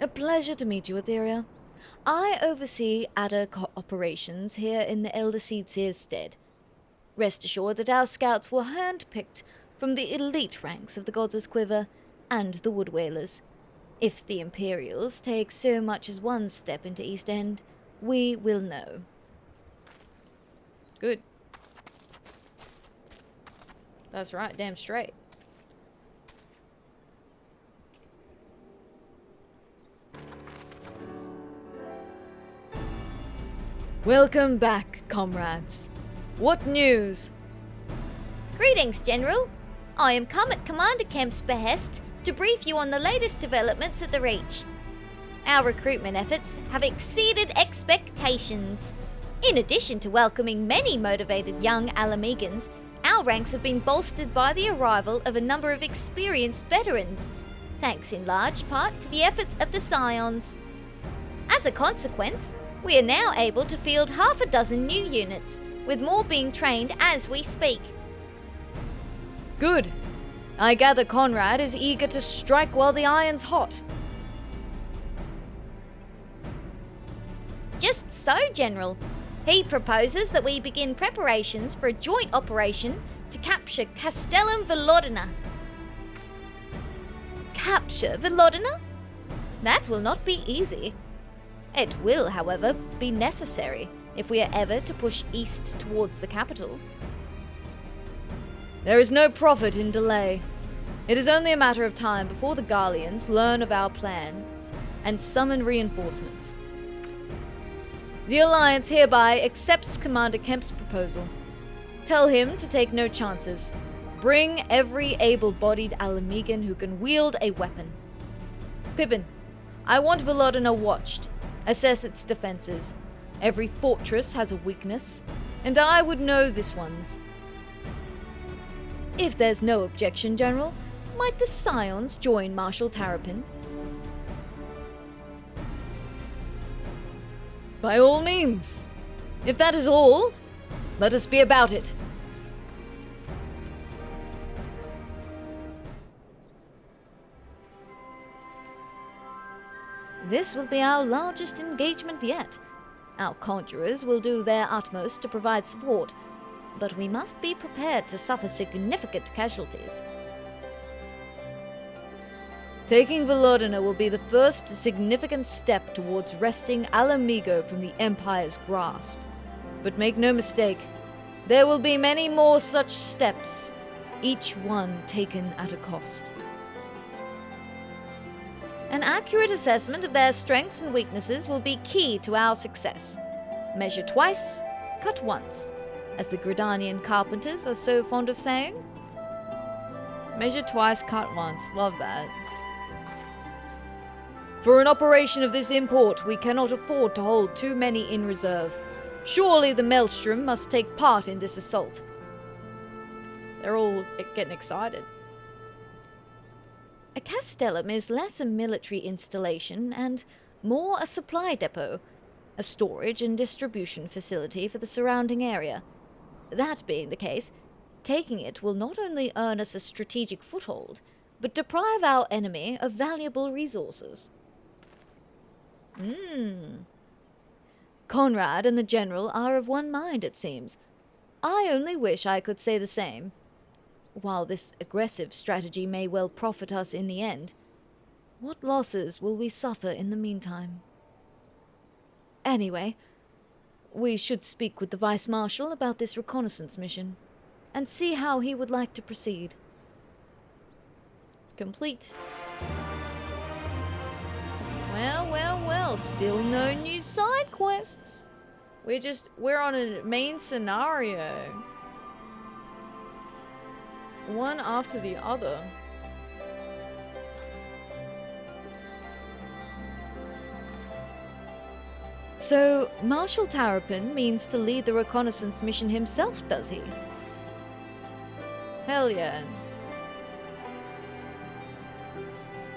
A pleasure to meet you, Atheria. I oversee Adder operations here in the Elder Seedseer's stead. Rest assured that our scouts were handpicked from the elite ranks of the Gods' Quiver and the Wood Whalers. If the Imperials take so much as one step into East End, we will know. Good. That's right, damn straight. Welcome back, comrades. What news? Greetings, General. I am come at Commander Kemp's behest to brief you on the latest developments at the Reach. Our recruitment efforts have exceeded expectations. In addition to welcoming many motivated young Alamegans, our ranks have been bolstered by the arrival of a number of experienced veterans, thanks in large part to the efforts of the Scions. As a consequence, we are now able to field half a dozen new units, with more being trained as we speak. Good. I gather Conrad is eager to strike while the iron's hot. Just so, General. He proposes that we begin preparations for a joint operation to capture Castellum Velodyna. Capture Velodyna? That will not be easy. It will, however, be necessary if we are ever to push east towards the capital. There is no profit in delay. It is only a matter of time before the Garleans learn of our plans and summon reinforcements. The Alliance hereby accepts Commander Kemp's proposal. Tell him to take no chances. Bring every able-bodied Alamegan who can wield a weapon. Pippin, I want Velodyna watched. Assess its defenses. Every fortress has a weakness, and I would know this one's. If there's no objection, General, might the Scions join Marshal Terrapin? By all means. If that is all, let us be about it. This will be our largest engagement yet. Our conjurers will do their utmost to provide support, but we must be prepared to suffer significant casualties. Taking Velodyna will be the first significant step towards wresting Alamigo from the Empire's grasp. But make no mistake, there will be many more such steps, each one taken at a cost. An accurate assessment of their strengths and weaknesses will be key to our success. Measure twice, cut once, as the Gridanian carpenters are so fond of saying. Measure twice, cut once. Love that. For an operation of this import, we cannot afford to hold too many in reserve. Surely the Maelstrom must take part in this assault. They're all getting excited. A castellum is less a military installation and more a supply depot, a storage and distribution facility for the surrounding area. That being the case, taking it will not only earn us a strategic foothold, but deprive our enemy of valuable resources. Conrad and the General are of one mind, it seems. I only wish I could say the same. While this aggressive strategy may well profit us in the end, what losses will we suffer in the meantime? Anyway, we should speak with the Vice Marshal about this reconnaissance mission, and see how he would like to proceed. Complete. Well, still no new side quests. We're on a main scenario. One after the other. So, Marshal Terrapin means to lead the reconnaissance mission himself, does he? Hell yeah.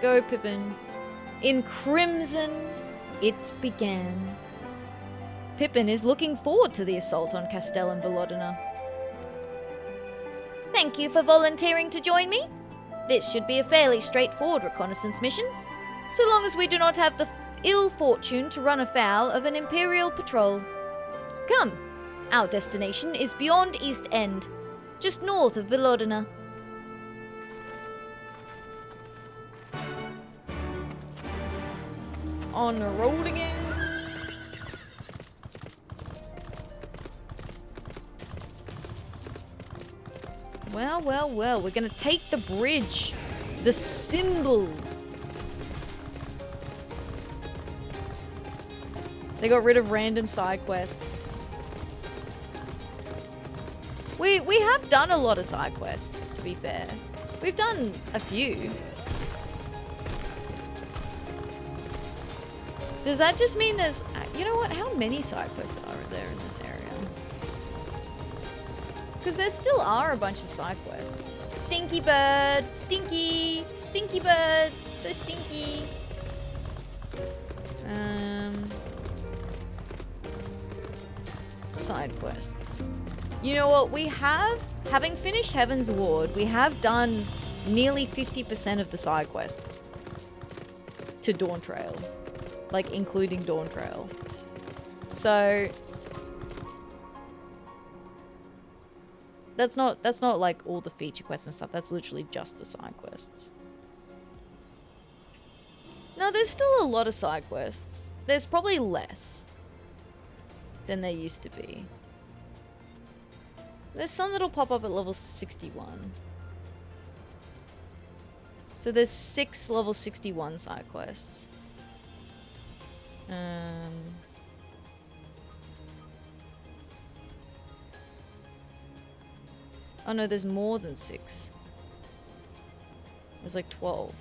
Go, Pippin. In crimson, it began. Pippin is looking forward to the assault on Castellum Velodyna. Thank you for volunteering to join me. This should be a fairly straightforward reconnaissance mission, so long as we do not have the ill fortune to run afoul of an Imperial patrol. Come, our destination is beyond East End, just north of Velodyna. On the road again. Well, we're gonna take the bridge. The symbol. They got rid of random side quests. We have done a lot of side quests, to be fair. We've done a few. Does that just mean there's... You know what? How many side quests are there in this area? Because there still are a bunch of side quests. Stinky bird! Stinky! Stinky bird! So stinky! Side quests. You know what? We have... Having finished Heaven's Ward, we have done nearly 50% of the side quests. To Dawn Trail. Like, including Dawn Trail. So... That's not like all the feature quests and stuff. That's literally just the side quests. No, there's still a lot of side quests. There's probably less than there used to be. There's some that'll pop up at level 61. So there's 6 level 61 side quests. Oh no, there's more than 6. There's like 12.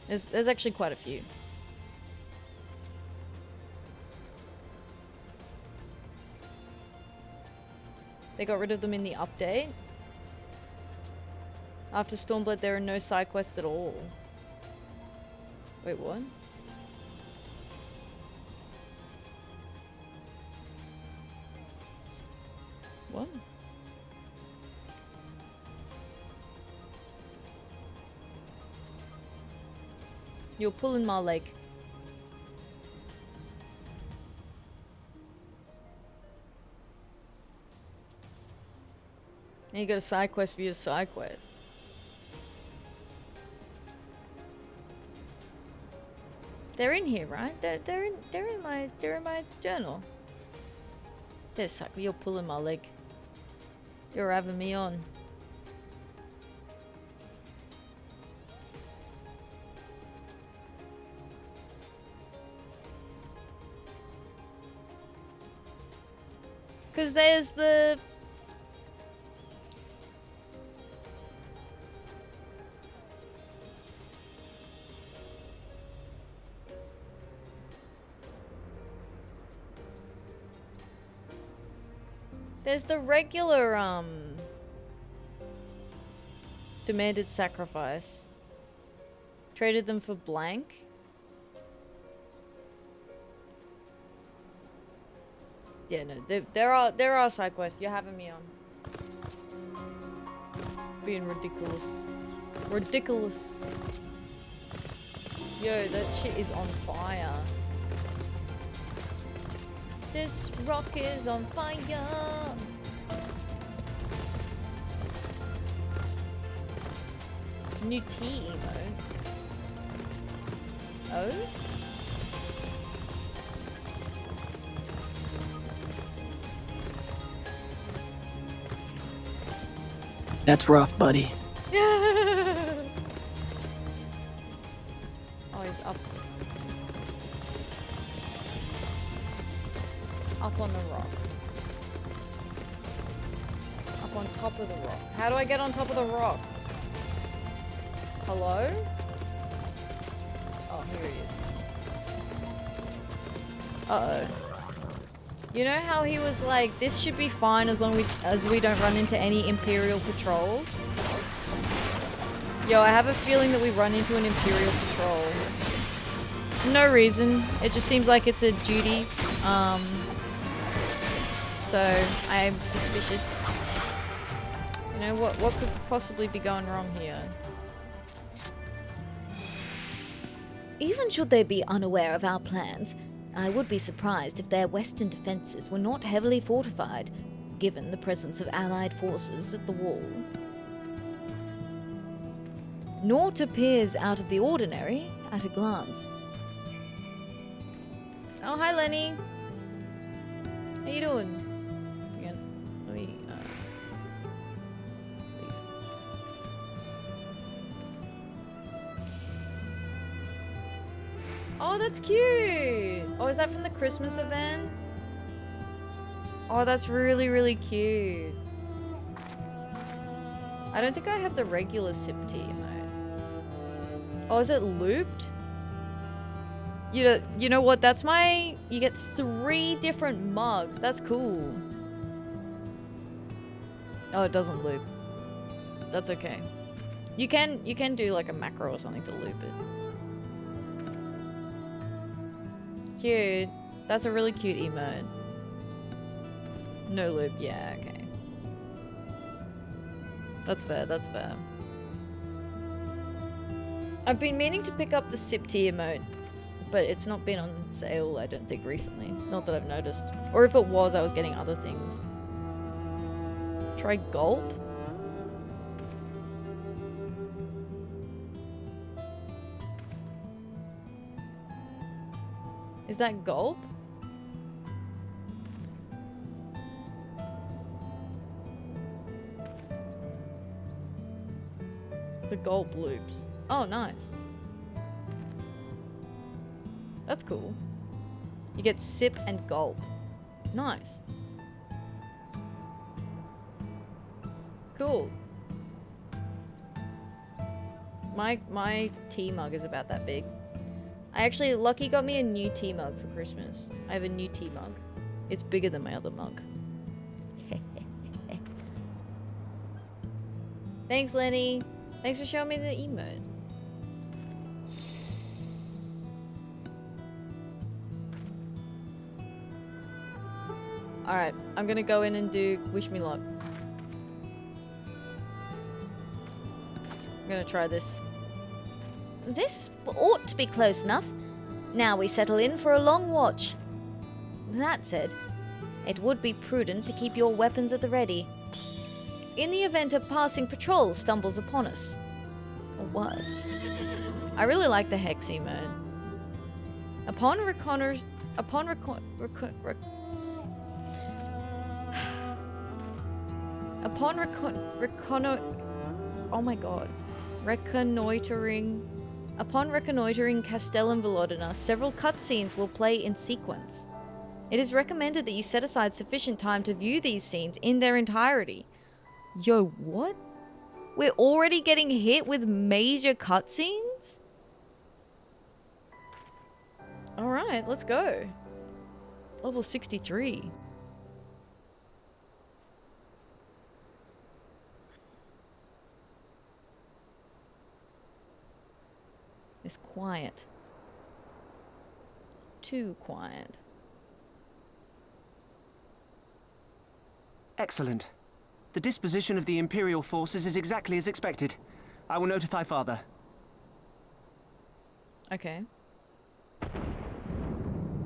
There's actually quite a few. They got rid of them in the update. After Stormblood, there are no side quests at all. Wait, what? What? You're pulling my leg. And you got a side quest for your side quest. They're in here, right? They're in my journal. There's side. You're pulling my leg. You're having me on. Because there's the... There's the regular, demanded sacrifice. Traded them for blank. Yeah, no, there are side quests. You're having me on. Being ridiculous. Ridiculous. Yo, that shit is on fire. This rock is on fire. New tea emote. Oh? That's rough, buddy. Oh, he's up. Up on the rock. Up on top of the rock. How do I get on top of the rock? Hello? Oh, here he is. Uh-oh. You know how he was like, this should be fine as long as we don't run into any Imperial patrols? Yo, I have a feeling that we run into an Imperial patrol. No reason. It just seems like it's a duty. So I am suspicious. You know, what could possibly be going wrong here? Even should they be unaware of our plans, I would be surprised if their western defenses were not heavily fortified, given the presence of allied forces at the wall. Naught appears out of the ordinary at a glance. Oh, hi Lenny. How you doing? Again, let me, leave. Oh, that's cute! Oh, is that from the Christmas event? Oh, that's really, really cute. I don't think I have the regular sip tea emote. Oh, is it looped? You know what? That's my... You get 3 different mugs. That's cool. Oh, it doesn't loop. That's okay. You can do like a macro or something to loop it. Cute. That's a really cute emote. No loop. Yeah, okay. That's fair, that's fair. I've been meaning to pick up the sip tea emote, but it's not been on sale, I don't think, recently. Not that I've noticed. Or if it was, I was getting other things. Try gulp? Is that gulp? The gulp loops. Oh, nice. That's cool. You get sip and gulp. Nice. Cool. My tea mug is about that big. Lucky got me a new tea mug for Christmas. I have a new tea mug. It's bigger than my other mug. Thanks, Lenny. Thanks for showing me the emote. Alright, I'm gonna go in and do Wish Me Luck. I'm gonna try this. This ought to be close enough. Now we settle in for a long watch. That said, it would be prudent to keep your weapons at the ready. In the event a passing patrol stumbles upon us. Or worse. I really like the hex emote. Upon reconnoitering Castel and Velodyna, several cutscenes will play in sequence. It is recommended that you set aside sufficient time to view these scenes in their entirety. Yo, what? We're already getting hit with major cutscenes? Alright, let's go. Level 63. It's quiet. Too quiet. Excellent. The disposition of the Imperial forces is exactly as expected. I will notify Father. Okay.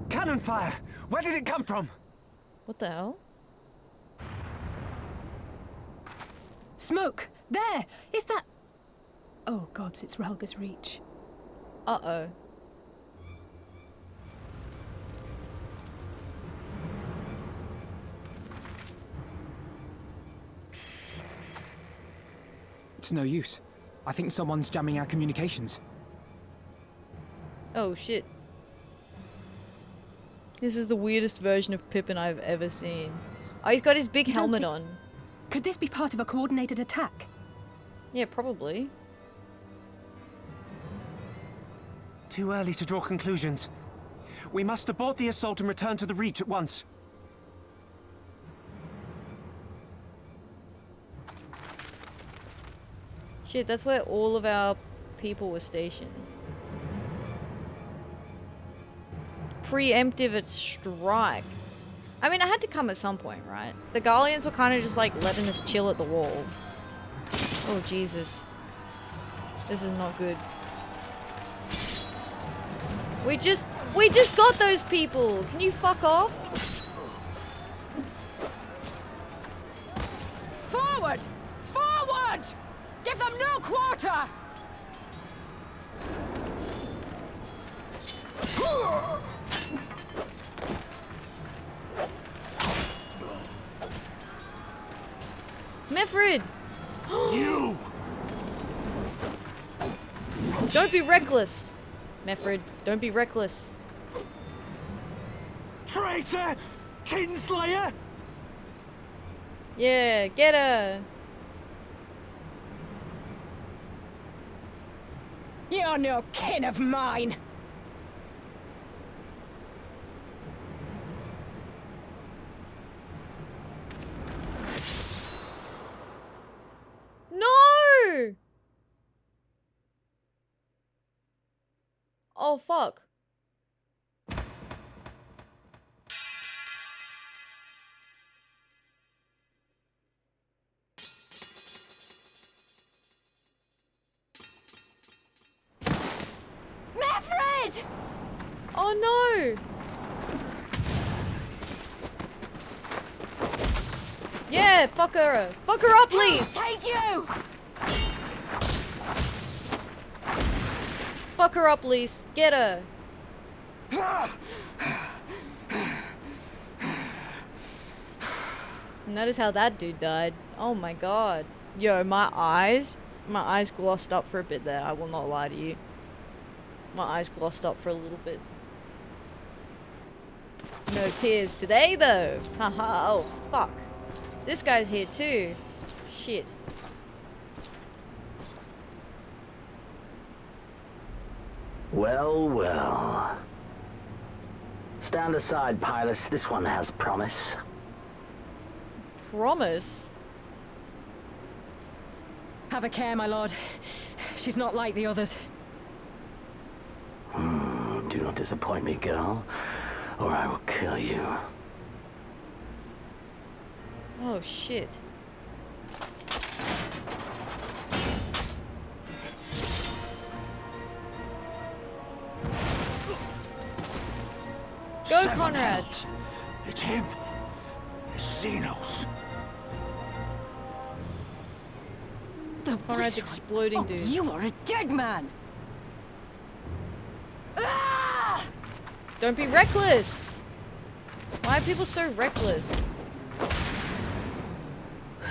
Cannon fire! Where did it come from? What the hell? Smoke! There! Is that... Oh gods, it's Relga's Reach. Uh-oh. It's no use. I think someone's jamming our communications. Oh shit. This is the weirdest version of Pippin I've ever seen. Oh, he's got his big helmet on. Could this be part of a coordinated attack? Yeah, probably. Too early to draw conclusions. We must abort the assault and return to the Reach at once. Shit, that's where all of our people were stationed. Preemptive at strike. I mean, I had to come at some point, right? The Garleans were kind of just like letting us chill at the wall. Oh, Jesus. This is not good. We just got those people! Can you fuck off? Forward! Forward! Give them no quarter! Mefrid! You! Don't be reckless! Mefrid, don't be reckless. Traitor! Kinslayer! Yeah, get her! You're no kin of mine! No! Oh, fuck. Meffred! Oh, no! Yeah, fuck her. Fuck her up, please! Take you! Fuck her up, Lise. Get her. Notice how that dude died. Oh my god. Yo, my eyes glossed up for a bit there. I will not lie to you. My eyes glossed up for a little bit. No tears today, though. Haha. Oh, fuck. This guy's here, too. Shit. Well, well. Stand aside, Pilus. This one has promise. Promise? Have a care, my lord. She's not like the others. Do not disappoint me, girl, or I will kill you. Oh, shit. Go, Seven Conrad! hells. It's him. It's Xenos. The Conrad's voice- exploding, Oh, dude. you are a dead man! Ah! Don't be reckless! Why are people so reckless?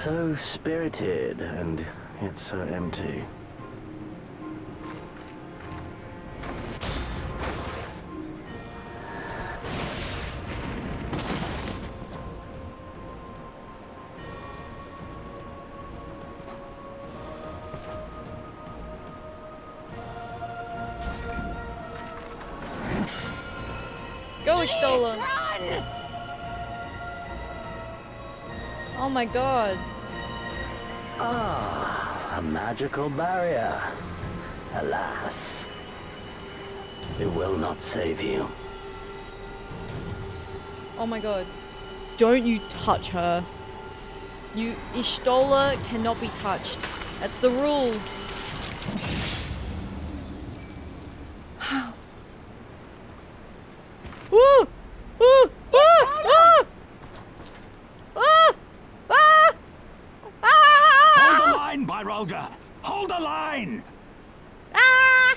So spirited, and yet so empty. Go, Stola! Run! Oh my god. Ah, a magical barrier. Alas, it will not save you. Oh my god. Don't you touch her. You, Ishtola cannot be touched. That's the rule. Ooh! Ooh! Ah! Ah! Ah! Ah! Hold the line, Byrolga. Hold the line. Ah!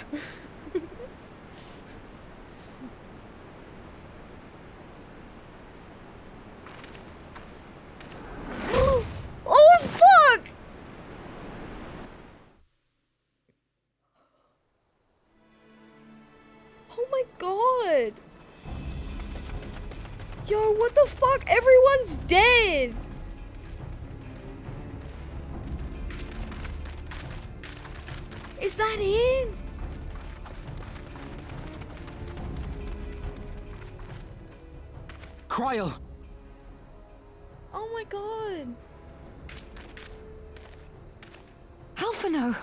Oh fuck! Oh my god! Yo, what the fuck? Everyone's dead! Is that it? Kryl! Oh my god. Alphino!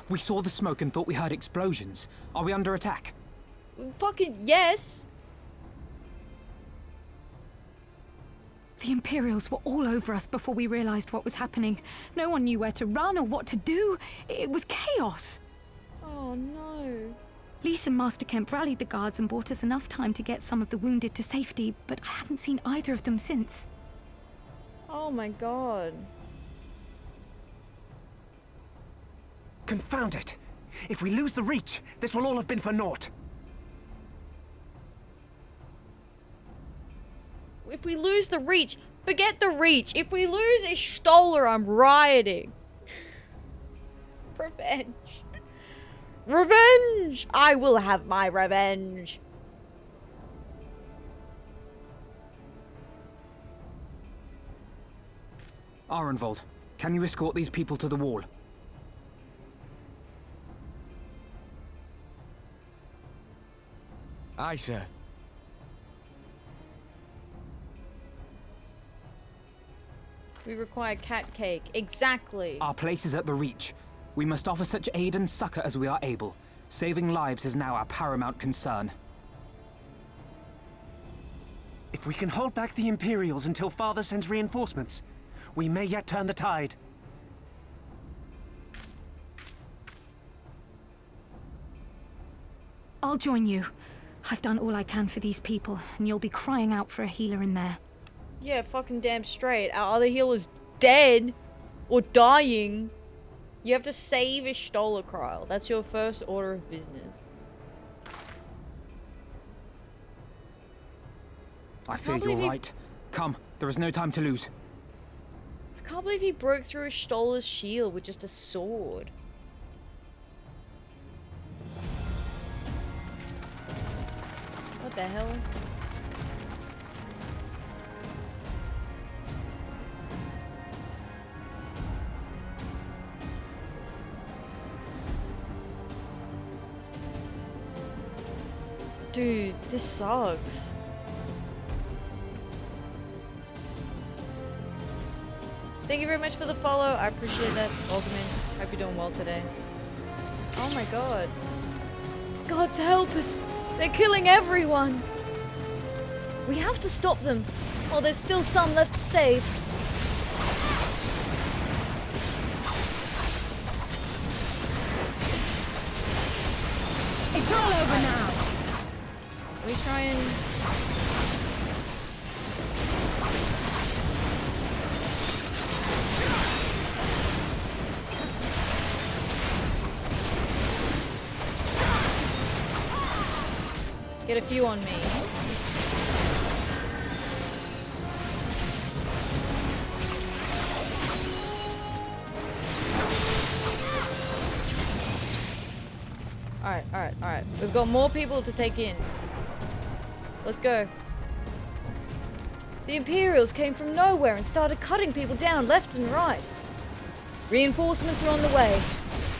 We saw the smoke and thought we heard explosions. Are we under attack? Fucking yes! The Imperials were all over us before we realized what was happening. No one knew where to run or what to do. It was chaos. Oh no. Lise and Master Kemp rallied the guards and bought us enough time to get some of the wounded to safety, but I haven't seen either of them since. Oh my god. Confound it! If we lose the reach, this will all have been for naught. If we lose the reach, forget the reach. If we lose Ishtola, I'm rioting. Revenge. Revenge! I will have my revenge. Arenvold, Can you escort these people to the wall? Aye, sir. We require cat cake. Exactly. Our place is at the Reach. We must offer such aid and succor as we are able. Saving lives is now our paramount concern. If we can hold back the Imperials until Father sends reinforcements, we may yet turn the tide. I'll join you. I've done all I can for these people, and you'll be crying out for a healer in there. Yeah, fucking damn straight. Our other healer's dead or dying. You have to save a Stolarcrile. That's your first order of business. I fear you're right. Come, there is no time to lose. I can't believe he broke through a Stolar's shield with just a sword. What the hell? Dude, this sucks. Thank you very much for the follow. I appreciate that. Welcome in. Hope you're doing well today. Oh my god. Gods help us! They're killing everyone! We have to stop them, while there's still some left to save. It's all over now! We try and... get a few on me. Alright. We've got more people to take in. Let's go. The Imperials came from nowhere and started cutting people down left and right. Reinforcements are on the way.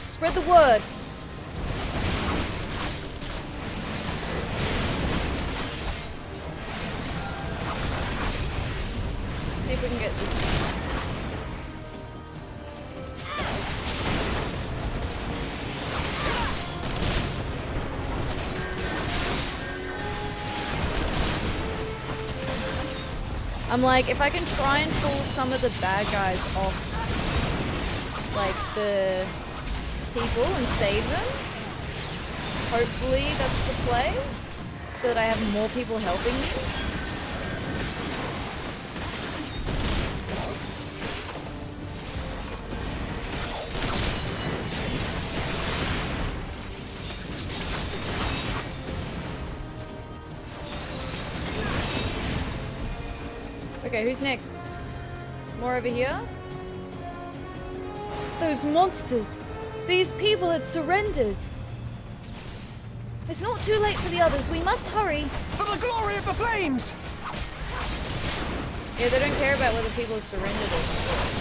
Spread the word. See if we can get this. I'm like, if I can try and pull some of the bad guys off, like, the people and save them, hopefully that's the play, so that I have more people helping me. Okay, who's next? More over here? Those monsters! These people had surrendered! It's not too late for the others, we must hurry! For the glory of the flames! Yeah, they don't care about whether people have surrendered or not.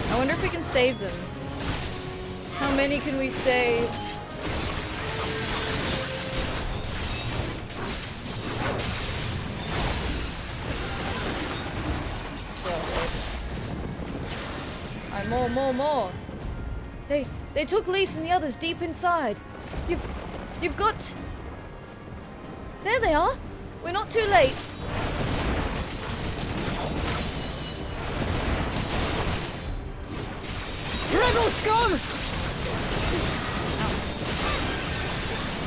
I wonder if we can save them. How many can we save? Alright, more. They took Lise and the others deep inside. You've got... There they are! We're not too late! Rebel scum!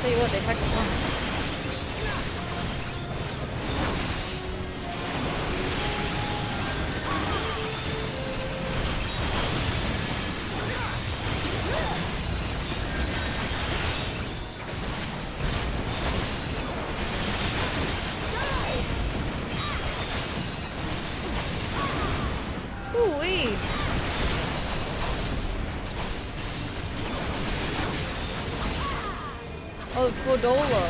Tell you what, they attacked the one. Ooh-wee. Oh, Cordola.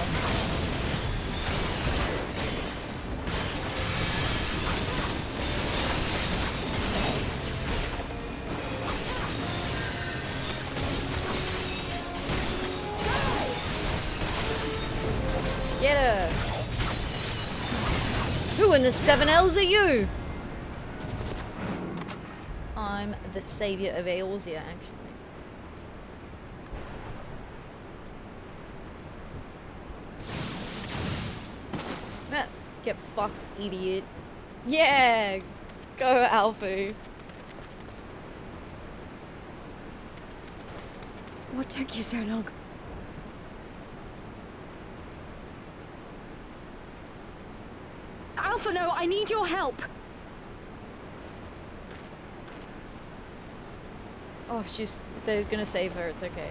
Get her. Who in the 7Ls are you? I'm the savior of Eorzea, actually. Ah, get fucked, idiot. Yeah! Go, Alfie. What took you so long? Alpha, no, I need your help. Oh, they're gonna save her, it's okay.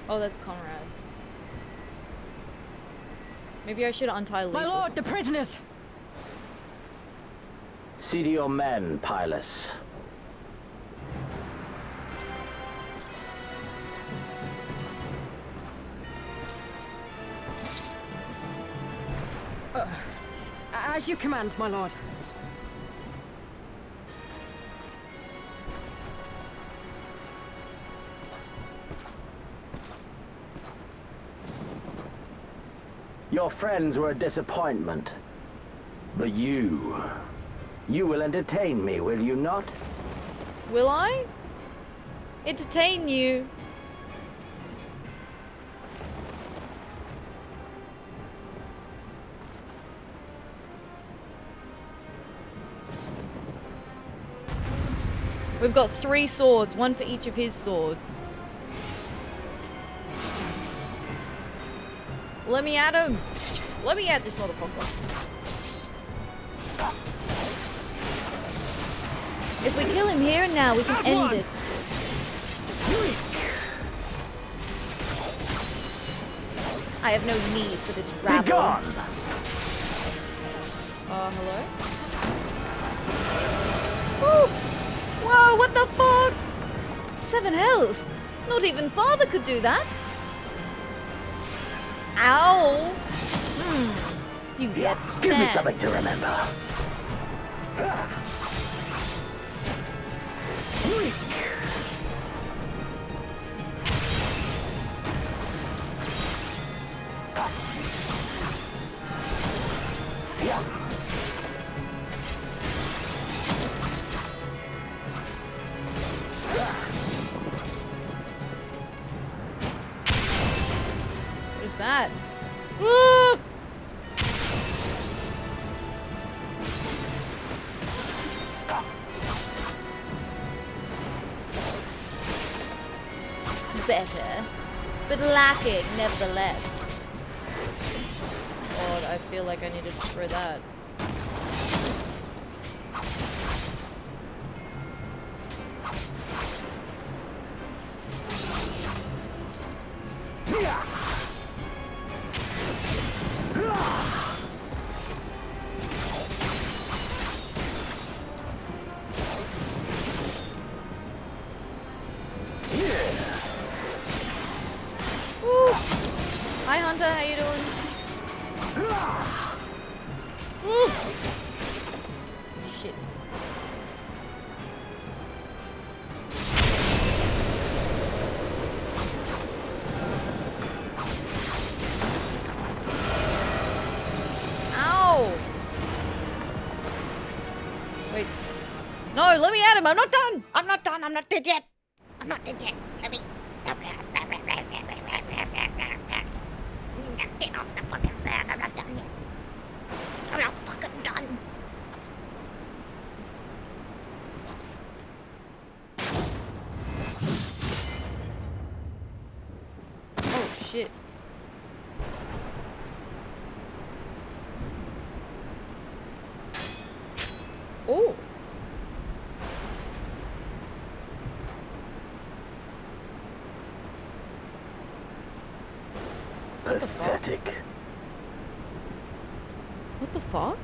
Oh, that's Conrad. Maybe I should untie Lisa. My lord, the prisoners! See to your men, Pylus. As you command, my lord. Your friends were a disappointment. But you will entertain me, will you not? Will I? Entertain you? We've got 3 swords, 1 for each of his swords. Let me at him! Let me at this motherfucker. If we kill him here and now, we can end this. I have no need for this rabble. Be gone! Hello? Woo! Whoa, what the fuck? 7Ls! Not even father could do that! Ow! You get stabbed. Give me something to remember. What is that? Ah! Better, but lacking nevertheless. God, I feel like I need to destroy that. Hi Hunter, how you doing? Shit. Ow! Wait. No, let me at him. I'm not done. I'm not done. I'm not dead yet. I'm not dead yet. Let me. Get off the fucking ground. I'm not done yet. I'm not fucking done. Oh shit. Oh. Pathetic. What the fuck?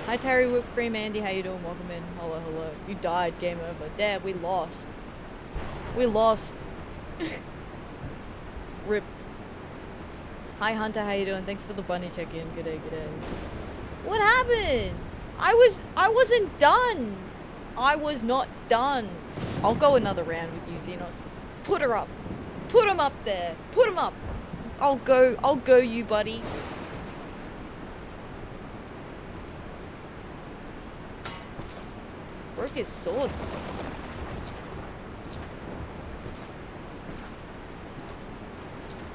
Hi Terry, Whipped Cream, Andy, how you doing? Welcome in. Hello, hello. You died, game over. Dad, we lost. We lost. Rip. Hi Hunter, how you doing? Thanks for the bunny check-in. G'day, g'day. What happened? I wasn't done. I was not done. I'll go another round with you, Xenos. Put her up. Put him up there. Put him up. I'll go you, buddy. Broke his sword.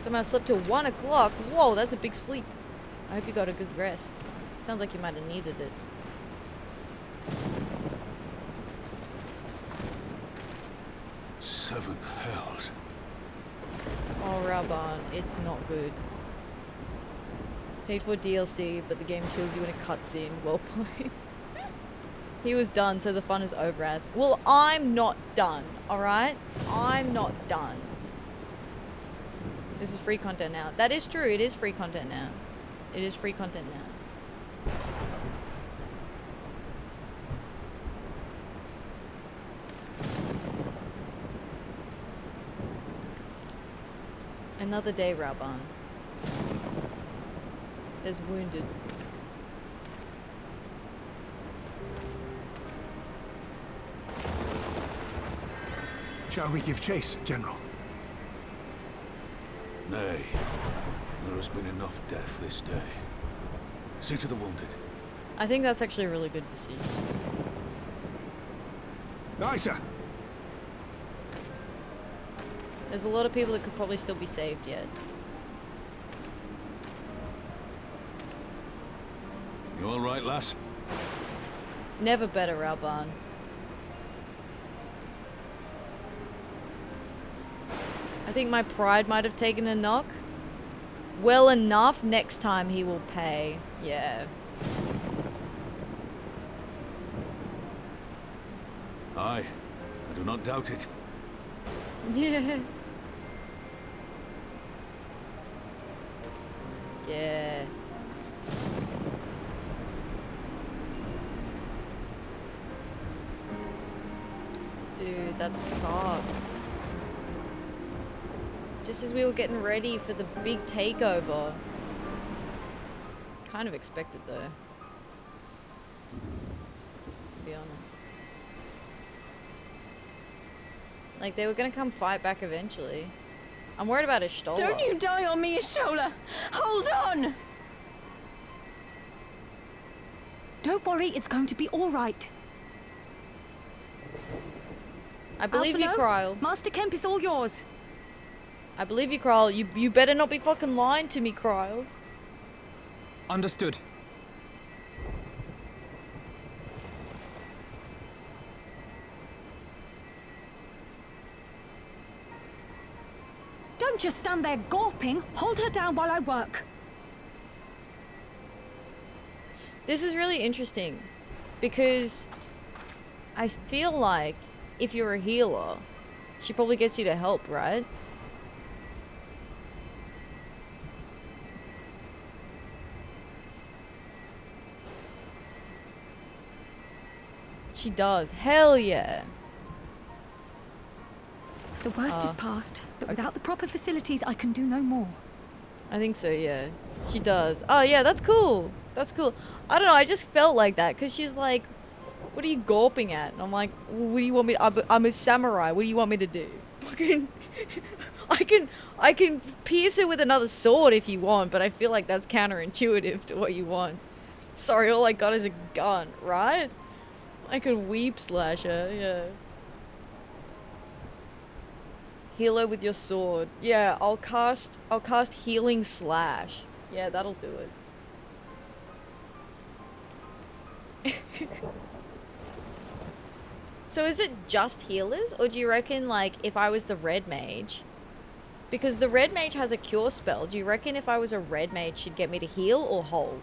Somehow slept till 1 o'clock. Whoa, that's a big sleep. I hope you got a good rest. Sounds like you might have needed it. Seven hells. Oh, Raban, it's not good. Paid for DLC, but the game kills you in a cutscene. Well played. He was done, so the fun is over. Well, I'm not done, alright? I'm not done. This is free content now. That is true, it is free content now. It is free content now. Another day, Raban. There's wounded. Shall we give chase, General? Nay. There has been enough death this day. See to the wounded. I think that's actually a really good decision. Aye, sir. There's a lot of people that could probably still be saved yet. You all right, lass? Never better, Raban. I think my pride might have taken a knock. Well enough, next time he will pay. Yeah. Aye, I do not doubt it. Yeah. Yeah. Dude, that sucks. Just as we were getting ready for the big takeover. Kind of expected though. To be honest. Like, they were gonna come fight back eventually. I'm worried about Ishtola. Don't you die on me, Ishola! Hold on! Don't worry, it's going to be all right. I believe you, Kryl. Master Kemp is all yours. I believe you, Kryl. You better not be fucking lying to me, Kryl. Understood. Don't just stand there gawping. Hold her down while I work. This is really interesting because I feel like if you're a healer, she probably gets you to help, right? She does. Hell yeah. The worst is past, but without the proper facilities, I can do no more. I think so, yeah. She does. Oh, yeah, that's cool. That's cool. I don't know, I just felt like that, because she's like, what are you gawping at? And I'm like, what do you want me to... I'm a samurai. What do you want me to do? Fucking... I can pierce her with another sword if you want, but I feel like that's counterintuitive to what you want. Sorry, all I got is a gun, right? I can weep slash her, yeah. Heal her with your sword. Yeah, I'll cast healing slash. Yeah, that'll do it. So is it just healers, or do you reckon, like, if I was the red mage, because the red mage has a cure spell, do you reckon if I was a red mage she'd get me to heal or hold?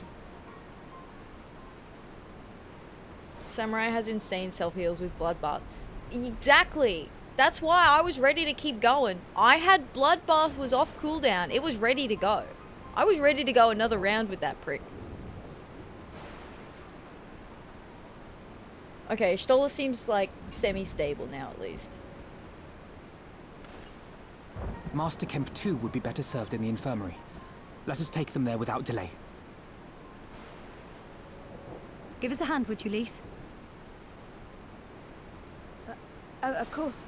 Samurai has insane self-heals with Bloodbath. Exactly! That's why I was ready to keep going. I had Bloodbath was off cooldown. It was ready to go. I was ready to go another round with that prick. Okay, Stola seems like semi-stable now at least. Master Kemp 2 would be better served in the infirmary. Let us take them there without delay. Give us a hand, would you, Lise? Of course.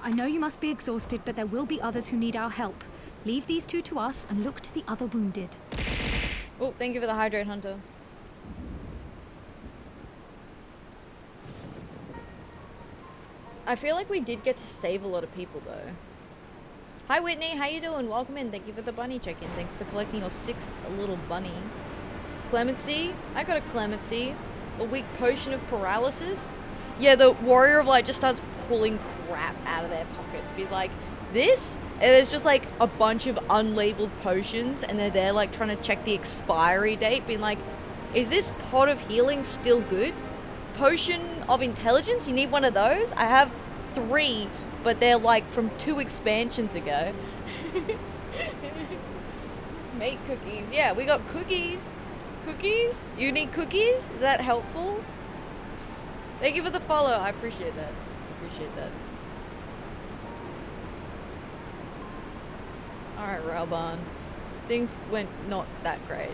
I know you must be exhausted, but there will be others who need our help. Leave these two to us and look to the other wounded. Oh, thank you for the hydrate, Hunter. I feel like we did get to save a lot of people though. Hi Whitney, how you doing? Welcome in. Thank you for the bunny check-in. Thanks for collecting your 6th little bunny. Clemency? I got a clemency. A weak potion of paralysis? Yeah, the Warrior of Light just starts pulling crap out of their pockets. Be like, this? And there's just like a bunch of unlabeled potions and they're there like trying to check the expiry date. Being like, is this pot of healing still good? Potion of intelligence? You need one of those? I have 3, but they're like from 2 expansions ago. Make cookies. Yeah, we got cookies. Cookies? You need cookies? Is that helpful? Thank you for the follow. I appreciate that. Appreciate that. Alright, Railbarn. Things went not that great.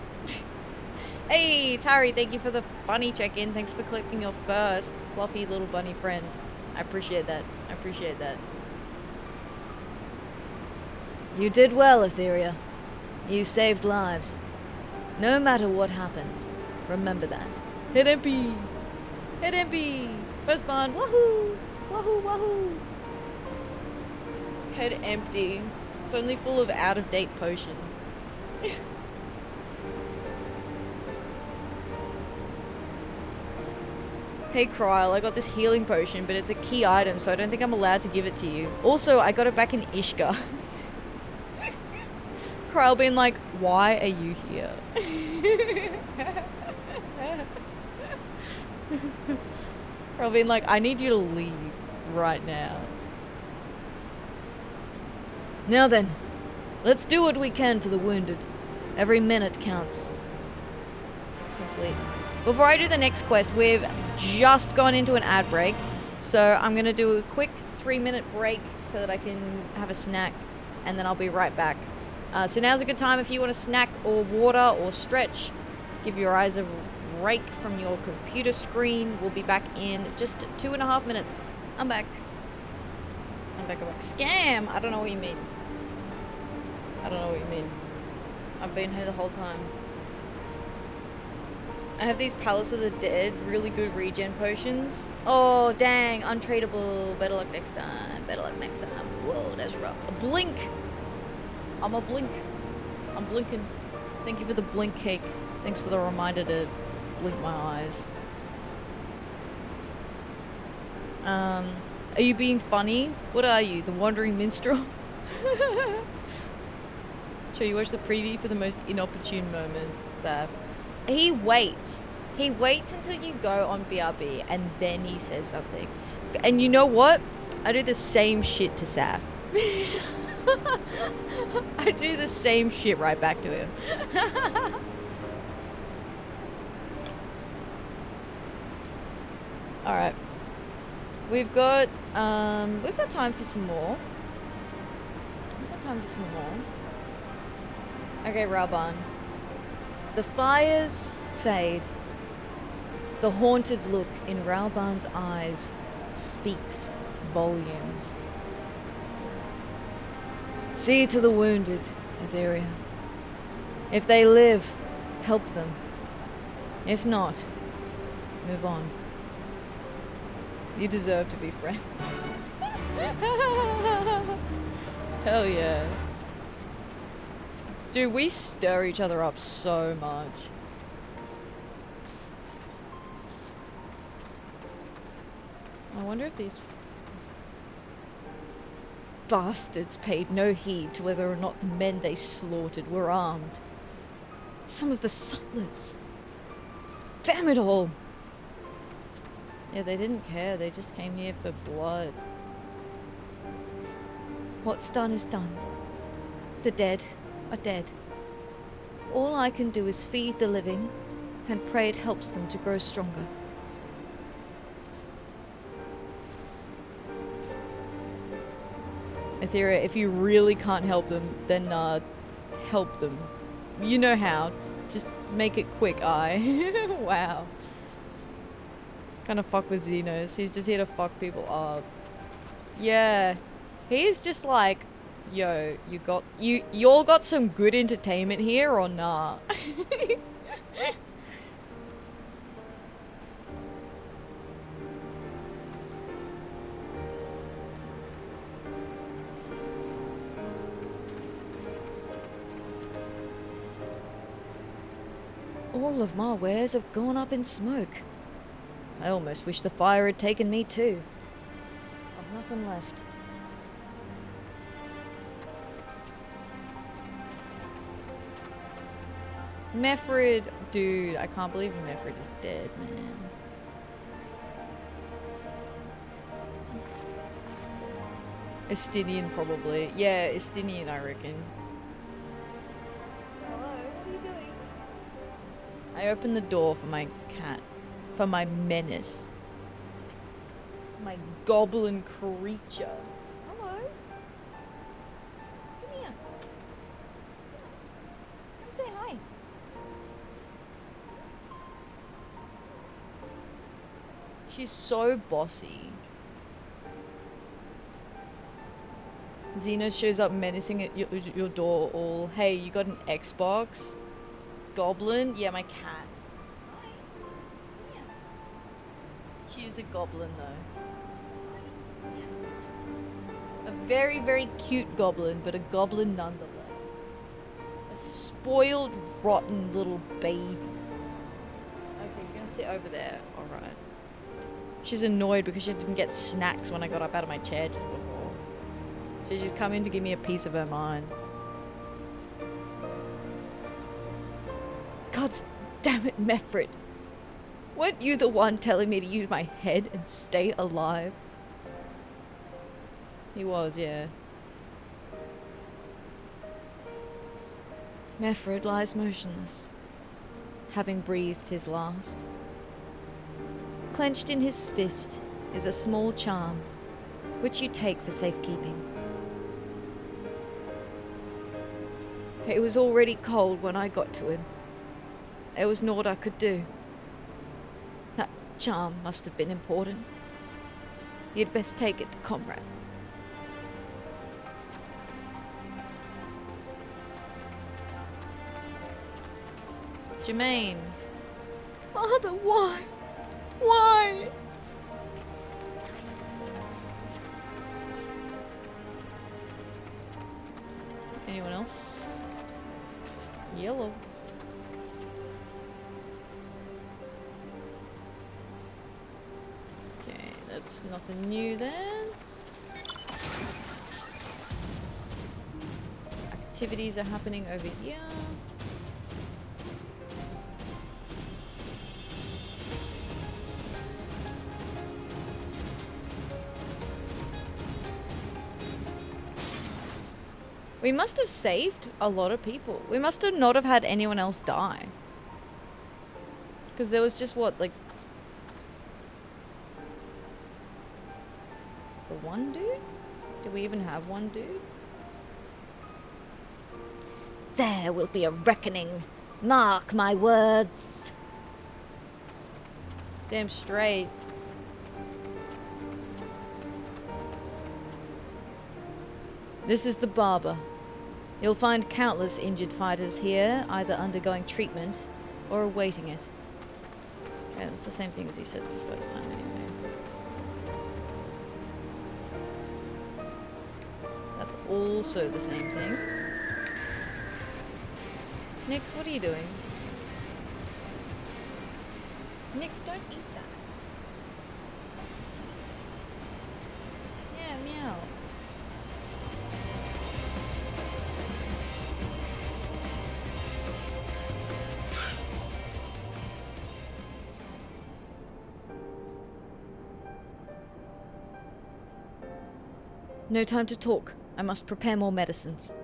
Hey, Tari, thank you for the bunny check-in. Thanks for collecting your first fluffy little bunny friend. I appreciate that. I appreciate that. You did well, Atheria. You saved lives. No matter what happens, remember that. Hit MP! Hit MP! First bond, woohoo! Woohoo, woohoo! Head empty. It's only full of out-of-date potions. Hey Kryl, I got this healing potion, but it's a key item, so I don't think I'm allowed to give it to you. Also, I got it back in Ishka. Kryl being like, why are you here? Kryl being like, I need you to leave right now. Now then, let's do what we can for the wounded. Every minute counts. Complete. Before I do the next quest, we've just gone into an ad break, so I'm going to do a quick 3-minute break so that I can have a snack, and then I'll be right back. So now's a good time if you want a snack or water or stretch. Give your eyes a break from your computer screen. We'll be back in just 2.5 minutes. I'm back. I'm back. Scam! I don't know what you mean. I don't know what you mean. I've been here the whole time. I have these Palace of the Dead, really good regen potions. Oh, dang, untradeable. Better luck next time. Better luck next time. Whoa, that's rough. A blink. I'm a blink. I'm blinking. Thank you for the blink cake. Thanks for the reminder to blink my eyes. Are you being funny? What are you, the Wandering Minstrel? Sure, you watch the preview for the most inopportune moment, Saf. He waits. He waits until you go on BRB and then he says something. And you know what? I do the same shit to Saf. I do the same shit right back to him. Alright. We've got time for some more. We've got time for some more. Okay, Railbarn. The fires fade. The haunted look in Railbarn's eyes speaks volumes. See to the wounded, Atheria. If they live, help them. If not, move on. You deserve to be friends. Hell yeah. Dude, we stir each other up so much. I wonder if these bastards paid no heed to whether or not the men they slaughtered were armed. Some of the sutlers. Damn it all! Yeah, they didn't care. They just came here for blood. What's done is done. The dead are dead. All I can do is feed the living and pray it helps them to grow stronger. Atheria, if you really can't help them, then help them. You know how. Just make it quick, Wow. Kinda fuck with Xenos. He's just here to fuck people up. Yeah. He's just like, yo, you all got some good entertainment here or nah? All of my wares have gone up in smoke. I almost wish the fire had taken me too. I've nothing left. Mefrid, dude, I can't believe Mefrid is dead, man. Estinian probably. Yeah, Estinian I reckon. I opened the door for my cat. For my menace. My goblin creature. Hello. Come here. Come say hi. She's so bossy. Xena shows up menacing at your door all, hey, you got an Xbox? Goblin? Yeah, my cat. Hi. Yeah. She is a goblin though. Yeah. A very, very cute goblin, but a goblin nonetheless. A spoiled, rotten little baby. Okay, you're gonna sit over there. Alright. She's annoyed because she didn't get snacks when I got up out of my chair just before. So she's come in to give me a piece of her mind. God damn it, Mefrid. Weren't you the one telling me to use my head and stay alive? He was, yeah. Mefrid lies motionless, having breathed his last. Clenched in his fist is a small charm, which you take for safekeeping. It was already cold when I got to him. There was naught I could do. That charm must have been important. You'd best take it to Comrade. Jermaine. Father, why? Why? Anyone else? Yellow. Okay, that's nothing new then. Activities are happening over here. We must have saved a lot of people. We must have not have had anyone else die. Because there was just what, like... the one dude? Did we even have one dude? There will be a reckoning. Mark my words. Damn straight. This is the barber. You'll find countless injured fighters here, either undergoing treatment or awaiting it. Okay, that's the same thing as he said the first time anyway. That's also the same thing. Nix, what are you doing? Nix, don't eat that. Yeah, meow. No time to talk. I must prepare more medicines.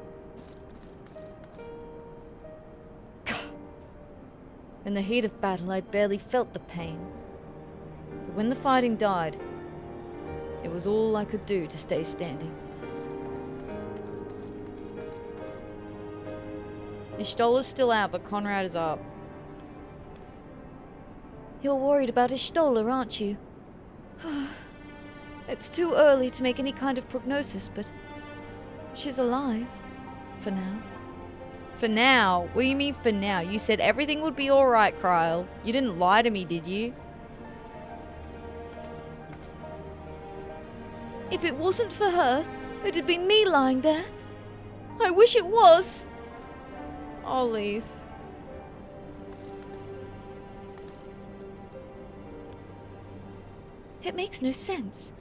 In the heat of battle, I barely felt the pain. But when the fighting died, it was all I could do to stay standing. Ishtola's still out, but Conrad is up. You're worried about Ishtola, aren't you? It's too early to make any kind of prognosis, but she's alive. For now. For now? What do you mean for now? You said everything would be alright, Kryle. You didn't lie to me, did you? If it wasn't for her, it'd be me lying there. I wish it was. Oh, Lise. It makes no sense.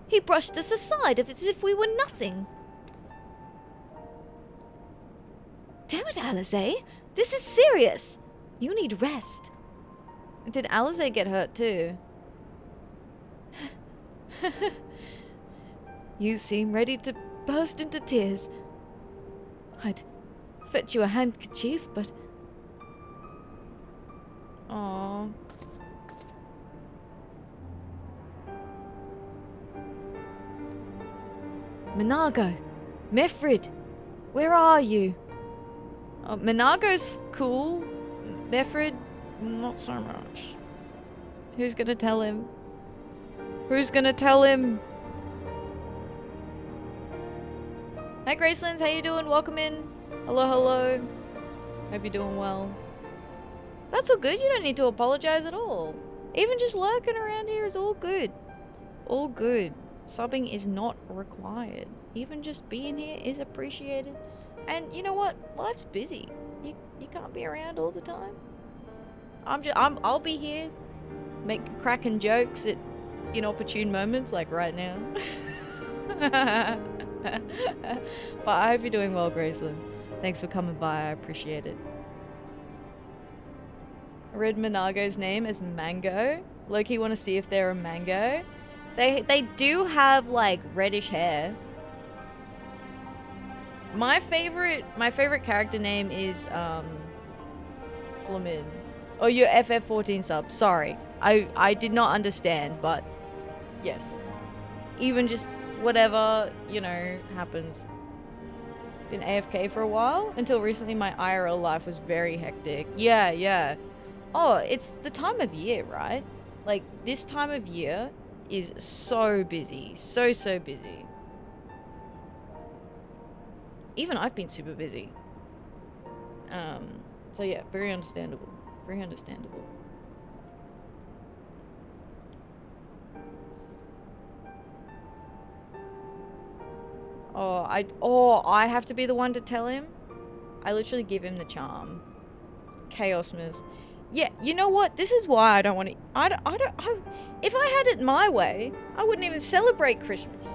He brushed us aside as if we were nothing. Damn it, Alize. This is serious. You need rest. Did Alize get hurt too? You seem ready to burst into tears. I'd fetch you a handkerchief, but... Aww. Minago! Mefrid! Where are you? Minago's cool. Mefrid, not so much. Who's gonna tell him? Who's gonna tell him? Hi Gracelands, how you doing? Welcome in. Hello, hello. Hope you're doing well. That's all good, you don't need to apologize at all. Even just lurking around here is all good. All good. Subbing is not required. Even just being here is appreciated. And you know what? Life's busy. You can't be around all the time. I'll be here, cracking jokes at inopportune moments like right now. But I hope you're doing well, Graceland. Thanks for coming by. I appreciate it. I read Minago's name as Mango. Loki, want to see if they're a mango. They do have like reddish hair. My favorite character name is Flamin. Oh, your FF14 sub. Sorry. I did not understand, but yes. Even just whatever, happens. Been AFK for a while. Until recently my IRL life was very hectic. Yeah. Oh, it's the time of year, right? Like this time of year is so busy. So busy. Even I've been super busy. So yeah, very understandable. Very understandable. I have to be the one to tell him? I literally give him the charm. Chaosmas. Yeah, you know what? This is why I don't want to... if I had it my way, I wouldn't even celebrate Christmas.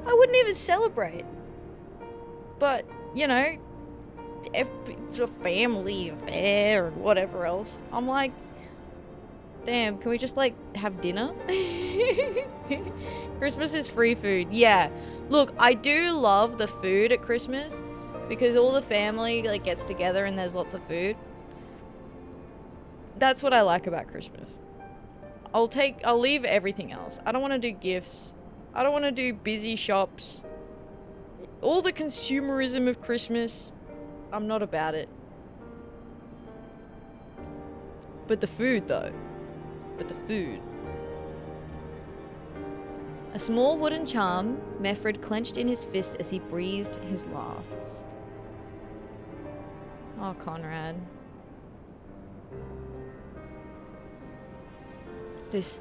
I wouldn't even celebrate. But, it's a family affair and whatever else. I'm like, damn, can we just, have dinner? Christmas is free food. Yeah. Look, I do love the food at Christmas because all the family, gets together and there's lots of food. That's what I like about Christmas. I'll leave everything else. I don't want to do gifts. I don't want to do busy shops. All the consumerism of Christmas, I'm not about it. But the food, though. But the food. A small wooden charm, Mefrid clenched in his fist as he breathed his last. Oh, Conrad. This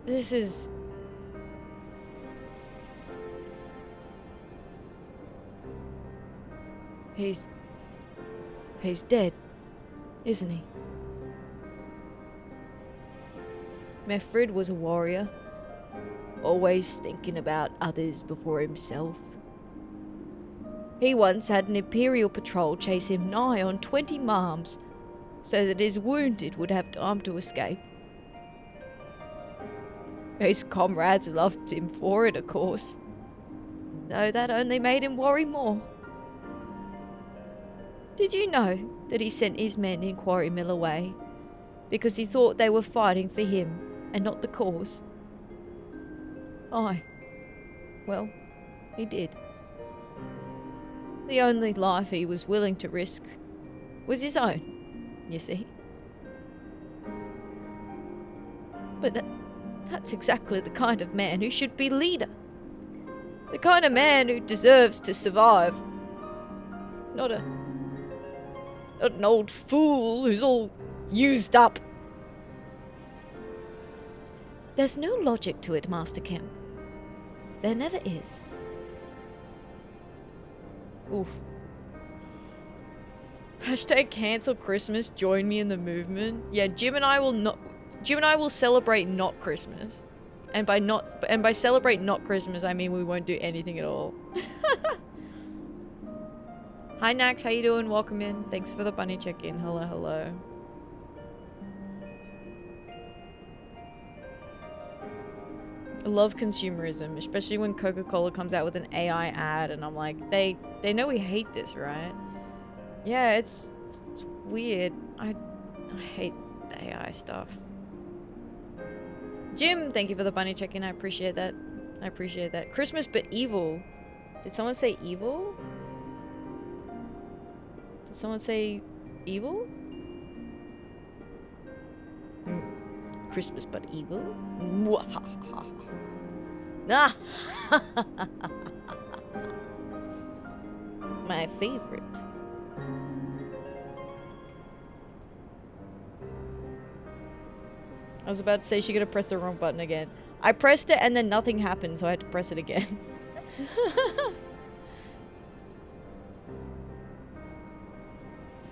is... He's dead, isn't he? Mefrid was a warrior, always thinking about others before himself. He once had an Imperial patrol chase him nigh on 20 marms, so that his wounded would have time to escape. His comrades loved him for it, of course, though that only made him worry more. Did you know that he sent his men in Quarry Mill away because he thought they were fighting for him and not the cause? Aye. Well, he did. The only life he was willing to risk was his own, you see. But that's exactly the kind of man who should be leader. The kind of man who deserves to survive. Not an old fool who's all used up. There's no logic to it, Master Kim. There never is. Oof. Hashtag cancel Christmas, join me in the movement. Yeah, Jim and I will celebrate not Christmas. And by celebrate not Christmas, I mean we won't do anything at all. Hi Nax, how you doing? Welcome in. Thanks for the bunny check-in. Hello, hello. I love consumerism, especially when Coca-Cola comes out with an AI ad and I'm like, they know we hate this, right? Yeah, it's weird. I hate the AI stuff. Jim, thank you for the bunny check-in. I appreciate that. I appreciate that. Christmas but evil. Did someone say evil? Did someone say evil? Christmas but evil? Ah! My favorite. I was about to say she could have pressed the wrong button again. I pressed it and then nothing happened, so I had to press it again.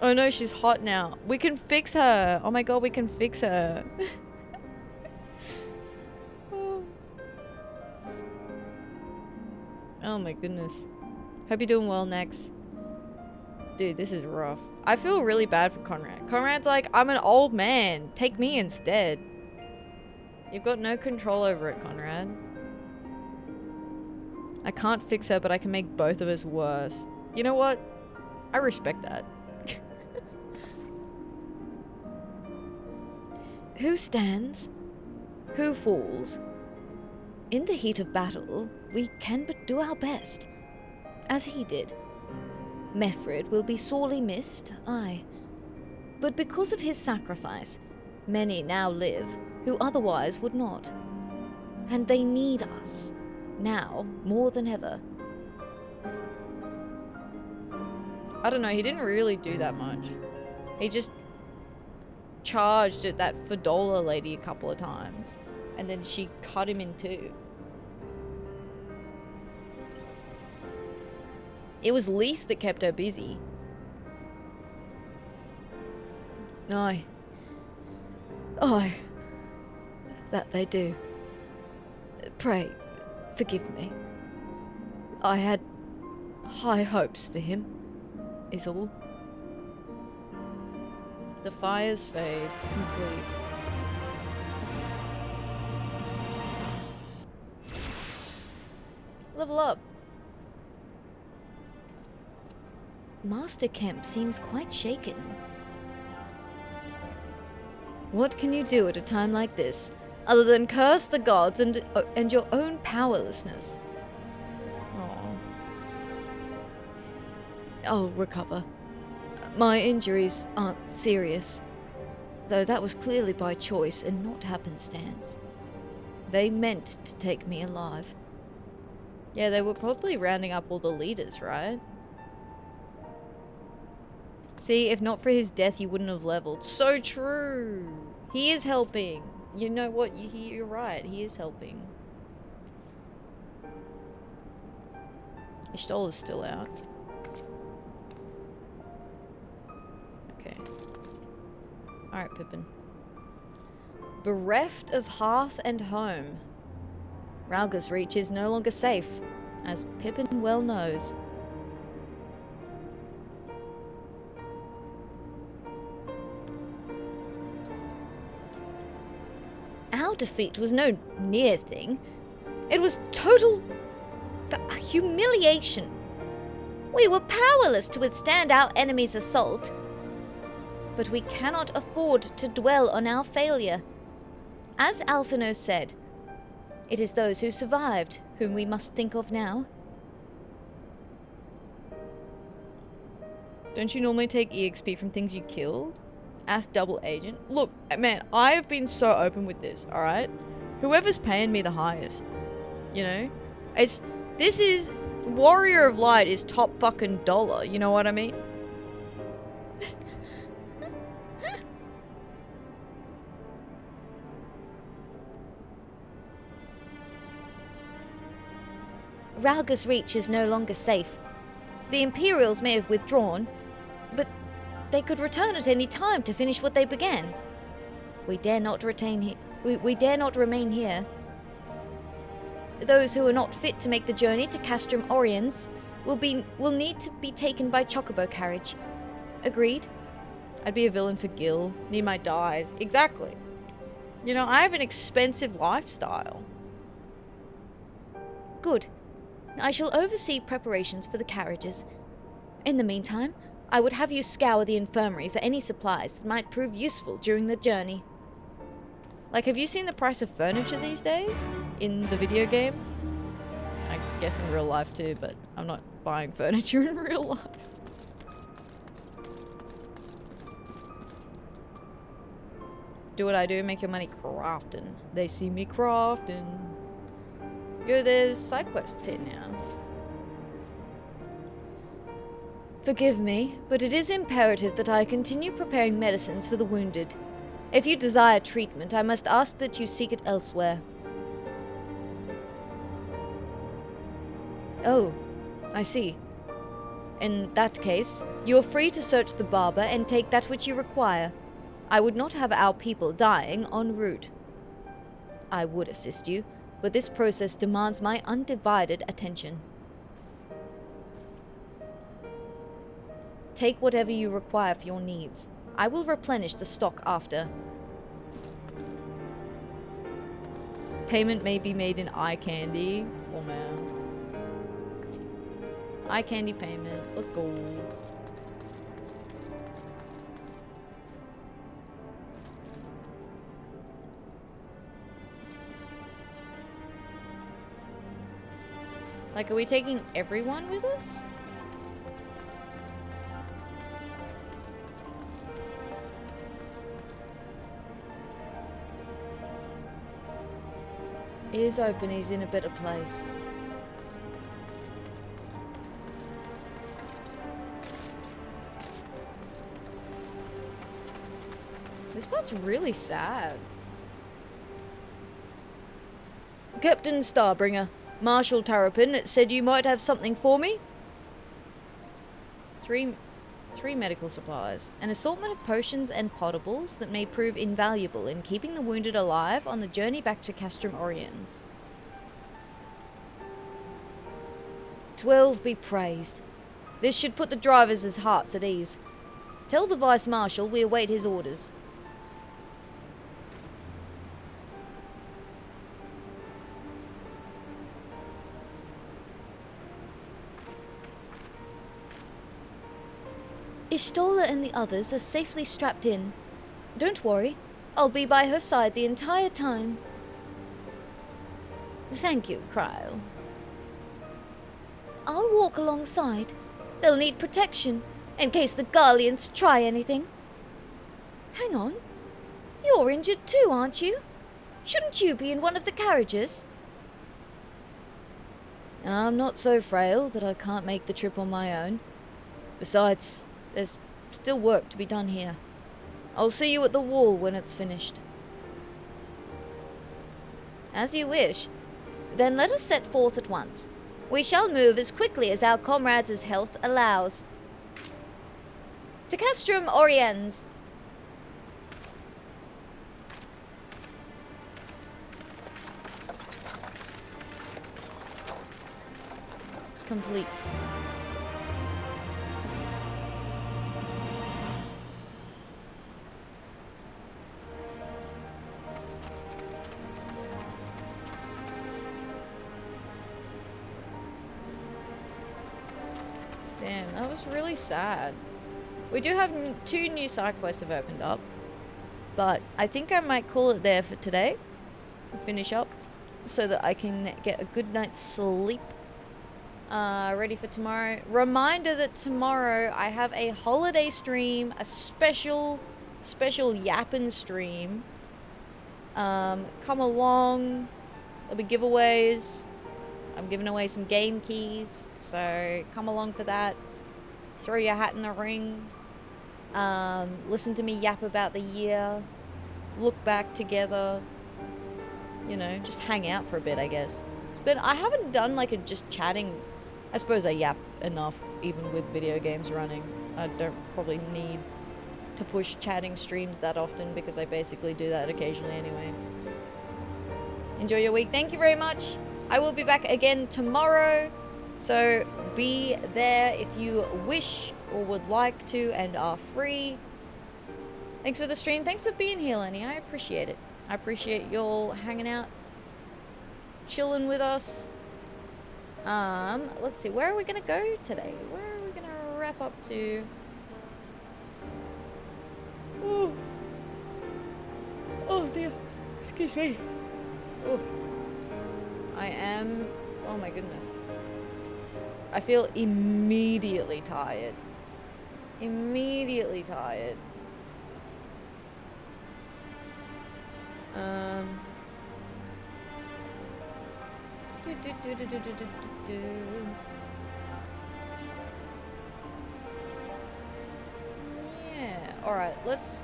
Oh no, she's hot now. We can fix her. Oh my god, we can fix her. Oh my goodness. Hope you're doing well, Nex. Dude, this is rough. I feel really bad for Conrad. Conrad's like, I'm an old man. Take me instead. You've got no control over it, Conrad. I can't fix her, but I can make both of us worse. You know what? I respect that. Who stands? Who falls? In the heat of battle, we can but do our best, as he did. Mefrid will be sorely missed, aye. But because of his sacrifice, many now live who otherwise would not. And they need us, now more than ever. I don't know, he didn't really do that much. He just charged at that Fedola lady a couple of times. And then she cut him in two. It was Lise that kept her busy. Aye. Aye. That they do. Pray, forgive me. I had high hopes for him, is all. The fires fade, complete. Level up. Master Kemp seems quite shaken. What can you do at a time like this, other than curse the gods and your own powerlessness? Oh. I'll recover. My injuries aren't serious, though that was clearly by choice and not happenstance. They meant to take me alive. Yeah, they were probably rounding up all the leaders, right? See, if not for his death, you wouldn't have leveled. So true! He is helping. You know what? You're right. He is helping. Ishtal is still out. Okay. Alright, Pippin. Bereft of hearth and home. Ralga's reach is no longer safe, as Pippin well knows. Our defeat was no near thing. It was total humiliation. We were powerless to withstand our enemy's assault. But we cannot afford to dwell on our failure. As Alphino said, it is those who survived whom we must think of now. Don't you normally take EXP from things you killed? Ath double agent. Look, man, I have been so open with this, alright? Whoever's paying me the highest, you know? This is, Warrior of Light is top fucking dollar, you know what I mean? Ralgus Reach is no longer safe. The Imperials may have withdrawn, but they could return at any time to finish what they began. We dare not we dare not remain here. Those who are not fit to make the journey to Castrum Oriens will need to be taken by chocobo carriage. Agreed? I'd be a villain for Gil. Need my dyes. Exactly. You know, I have an expensive lifestyle. Good. I shall oversee preparations for the carriages. In the meantime, I would have you scour the infirmary for any supplies that might prove useful during the journey. Like, have you seen the price of furniture these days? In the video game? I guess in real life too, but I'm not buying furniture in real life. Do what I do, make your money crafting. They see me crafting. Yo, there's side quests here now. Forgive me, but it is imperative that I continue preparing medicines for the wounded. If you desire treatment, I must ask that you seek it elsewhere. Oh, I see. In that case, you are free to search the barber and take that which you require. I would not have our people dying en route. I would assist you, but this process demands my undivided attention. Take whatever you require for your needs. I will replenish the stock after. Payment may be made in eye candy. Oh man. Eye candy payment. Let's go. Like, are we taking everyone with us? Ears open, he's in a better place. This part's really sad. Captain Starbringer, Marshal Terrapin said you might have something for me. Three medical supplies. An assortment of potions and potables that may prove invaluable in keeping the wounded alive on the journey back to Castrum Oriens. 12 be praised. This should put the drivers' hearts at ease. Tell the Vice Marshal we await his orders. Ishtola and the others are safely strapped in. Don't worry, I'll be by her side the entire time. Thank you, Cryle. I'll walk alongside. They'll need protection, in case the Garleans try anything. Hang on. You're injured too, aren't you? Shouldn't you be in one of the carriages? I'm not so frail that I can't make the trip on my own. Besides, there's still work to be done here. I'll see you at the wall when it's finished. As you wish. Then let us set forth at once. We shall move as quickly as our comrades' health allows. To Castrum Oriens. Complete. That was really sad. We do have 2 new side quests have opened up. But I think I might call it there for today. Finish up. So that I can get a good night's sleep. Ready for tomorrow. Reminder that tomorrow I have a holiday stream. A special yappin' stream. Come along. There'll be giveaways. I'm giving away some game keys. So come along for that. Throw your hat in the ring. Listen to me yap about the year. Look back together. You know, just hang out for a bit, I guess. I haven't done like a just chatting. I suppose I yap enough even with video games running. I don't probably need to push chatting streams that often because I basically do that occasionally anyway. Enjoy your week. Thank you very much. I will be back again tomorrow. So be there if you wish or would like to and are free. Thanks for the stream. Thanks for being here, Lenny. I appreciate it. I appreciate y'all hanging out, chilling with us. Let's see. Where are we going to go today? Where are we going to wrap up to? Oh. Oh, dear. Excuse me. Oh. I am... Oh, my goodness. I feel immediately tired. Immediately tired. Yeah. All right. Let's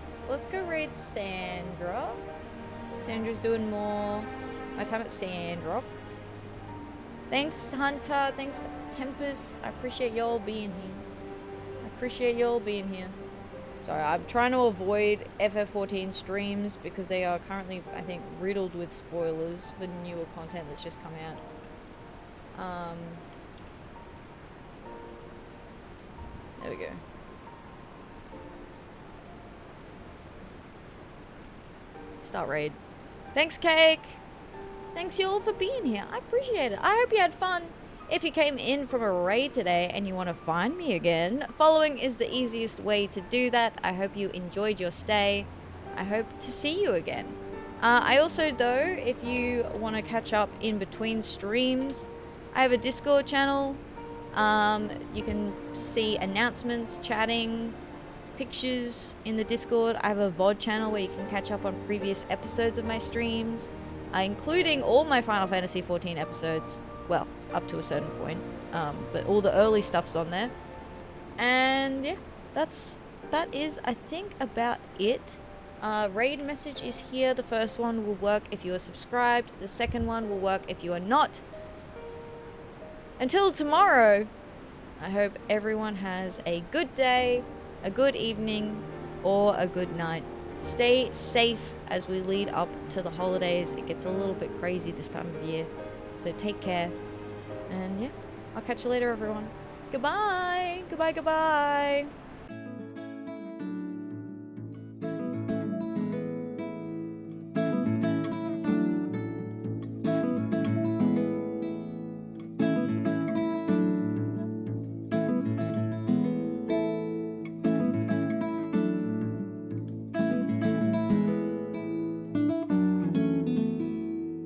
go raid Sandra. Sandra's doing more. My time at Sandra. Thanks, Hunter. Thanks, Tempest. I appreciate y'all being here. I appreciate y'all being here. Sorry, I'm trying to avoid FF14 streams because they are currently, I think, riddled with spoilers for newer content that's just come out. There we go. Start raid. Thanks, Cake. Thanks you all for being here. I appreciate it. I hope you had fun. If you came in from a raid today and you want to find me again, following is the easiest way to do that. I hope you enjoyed your stay. I hope to see you again. I also, though, if you want to catch up in between streams, I have a Discord channel. You can see announcements, chatting, pictures in the Discord. I have a VOD channel where you can catch up on previous episodes of my streams, including all my Final Fantasy XIV episodes. Well, up to a certain point, but all the early stuff's on there. And yeah, that is, I think, about it. Raid message is here. The first one will work if you are subscribed. The second one will work if you are not. Until tomorrow, I hope everyone has a good day, a good evening, or a good night. Stay safe as we lead up to the holidays. It gets a little bit crazy this time of year. So take care. And yeah, I'll catch you later, everyone. Goodbye. Goodbye, goodbye.